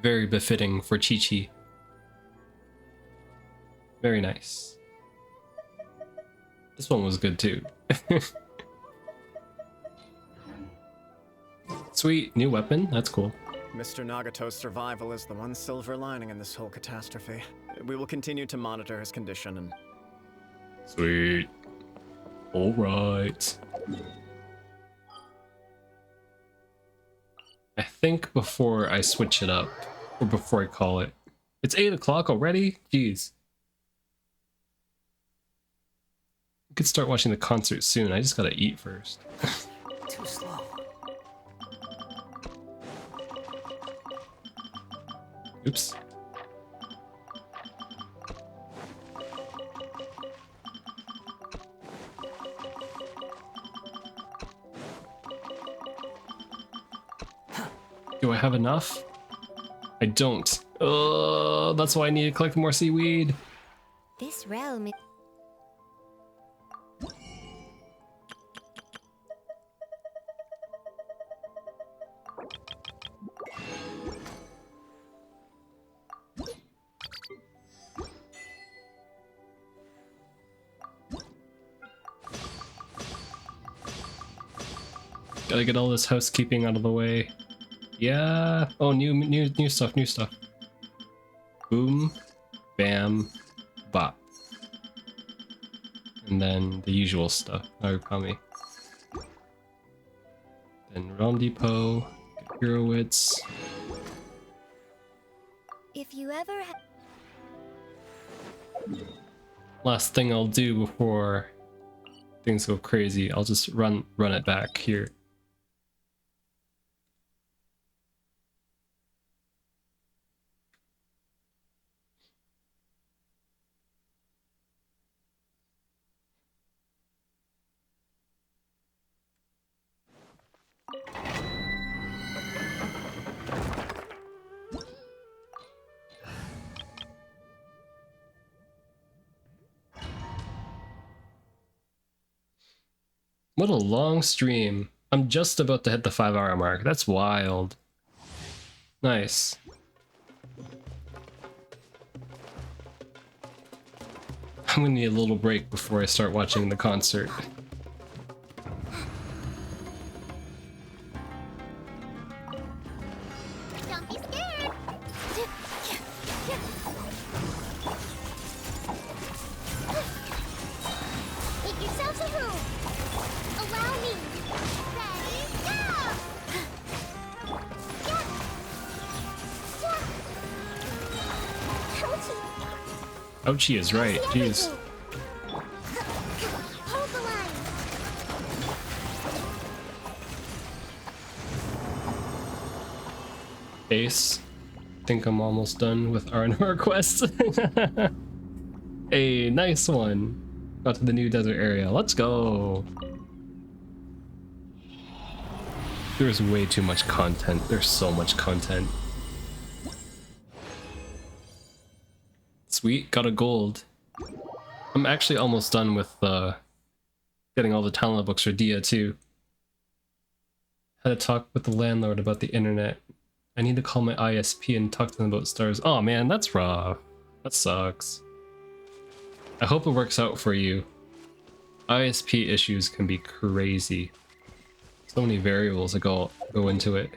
Very befitting for Chi-Chi. Very nice. This one was good too. Sweet, new weapon, that's cool. Mr. Nagato's survival is the one silver lining in this whole catastrophe. We will continue to monitor his condition and... Sweet. Alright. I think before I switch it up, or before I call it... It's 8 o'clock already? Jeez. I could start watching the concert soon, I just gotta eat first. Too slow. Oops. Do I have enough? I don't. Oh, that's why I need to collect more seaweed. This realm is... Gotta get all this housekeeping out of the way. Yeah. Oh, new stuff, new stuff. Boom, bam, bop. And then the usual stuff. Narukami. Then Realm Depot, get Heroids. If you ever Last thing I'll do before things go crazy, I'll just run it back here. What a long stream. I'm just about to hit the 5-hour mark. That's wild. Nice. I'm gonna need a little break before I start watching the concert. Don't be scared! Make yourselves a room! Allow me! Ready, go! Yeah. Yeah. Ouchie! Ouchie is right. Jeez. Hold the line. Ace. Think I'm almost done with R&R quests. A nice one. Got to the new desert area. Let's go. There's way too much content. There's so much content. Sweet, got a gold. I'm actually almost done with getting all the talent books for Dia too. Had to talk with the landlord about the internet. I need to call my ISP and talk to them about stars. Oh man, that's rough. That sucks. I hope it works out for you. ISP issues can be crazy. So many variables that go into it.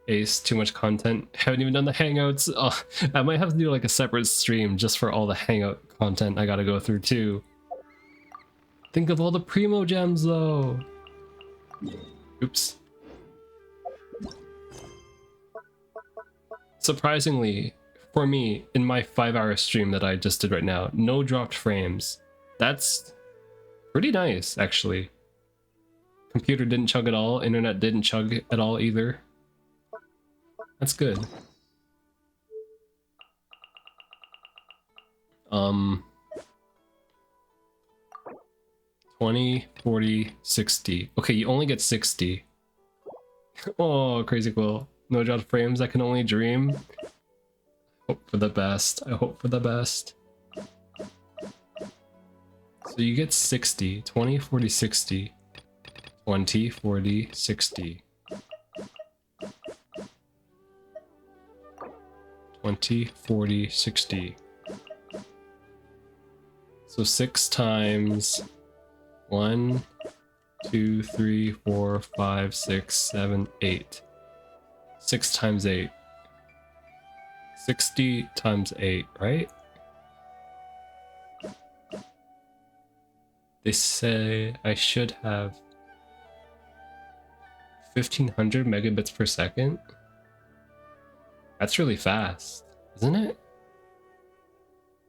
Ace, too much content. Haven't even done the hangouts. Oh, I might have to do like a separate stream just for all the hangout content I gotta go through too. Think of all the primo gems though. Oops. Surprisingly, for me, in my 5-hour stream that I just did right now, no dropped frames. That's pretty nice, actually. Computer didn't chug at all, internet didn't chug at all either. That's good. 20, 40, 60. Okay, you only get 60. Oh, crazy cool. No dropped frames, I can only dream. Hope for the best. I hope for the best. So you get 60. 20, 40, 60. 20, 40, 60. 20, 40, 60. So 6 times 1, 2, 3, 4, 5, 6, 7, 8. 6 times 8. 60 times 8, right? They say I should have 1500 megabits per second. That's really fast, isn't it? Is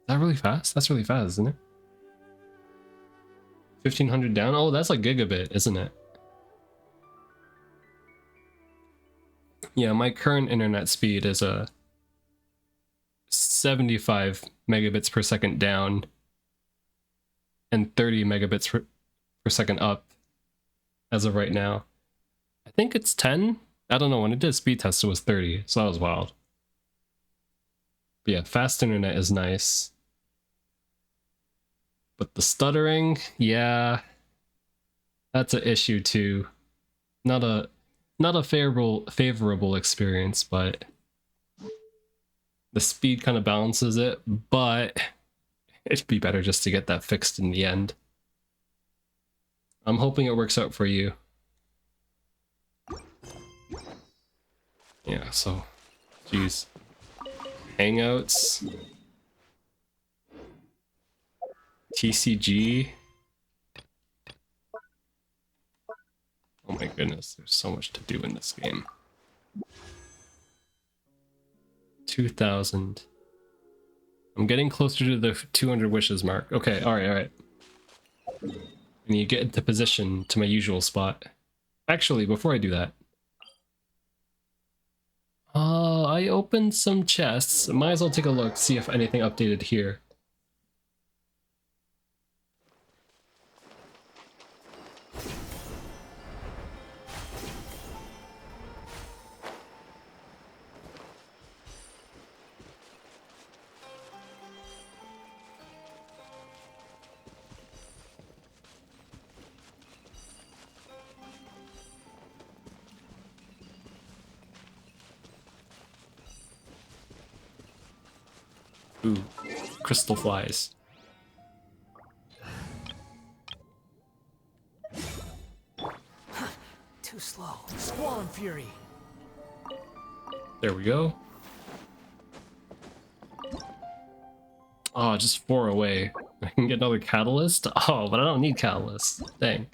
that really fast? That's really fast, isn't it? 1500 down? Oh, that's like gigabit, isn't it? Yeah, my current internet speed is a 75 megabits per second down and 30 megabits per second up as of right now. I think it's 10? I don't know, when it did speed test it was 30, so that was wild. But yeah, fast internet is nice. But the stuttering, yeah, that's an issue too. Not a favorable experience, but the speed kind of balances it, but it'd be better just to get that fixed in the end. I'm hoping it works out for you. Yeah, so, geez. Hangouts. TCG. Oh my goodness, there's so much to do in this game. 2000. I'm getting closer to the 200 wishes mark. Okay, alright. And you get into position to my usual spot. Actually, before I do that, I opened some chests. Might as well take a look, see if anything updated here. Ooh, crystal flies. Too slow. Squall and Fury. There we go. Oh, just 4 away. I can get another catalyst? Oh, but I don't need catalyst. Dang.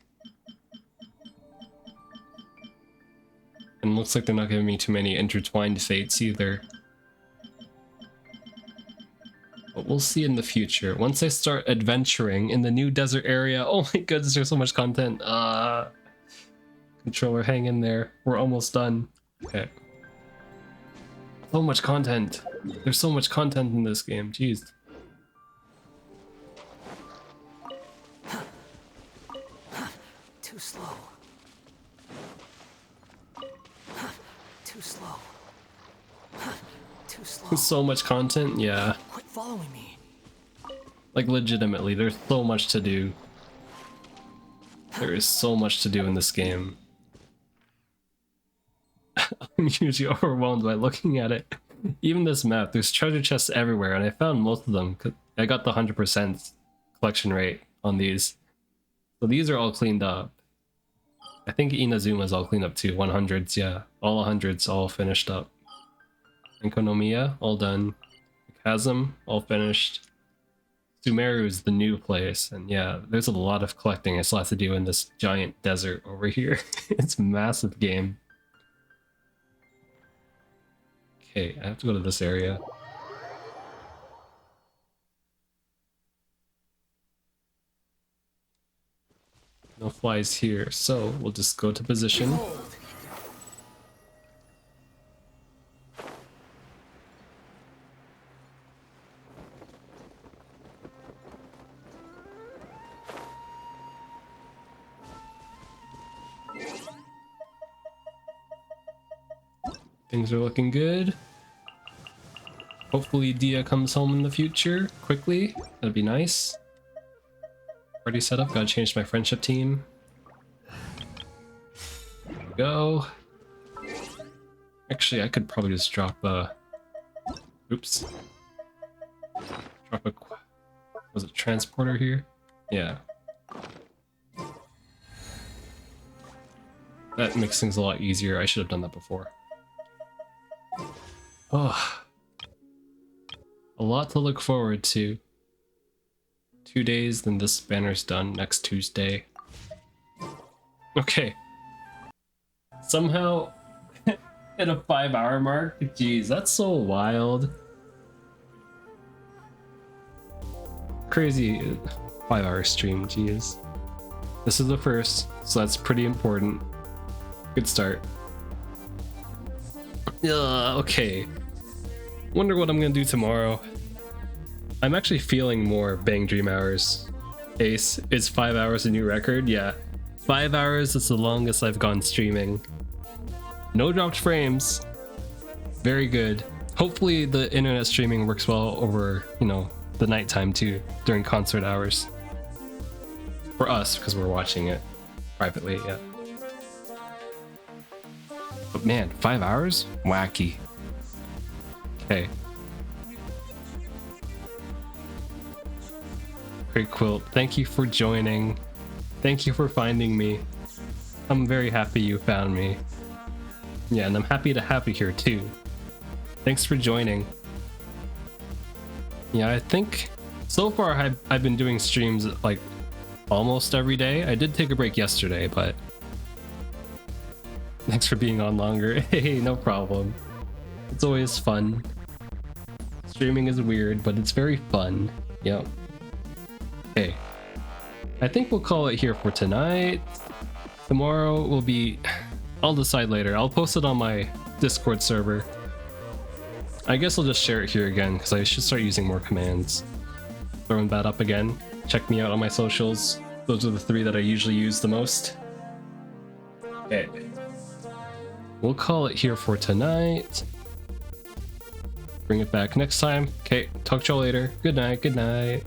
And looks like they're not giving me too many intertwined fates either. But we'll see in the future. Once I start adventuring in the new desert area, oh my goodness, there's so much content. Controller, hang in there. We're almost done. Okay. So much content. There's so much content in this game. Jeez. Too slow. Too slow. Too slow. So much content, yeah. Quit following me. Like legitimately, there's so much to do. There is so much to do in this game. I'm usually overwhelmed by looking at it. Even this map, there's treasure chests everywhere, and I found most of them. I got the 100% collection rate on these. So these are all cleaned up. I think Inazuma's all cleaned up too. 100s, yeah. All 100s, all finished up. Enkonomiya, all done. Chasm, all finished. Sumeru's the new place, and yeah, there's a lot of collecting I still have to do in this giant desert over here. It's a massive game. Okay, I have to go to this area. No flies here, so we'll just go to position. Things are looking good. Hopefully Dia comes home in the future quickly. That'd be nice. Already set up, gotta change my friendship team. There we go. Actually, I could probably just drop a... Oops. Drop a... Was it transporter here? Yeah. That makes things a lot easier. I should have done that before. Oh. A lot to look forward to. 2 days, then this banner's done next Tuesday. Okay. Somehow at a 5-hour mark? Jeez, that's so wild. Crazy 5-hour stream, jeez. This is the first, so that's pretty important. Good start. Okay. Wonder what I'm gonna do tomorrow. I'm actually feeling more Bang Dream hours. Ace, is 5 hours a new record? Yeah. 5 hours is the longest I've gone streaming. No dropped frames. Very good. Hopefully the internet streaming works well over, you know, the nighttime too, during concert hours. For us, because we're watching it privately, yeah. But man, 5 hours? Wacky. Okay. Great Quilt, thank you for joining. Thank you for finding me. I'm very happy you found me. Yeah, and I'm happy to have you here too. Thanks for joining. Yeah, I think so far I've been doing streams like almost every day. I did take a break yesterday, but thanks for being on longer. Hey, no problem. It's always fun. Streaming is weird, but it's very fun. Yep. Okay. I think we'll call it here for tonight. Tomorrow will be... I'll decide later. I'll post it on my Discord server. I guess I'll just share it here again, because I should start using more commands. Throwing that up again. Check me out on my socials. Those are the 3 that I usually use the most. Okay. We'll call it here for tonight. Bring it back next time. Okay, talk to y'all later. Good night, good night.